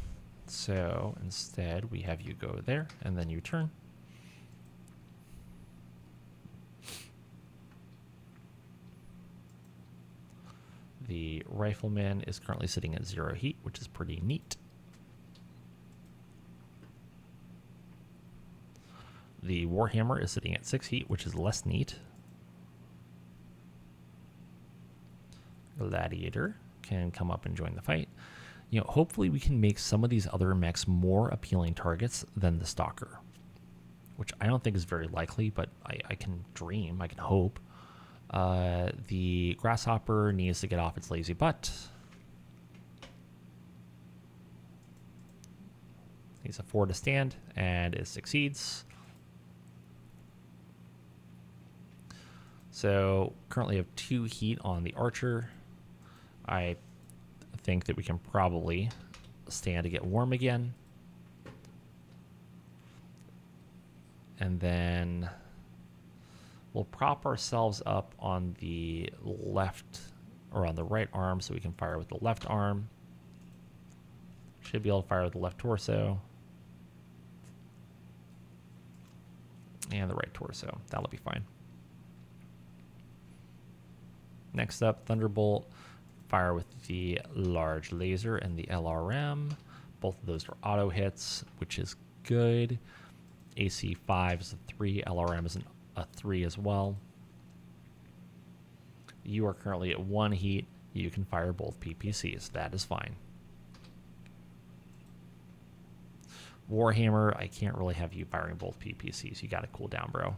So instead, we have you go there, and then you turn. The Rifleman is currently sitting at 0 heat, which is pretty neat. The Warhammer is sitting at 6 heat, which is less neat. Gladiator can come up and join the fight. You know, hopefully we can make some of these other mechs more appealing targets than the Stalker, which I don't think is very likely, but I can dream, I can hope. The Grasshopper needs to get off its lazy butt. Needs a 4 to stand, and it succeeds. So currently have 2 heat on the Archer. I think that we can probably stand to get warm again. And then we'll prop ourselves up on the left or on the right arm so we can fire with the left arm. Should be able to fire with the left torso. And the right torso. That'll be fine. Next up, Thunderbolt. Fire with the large laser and the LRM. Both of those are auto hits, which is good. AC 5 is a 3. LRM is a 3 as well. You are currently at 1 heat. You can fire both PPCs. That is fine. Warhammer, I can't really have you firing both PPCs. You got to cool down, bro.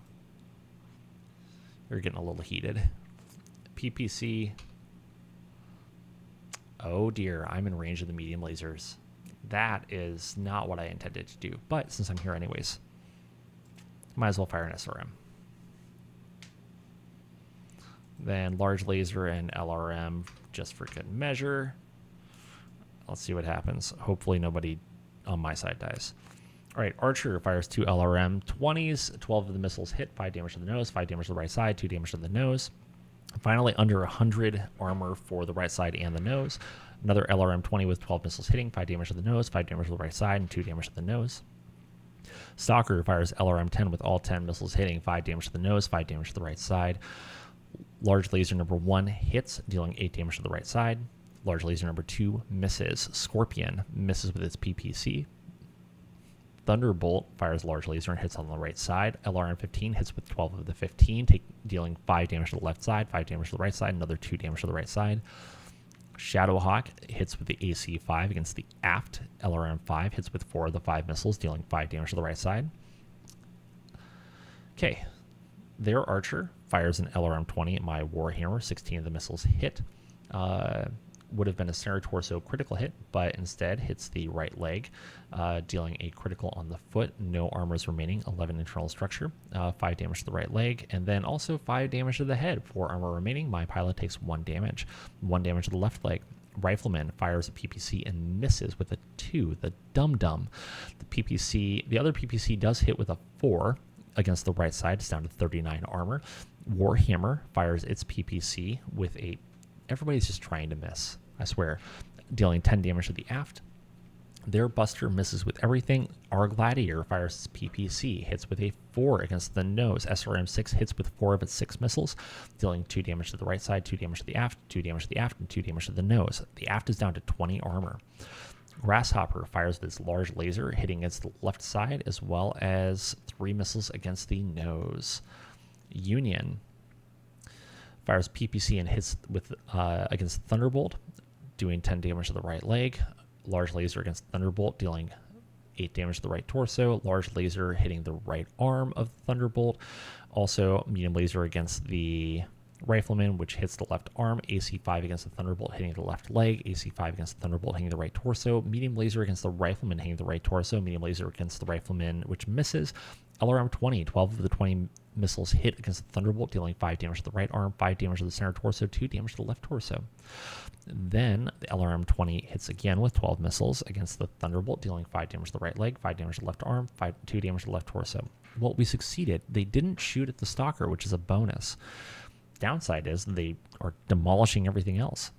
You're getting a little heated. PPC. Oh dear, I'm in range of the medium lasers. That is not what I intended to do, but since I'm here anyways, might as well fire an SRM. Then large laser and LRM just for good measure. Let's see what happens. Hopefully nobody on my side dies. All right, Archer fires 2 LRM 20s. 12 of the missiles hit, 5 damage to the nose, 5 damage to the right side, 2 damage to the nose. Finally, under 100 armor for the right side and the nose. Another LRM 20 with 12 missiles hitting, 5 damage to the nose, 5 damage to the right side, and 2 damage to the nose. Stalker fires LRM-10 with all 10 missiles hitting, 5 damage to the nose, 5 damage to the right side. Large laser number 1 hits, dealing 8 damage to the right side. Large laser number 2 misses. Scorpion misses with its PPC. Thunderbolt fires large laser and hits on the right side. LRM-15 hits with 12 of the 15, dealing 5 damage to the left side, 5 damage to the right side, another 2 damage to the right side. Shadowhawk hits with the AC-5 against the aft. LRM-5 hits with 4 of the 5 missiles, dealing 5 damage to the right side. Okay, their Archer fires an LRM-20 at my Warhammer. 16 of the missiles hit. Would have been a center torso critical hit, but instead hits the right leg, dealing a critical on the foot. No armors remaining, 11 internal structure, 5 damage to the right leg, and then also 5 damage to the head. 4 armor remaining. My pilot takes 1 damage. 1 damage to the left leg. Rifleman fires a PPC and misses with a 2. The dum-dum. The other PPC does hit with a 4 against the right side. It's down to 39 armor. Warhammer fires its PPC with a... Everybody's just trying to miss, I swear. Dealing 10 damage to the aft. Their Buster misses with everything. Our Gladiator fires its PPC, hits with a 4 against the nose. SRM-6 hits with 4 of its 6 missiles, dealing 2 damage to the right side, 2 damage to the aft, 2 damage to the aft, and 2 damage to the nose. The aft is down to 20 armor. Grasshopper fires with its large laser, hitting against the left side, as well as 3 missiles against the nose. Union fires PPC and hits with against Thunderbolt, doing 10 damage to the right leg. Large laser against Thunderbolt, dealing 8 damage to the right torso. Large laser hitting the right arm of Thunderbolt. Also, medium laser against the Rifleman, which hits the left arm. AC-5 against the Thunderbolt, hitting the left leg. AC-5 against the Thunderbolt, hitting the right torso. Medium laser against the Rifleman, hitting the right torso. Medium laser against the Rifleman, which misses. LRM-20, 12 of the 20 missiles hit against the Thunderbolt, dealing 5 damage to the right arm, 5 damage to the center torso, 2 damage to the left torso. Then the LRM-20 hits again with 12 missiles against the Thunderbolt, dealing 5 damage to the right leg, 5 damage to the left arm, 2 damage to the left torso. Well, we succeeded. They didn't shoot at the Stalker, which is a bonus. Downside is they are demolishing everything else.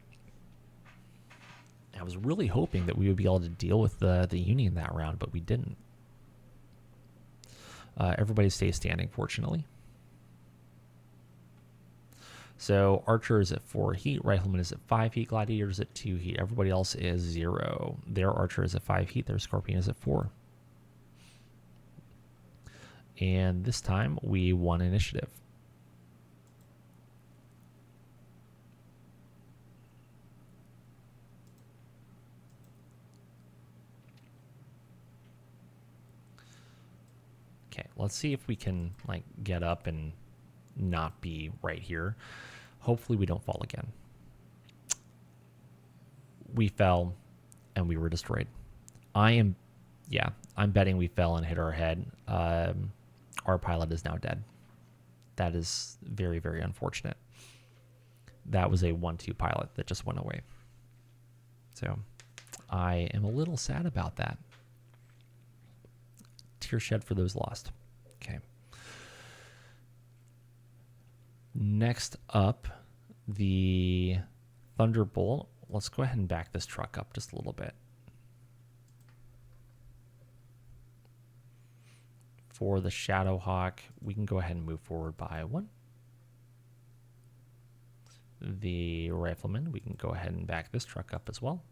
I was really hoping that we would be able to deal with the Union that round, but we didn't. Everybody stays standing, fortunately. So Archer is at 4 heat, Rifleman is at 5 heat, Gladiator is at 2 heat. Everybody else is 0. Their Archer is at 5 heat, their Scorpion is at 4. And this time we won initiative. Okay, let's see if we can like get up and not be right here. Hopefully we don't fall again. We fell and we were destroyed. I'm betting we fell and hit our head. Our pilot is now dead. That is very, very unfortunate. That was a 1-2 pilot that just went away. So I am a little sad about that. Tear shed for those lost. Okay. Next up, the Thunderbolt. Let's go ahead and back this truck up just a little bit. For the Shadowhawk, we can go ahead and move forward by 1. The Rifleman, we can go ahead and back this truck up as well.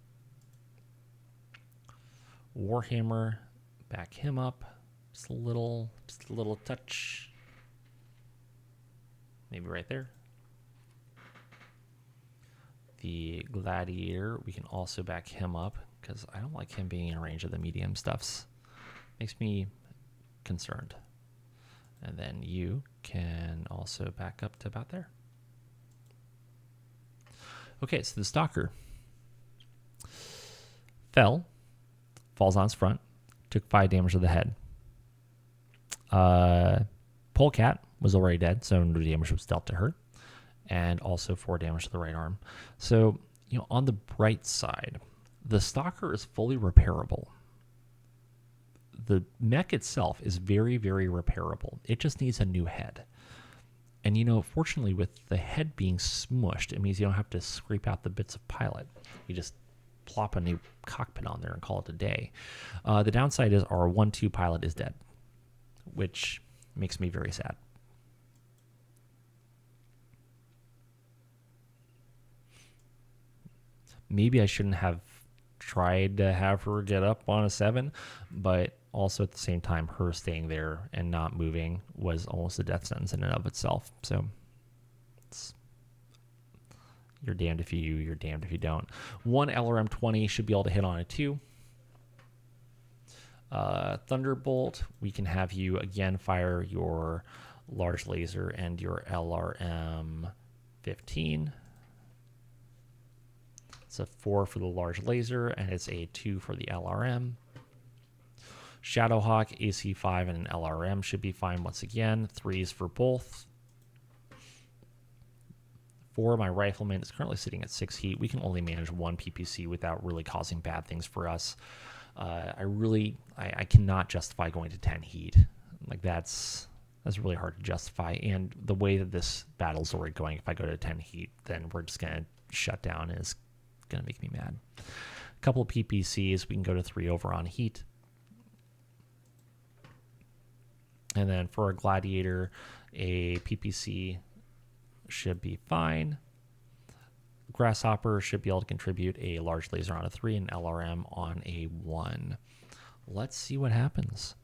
Warhammer, back him up. Just a little touch. Maybe right there. The Gladiator, we can also back him up because I don't like him being in range of the medium stuffs. Makes me concerned. And then you can also back up to about there. Okay, so the Stalker falls on its front, took 5 damage to the head. Polecat was already dead, so no damage was dealt to her, and also 4 damage to the right arm. So, on the bright side, the Stalker is fully repairable. The mech itself is very, very repairable. It just needs a new head. And, fortunately, with the head being smushed, it means you don't have to scrape out the bits of pilot. You just plop a new cockpit on there and call it a day. The downside is our 1-2 pilot is dead. which makes me very sad. Maybe I shouldn't have tried to have her get up on a 7, but also at the same time, her staying there and not moving was almost a death sentence in and of itself. So you're damned if you're damned if you don't. One LRM 20 should be able to hit on a 2. Thunderbolt, we can have you again fire your large laser and your LRM 15. It's a 4 for the large laser, and it's a 2 for the LRM. Shadowhawk, AC5, and an LRM should be fine once again. 3s for both. 4, my rifleman is currently sitting at 6 heat. We can only manage 1 PPC without really causing bad things for us. I cannot justify going to 10 heat. Like that's really hard to justify. And the way that this battle's already going, if I go to 10 heat, then we're just gonna shut down, and it's gonna make me mad. A couple of PPCs, we can go to 3 over on heat. And then for a gladiator, a PPC should be fine. Grasshopper should be able to contribute a large laser on a 3 and LRM on a 1. Let's see what happens.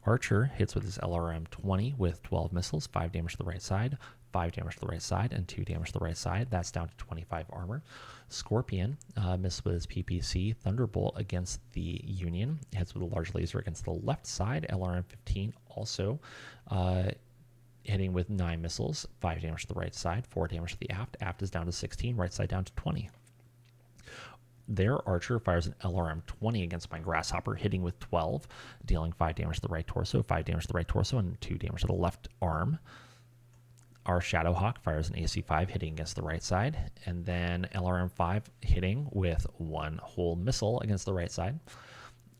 Archer hits with his LRM 20 with 12 missiles, 5 damage to the right side, 5 damage to the right side, and 2 damage to the right side. That's down to 25 armor. Scorpion missed with his PPC. Thunderbolt against the Union hits with a large laser against the left side. LRM 15 also hitting with 9 missiles, 5 damage to the right side, 4 damage to the aft. Aft is down to 16, right side down to 20. Their Archer fires an LRM 20 against my Grasshopper, hitting with 12, dealing 5 damage to the right torso, 5 damage to the right torso, and 2 damage to the left arm. Our Shadowhawk fires an AC5 hitting against the right side, and then LRM 5 hitting with 1 whole missile against the right side.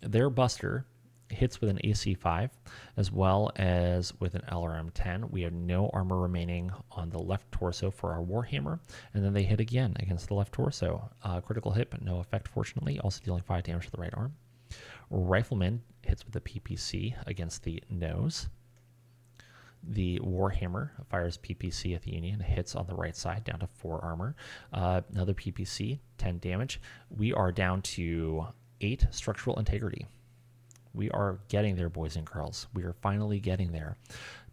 Their Buster hits with an AC5 as well as with an LRM 10. We have no armor remaining on the left torso for our Warhammer, and then they hit again against the left torso. Critical hit, but no effect, fortunately, also dealing 5 damage to the right arm. Rifleman hits with a PPC against the nose. The Warhammer fires PPC at the Union, hits on the right side, down to 4 armor. Another PPC, 10 damage. We are down to 8 structural integrity. We are getting there, boys and girls. We are finally getting there.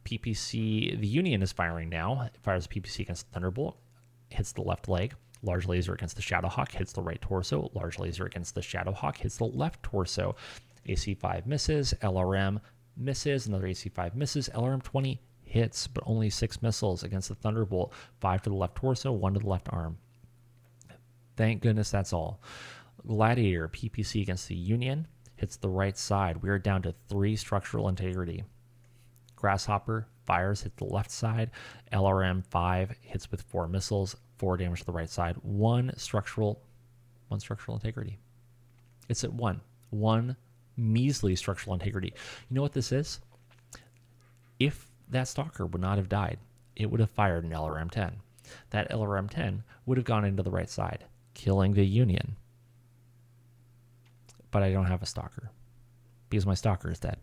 PPC, the Union is firing now. It fires PPC against the Thunderbolt, hits the left leg. Large laser against the Shadowhawk, hits the right torso. Large laser against the Shadowhawk, hits the left torso. AC5 misses. LRM misses. Another AC5 misses. LRM 20 hits, but only 6 missiles against the Thunderbolt. 5 to the left torso, 1 to the left arm. Thank goodness that's all. Gladiator, PPC against the Union, hits the right side. We are down to 3 structural integrity. Grasshopper fires, hits the left side. LRM 5 hits with 4 missiles, 4 damage to the right side. 1 structural integrity. It's at 1. 1 measly structural integrity. You know what this is? If that Stalker would not have died, it would have fired an LRM 10. That LRM 10 would have gone into the right side, killing the Union. But I don't have a Stalker because my Stalker is dead.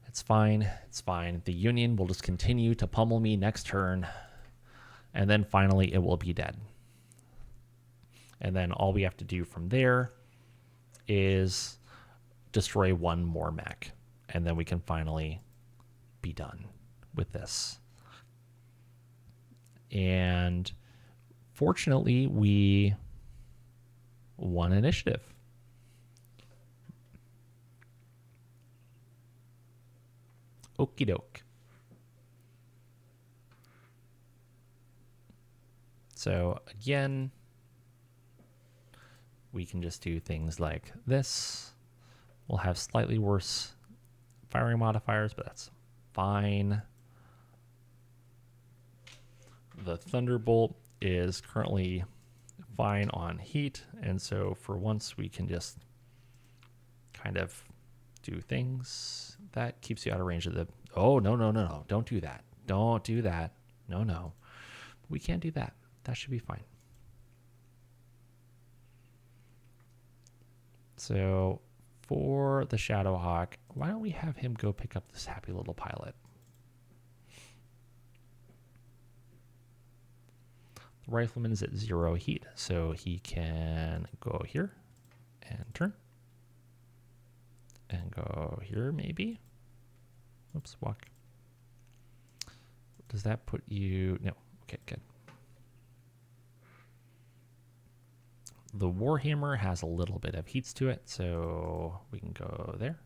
It's fine. It's fine. The Union will just continue to pummel me next turn, and then finally it will be dead. And then all we have to do from there is destroy 1 more mech, and then we can finally be done with this. And fortunately, we won initiative. Okie doke. So again, we can just do things like this. We'll have slightly worse firing modifiers, but that's fine. The Thunderbolt is currently fine on heat, and so for once we can just kind of do things. That keeps you out of range of the... Oh, no. Don't do that. Don't do that. No. We can't do that. That should be fine. So for the Shadowhawk, why don't we have him go pick up this happy little pilot? The Rifleman is at 0 heat, so he can go here and turn. And go here, maybe. Oops, walk. Does that put you... No. Okay, good. The Warhammer has a little bit of heats to it, so we can go there.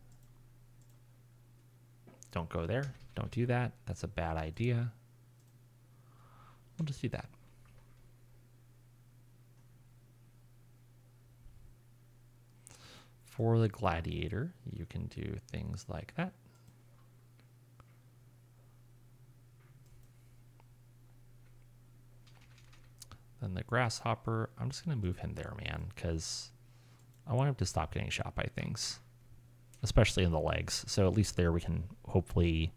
Don't go there. Don't do that. That's a bad idea. We'll just do that. For the Gladiator, you can do things like that. Then the Grasshopper, I'm just going to move him there, man, because I want him to stop getting shot by things, especially in the legs. So at least there we can hopefully,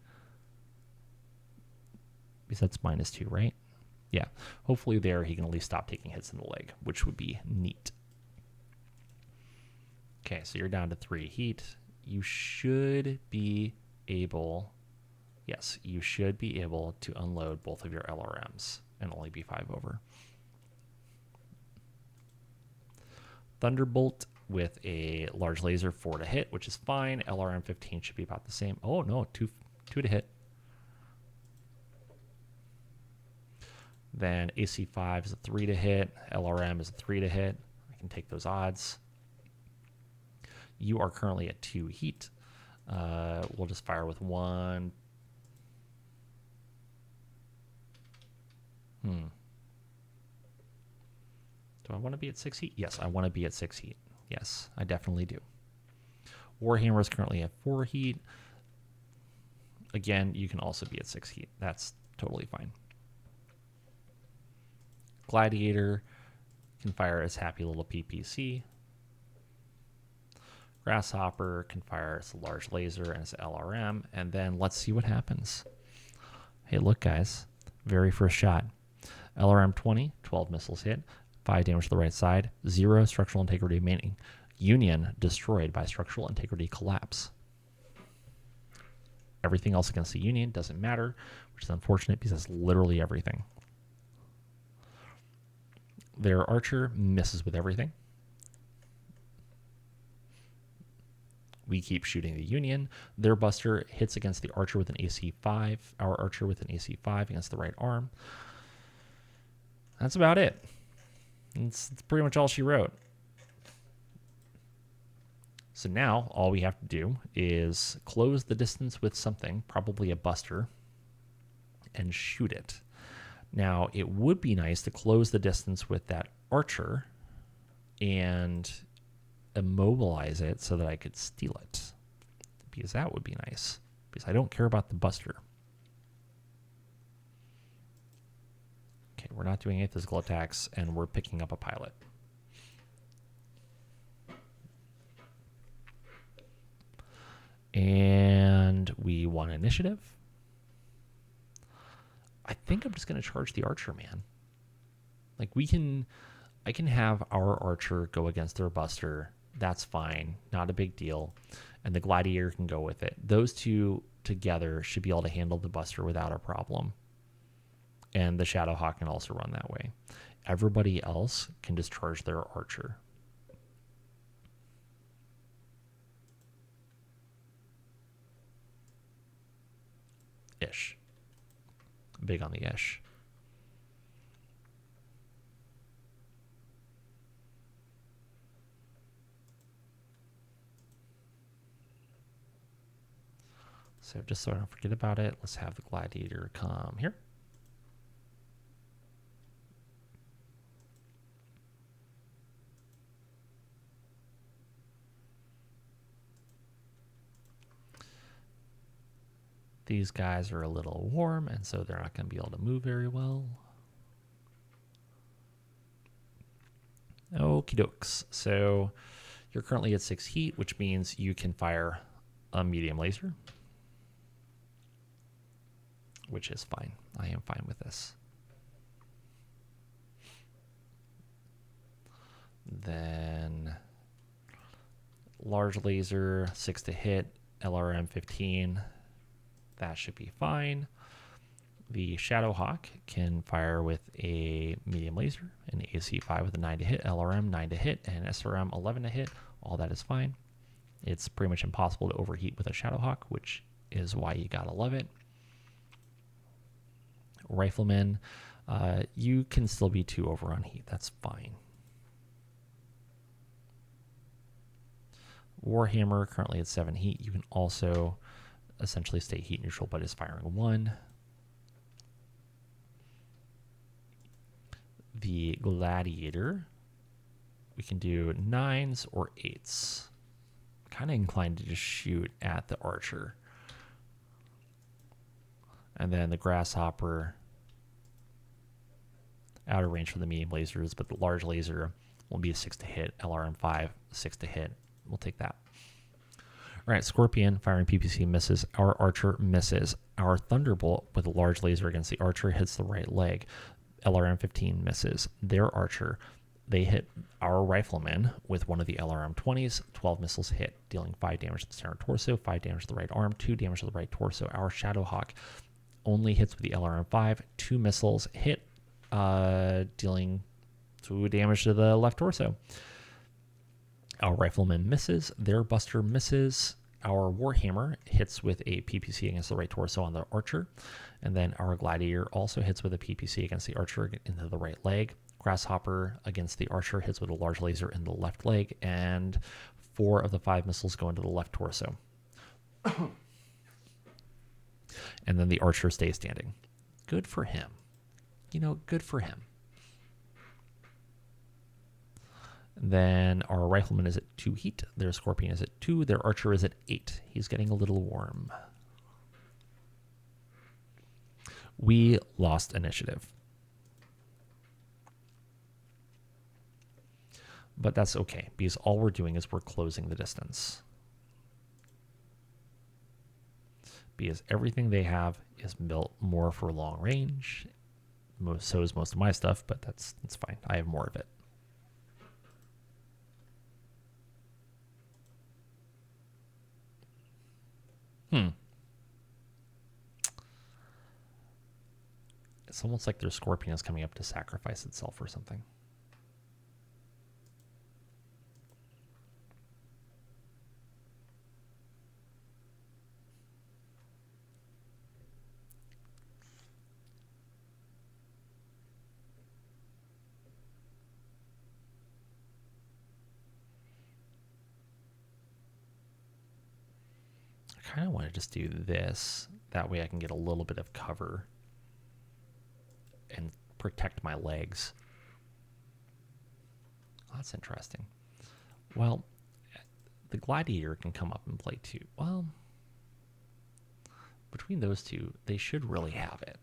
because that's -2, right? Yeah, hopefully there he can at least stop taking hits in the leg, which would be neat. Okay, so you're down to 3 heat. You should be able, yes, you should be able to unload both of your LRMs and only be 5 over. Thunderbolt with a large laser, 4 to hit, which is fine. LRM 15 should be about the same. Oh no, 2 to hit. Then AC5 is a 3 to hit. LRM is a 3 to hit. I can take those odds. You are currently at 2 heat. We'll just fire with 1. Do I want to be at 6 heat? Yes, I want to be at 6 heat. Yes, I definitely do. Warhammer is currently at 4 heat. Again, you can also be at 6 heat. That's totally fine. Gladiator can fire as happy little PPC. Grasshopper can fire as a large laser and as LRM, and then let's see what happens. Hey, look, guys. Very first shot. LRM 20, 12 missiles hit, 5 damage to the right side, 0 structural integrity remaining. Union destroyed by structural integrity collapse. Everything else against the Union doesn't matter, which is unfortunate because that's literally everything. Their Archer misses with everything. We keep shooting the Union. Their Buster hits against the Archer with an AC5. Our Archer with an AC5 against the right arm. That's about it. It's pretty much all she wrote. So now all we have to do is close the distance with something, probably a Buster, and shoot it. Now, it would be nice to close the distance with that Archer and immobilize it so that I could steal it, because that would be nice, because I don't care about the Buster. Okay, we're not doing any physical attacks, and we're picking up a pilot. And we won initiative. I think I'm just going to charge the Archer, man. Like, I can have our Archer go against their Buster. That's fine. Not a big deal. And the Gladiator can go with it. Those two together should be able to handle the Buster without a problem. And the Shadowhawk can also run that way. Everybody else can just charge their Archer. Ish. Big on the ish. So just so I don't forget about it, let's have the Gladiator come here. These guys are a little warm, and so they're not going to be able to move very well. Okie dokes. So you're currently at 6 heat, which means you can fire a medium laser, which is fine. I am fine with this. Then large laser, 6 to hit, LRM 15. That should be fine. The Shadowhawk can fire with a medium laser, an AC5 with a 9 to hit, LRM 9 to hit, and SRM 11 to hit. All that is fine. It's pretty much impossible to overheat with a Shadowhawk, which is why you gotta love it. Rifleman, you can still be 2 over on heat. That's fine. Warhammer, currently at 7 heat. You can also essentially stay heat neutral, but is firing 1. The Gladiator, we can do 9s or 8s. Kind of inclined to just shoot at the Archer. And then the Grasshopper, outer range for the medium lasers, but the large laser will be a 6 to hit, LRM 5, 6 to hit. We'll take that. All right, Scorpion, firing PPC misses. Our Archer misses. Our Thunderbolt with a large laser against the Archer hits the right leg. LRM 15 misses. Their Archer, they hit our Rifleman with one of the LRM 20s. 12 missiles hit, dealing 5 damage to the center torso, 5 damage to the right arm, 2 damage to the right torso. Our Shadowhawk only hits with the LRM 5. 2 missiles hit, dealing 2 damage to the left torso. Our Rifleman misses. Their Buster misses. Our Warhammer hits with a PPC against the right torso on the Archer. And then our Gladiator also hits with a PPC against the Archer into the right leg. Grasshopper against the Archer hits with a large laser in the left leg. And 4 of the 5 missiles go into the left torso. And then the Archer stays standing. Good for him. You know, good for him. Then our Rifleman is at 2 heat. Their Scorpion is at 2. Their Archer is at 8. He's getting a little warm. We lost initiative. But that's okay, because all we're doing is we're closing the distance. Because everything they have is built more for long range. So is most of my stuff, but that's fine. I have more of it. It's almost like their Scorpion is coming up to sacrifice itself or something. I kind of want to just do this. That way I can get a little bit of cover and protect my legs. Oh, that's interesting. Well, the Gladiator can come up and play too. Well, between those two, they should really have it.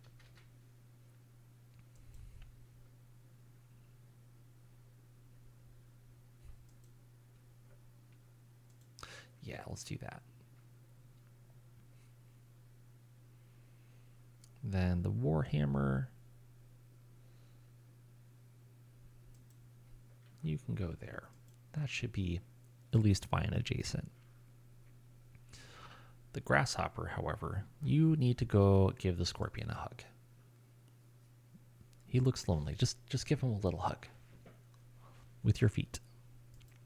Yeah, let's do that. Then the Warhammer, you can go there. That should be at least fine adjacent. The Grasshopper, however, you need to go give the Scorpion a hug. He looks lonely. Just give him a little hug with your feet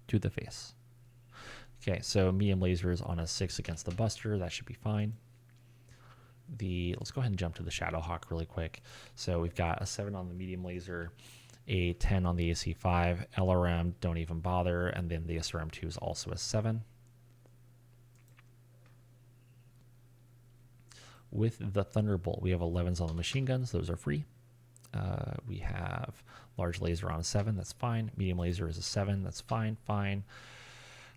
to the face. Okay, so medium laser is on a 6 against the Buster. That should be fine. Let's go ahead and jump to the Shadowhawk really quick. So we've got a 7 on the medium laser, a 10 on the AC5, LRM, don't even bother, and then the SRM2 is also a 7. With the Thunderbolt, we have 11s on the machine guns. Those are free. We have large laser on a 7. That's fine. Medium laser is a 7. That's fine. Fine.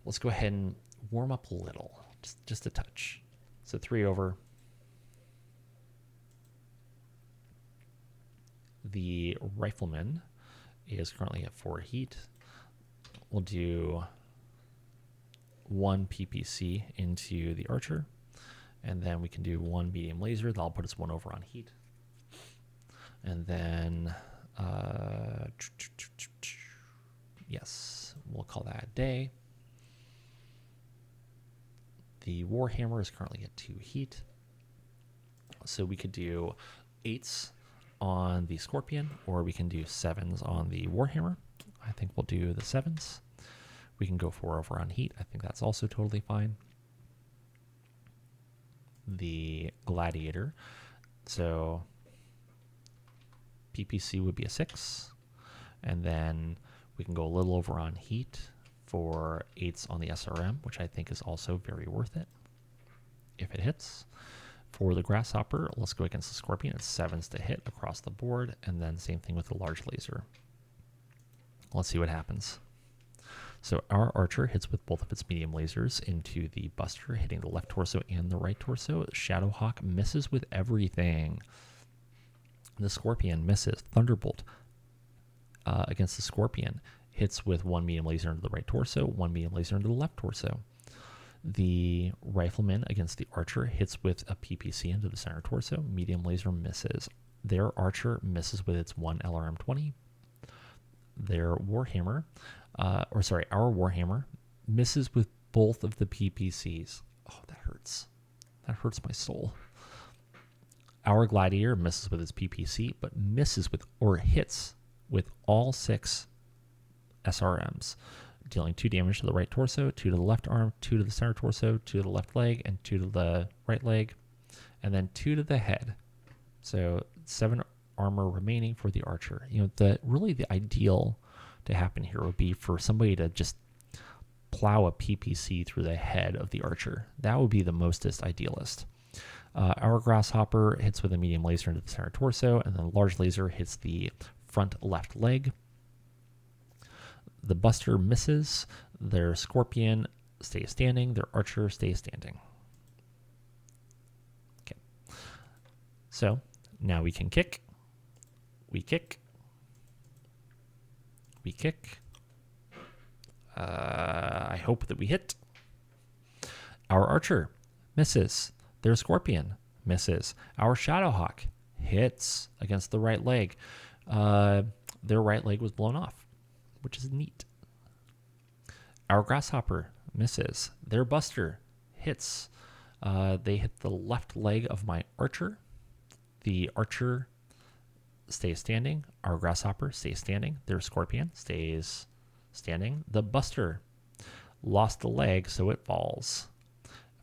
Let's go ahead and warm up a little, just a touch. So 3 over. The Rifleman is currently at 4 heat. We'll do 1 PPC into the Archer, and then we can do 1 medium laser. That'll put us 1 over on heat. And then, yes, we'll call that a day. The Warhammer is currently at 2 heat. So we could do 8s on the Scorpion, or we can do 7s on the Warhammer. I think we'll do the 7s. We can go 4 over on heat. I think that's also totally fine. The Gladiator. So PPC would be a 6. And then we can go a little over on heat for 8s on the SRM, which I think is also very worth it if it hits. For the Grasshopper, let's go against the Scorpion. It's 7s to hit across the board, and then same thing with the large laser. Let's see what happens. So our Archer hits with both of its medium lasers into the Buster, hitting the left torso and the right torso. Shadowhawk misses with everything. The Scorpion misses. Thunderbolt against the Scorpion hits with 1 medium laser into the right torso, 1 medium laser into the left torso. The Rifleman against the Archer hits with a PPC into the center torso. Medium laser misses. Their Archer misses with its 1 LRM-20. Their Warhammer, our Warhammer misses with both of the PPCs. Oh, that hurts. That hurts my soul. Our Gladiator misses with its PPC, but misses with, or hits with all 6 SRMs, dealing 2 damage to the right torso, 2 to the left arm, 2 to the center torso, 2 to the left leg, and 2 to the right leg, and then 2 to the head. So 7 armor remaining for the Archer. You know, the ideal to happen here would be for somebody to just plow a PPC through the head of the Archer. That would be the mostest idealist. Our Grasshopper hits with a medium laser into the center torso, and then large laser hits the front left leg. The Buster misses. Their Scorpion stays standing. Their Archer stays standing. Okay. So now we can kick. We kick. We kick. I hope that we hit. Our Archer misses. Their Scorpion misses. Our Shadowhawk hits against the right leg. Their right leg was blown off, which is neat. Our Grasshopper misses. Their Buster hits. They hit the left leg of my Archer. The Archer stays standing. Our Grasshopper stays standing. Their Scorpion stays standing. The Buster lost the leg, so it falls.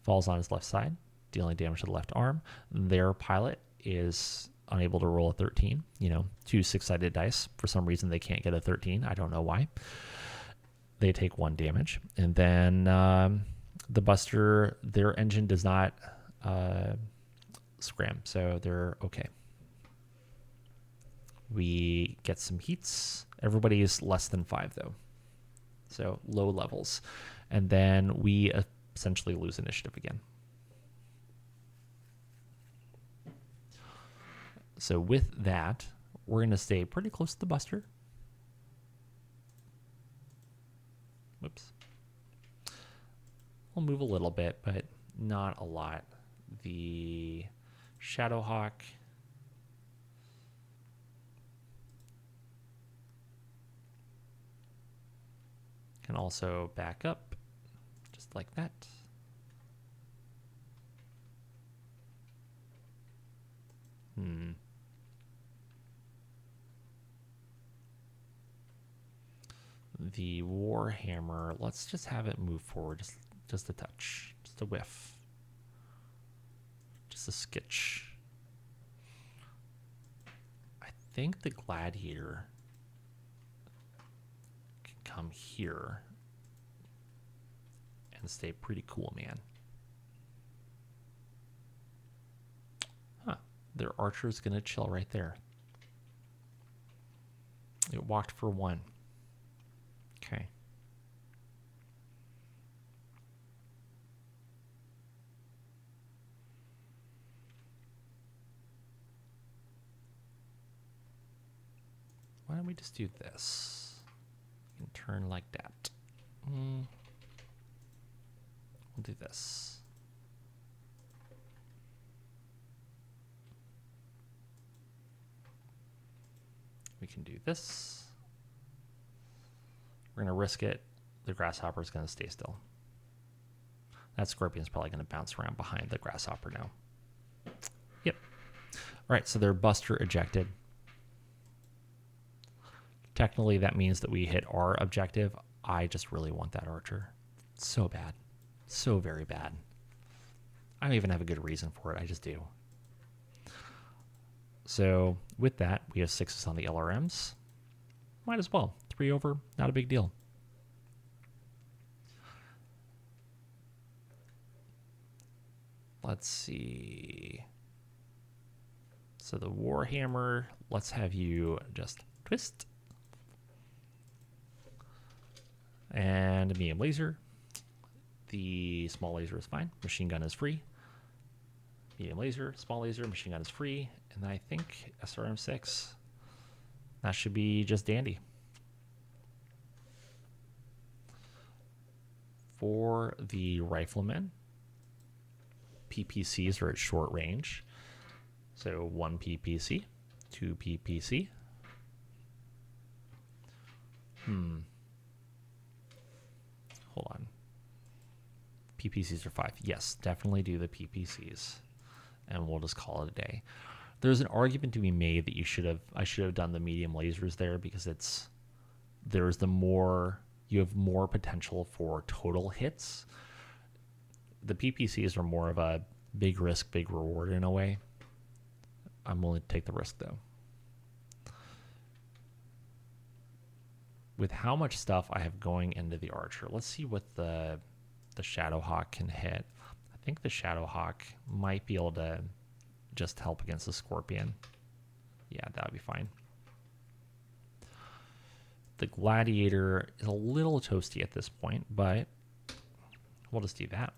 Falls on his left side, dealing damage to the left arm. Their Pilot is unable to roll a 13. You know, 2 6-sided dice. For some reason, they can't get a 13. I don't know why. They take 1 damage. And then the Buster, their engine does not scram, so they're okay. We get some heats. Everybody is less than 5, though. So low levels. And then we essentially lose initiative again. So with that, we're going to stay pretty close to the Buster. Whoops. We'll move a little bit, but not a lot. The Shadowhawk can also back up, just like that. The Warhammer, let's just have it move forward just a touch, just a whiff, just a skitch. I think the Gladiator can come here and stay pretty cool, man. Huh, their Archer's gonna chill right there. It walked for 1. Okay. Why don't we just do this? We can turn like that. We'll do this. We can do this. We're going to risk it. The Grasshopper is going to stay still. That Scorpion's probably going to bounce around behind the Grasshopper now. Yep. All right, so their Buster ejected. Technically, that means that we hit our objective. I just really want that Archer. So bad. So very bad. I don't even have a good reason for it. I just do. So with that, we have 6s on the LRMs. Might as well. 3 over, not a big deal. Let's see. So the Warhammer, let's have you just twist. And medium laser. The small laser is fine. Machine gun is free. Medium laser, small laser, machine gun is free. And I think SRM6, that should be just dandy. For the riflemen, PPCs are at short range. So 1 PPC, 2 PPC. Hold on. PPCs are 5. Yes, definitely do the PPCs. And we'll just call it a day. There's an argument to be made that I should have done the medium lasers there because you have more potential for total hits. The PPCs are more of a big risk, big reward in a way. I'm willing to take the risk though. With how much stuff I have going into the Archer, let's see what the Shadowhawk can hit. I think the Shadowhawk might be able to just help against the Scorpion. Yeah, that would be fine. The Gladiator is a little toasty at this point, but we'll just do that.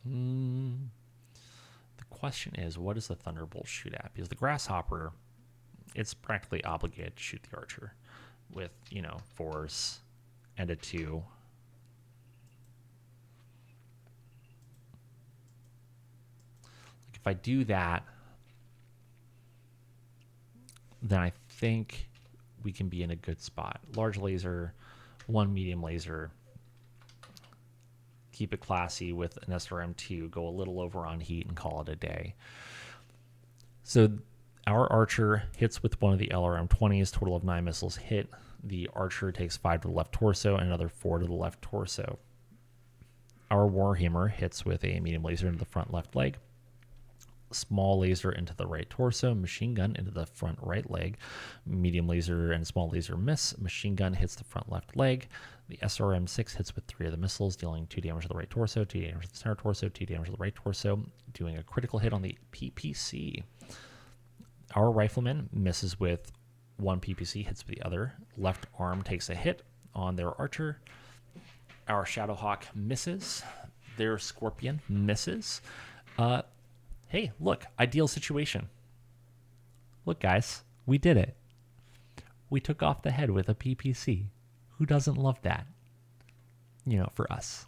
The question is, what does the Thunderbolt shoot at? Because the Grasshopper, it's practically obligated to shoot the Archer with, 4s and a 2. Like if I do that, then I think we can be in a good spot. Large laser, 1 medium laser. Keep it classy with an SRM2, go a little over on heat and call it a day. So our Archer hits with one of the LRM-20s, total of 9 missiles hit. The Archer takes 5 to the left torso and another 4 to the left torso. Our Warhammer hits with a medium laser into the front left leg, small laser into the right torso, machine gun into the front right leg, medium laser and small laser miss, machine gun hits the front left leg. The SRM-6 hits with 3 of the missiles, dealing 2 damage to the right torso, 2 damage to the center torso, 2 damage to the right torso, doing a critical hit on the PPC. Our Rifleman misses with 1 PPC, hits with the other. Left arm takes a hit on their Archer. Our Shadowhawk misses. Their Scorpion misses. Hey, look, ideal situation. Look, guys, we did it. We took off the head with a PPC. Who doesn't love that? For us.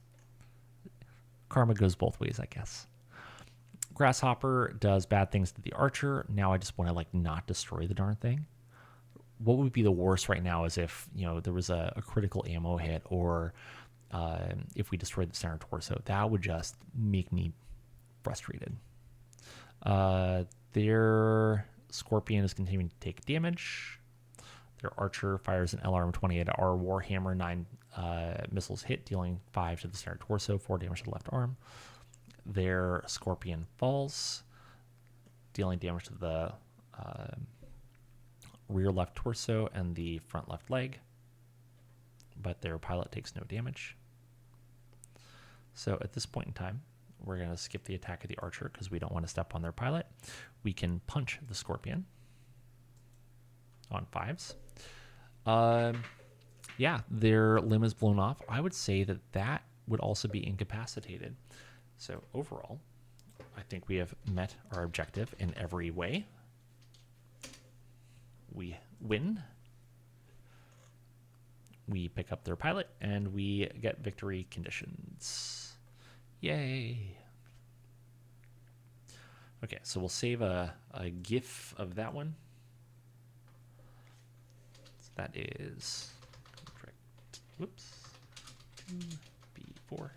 Karma goes both ways, I guess. Grasshopper does bad things to the Archer. Now I just want to not destroy the darn thing. What would be the worst right now is if there was a critical ammo hit, or if we destroyed the center torso. That would just make me frustrated. Their Scorpion is continuing to take damage. Their Archer fires an LRM-20 at our Warhammer. 9 missiles hit, dealing 5 to the center torso, 4 damage to the left arm. Their Scorpion falls, dealing damage to the rear left torso and the front left leg. But their pilot takes no damage. So at this point in time, we're going to skip the attack of the Archer because we don't want to step on their pilot. We can punch the Scorpion on 5s. Yeah, their limb is blown off. I would say that would also be incapacitated. So overall, I think we have met our objective in every way. We win. We pick up their pilot, and we get victory conditions. Yay. Okay, so we'll save a GIF of that one. So that is contract whoops, 2B4.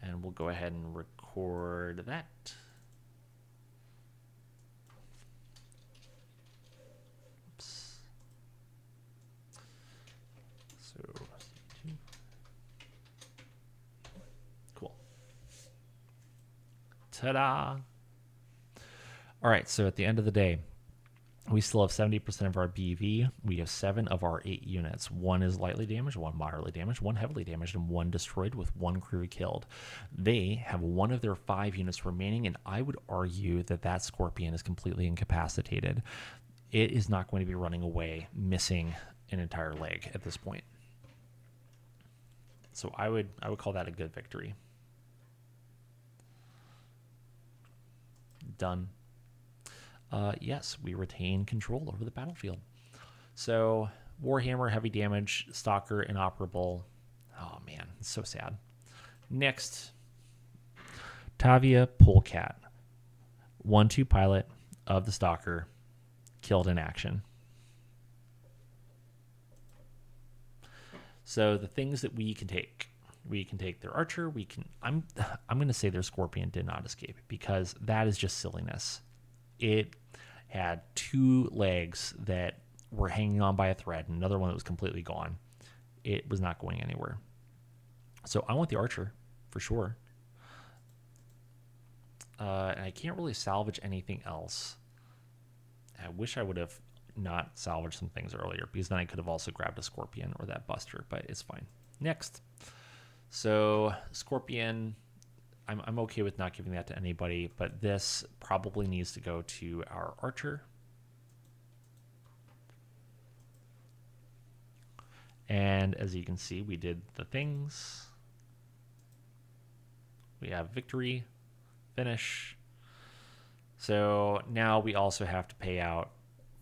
And we'll go ahead and record that. Oops. So, cool. Ta-da! All right, so at the end of the day, we still have 70% of our BV. We have 7 of our 8 units. 1 is lightly damaged, 1 moderately damaged, 1 heavily damaged, and 1 destroyed with 1 crew killed. They have 1 of their 5 units remaining, and I would argue that that Scorpion is completely incapacitated. It is not going to be running away, missing an entire leg at this point. So I would call that a good victory. Done. Yes, we retain control over the battlefield. So Warhammer, heavy damage, Stalker, inoperable. Oh man, it's so sad. Next, Tavia Polecat, 1-2 pilot of the Stalker, killed in action. So the things that we can take their archer. I'm going to say their Scorpion did not escape because that is just silliness. It had 2 legs that were hanging on by a thread and another one that was completely gone. It was not going anywhere. So I want the archer for sure. And I can't really salvage anything else. I wish I would have not salvaged some things earlier because then I could have also grabbed a Scorpion or that Buster, but it's fine. Next. So Scorpion, I'm okay with not giving that to anybody, but this probably needs to go to our archer. And as you can see, we did the things. We have victory, finish. So now we also have to pay out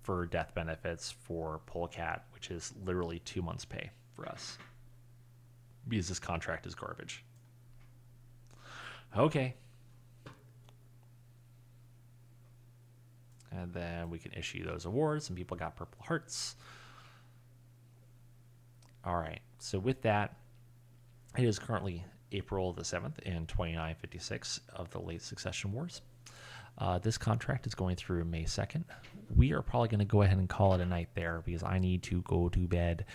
for death benefits for Polecat, which is literally 2 months' pay for us because this contract is garbage. Okay. And then we can issue those awards. Some people got Purple Hearts. All right. So with that, it is currently April the 7th in 2956 of the late Succession Wars. This contract is going through May 2nd. We are probably going to go ahead and call it a night there because I need to go to bed.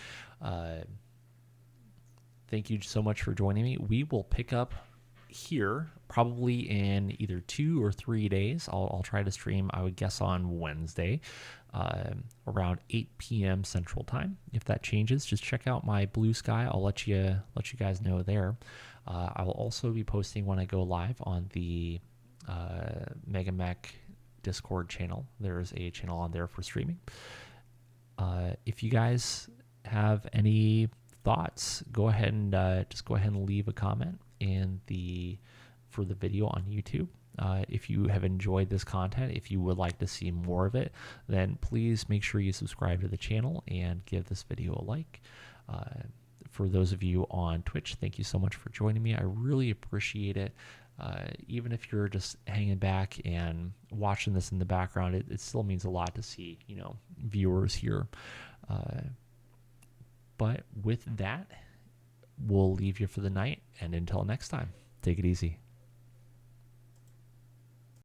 Thank you so much for joining me. We will pick up here probably in either 2 or 3 days. I'll try to stream, I would guess, on Wednesday around 8 p.m. Central Time. If that changes, just check out my Blue Sky. I'll let you guys know there. I will also be posting when I go live on the MegaMek Discord channel. There's a channel on there for streaming. If you guys have any thoughts, go ahead and just go ahead and leave a comment for the video on YouTube. If you have enjoyed this content, if you would like to see more of it, then please make sure you subscribe to the channel and give this video a like. For those of you on Twitch, thank you so much for joining me. I really appreciate it. Even if you're just hanging back and watching this in the background, it still means a lot to see, viewers here. But with that, we'll leave you for the night, and until next time, take it easy.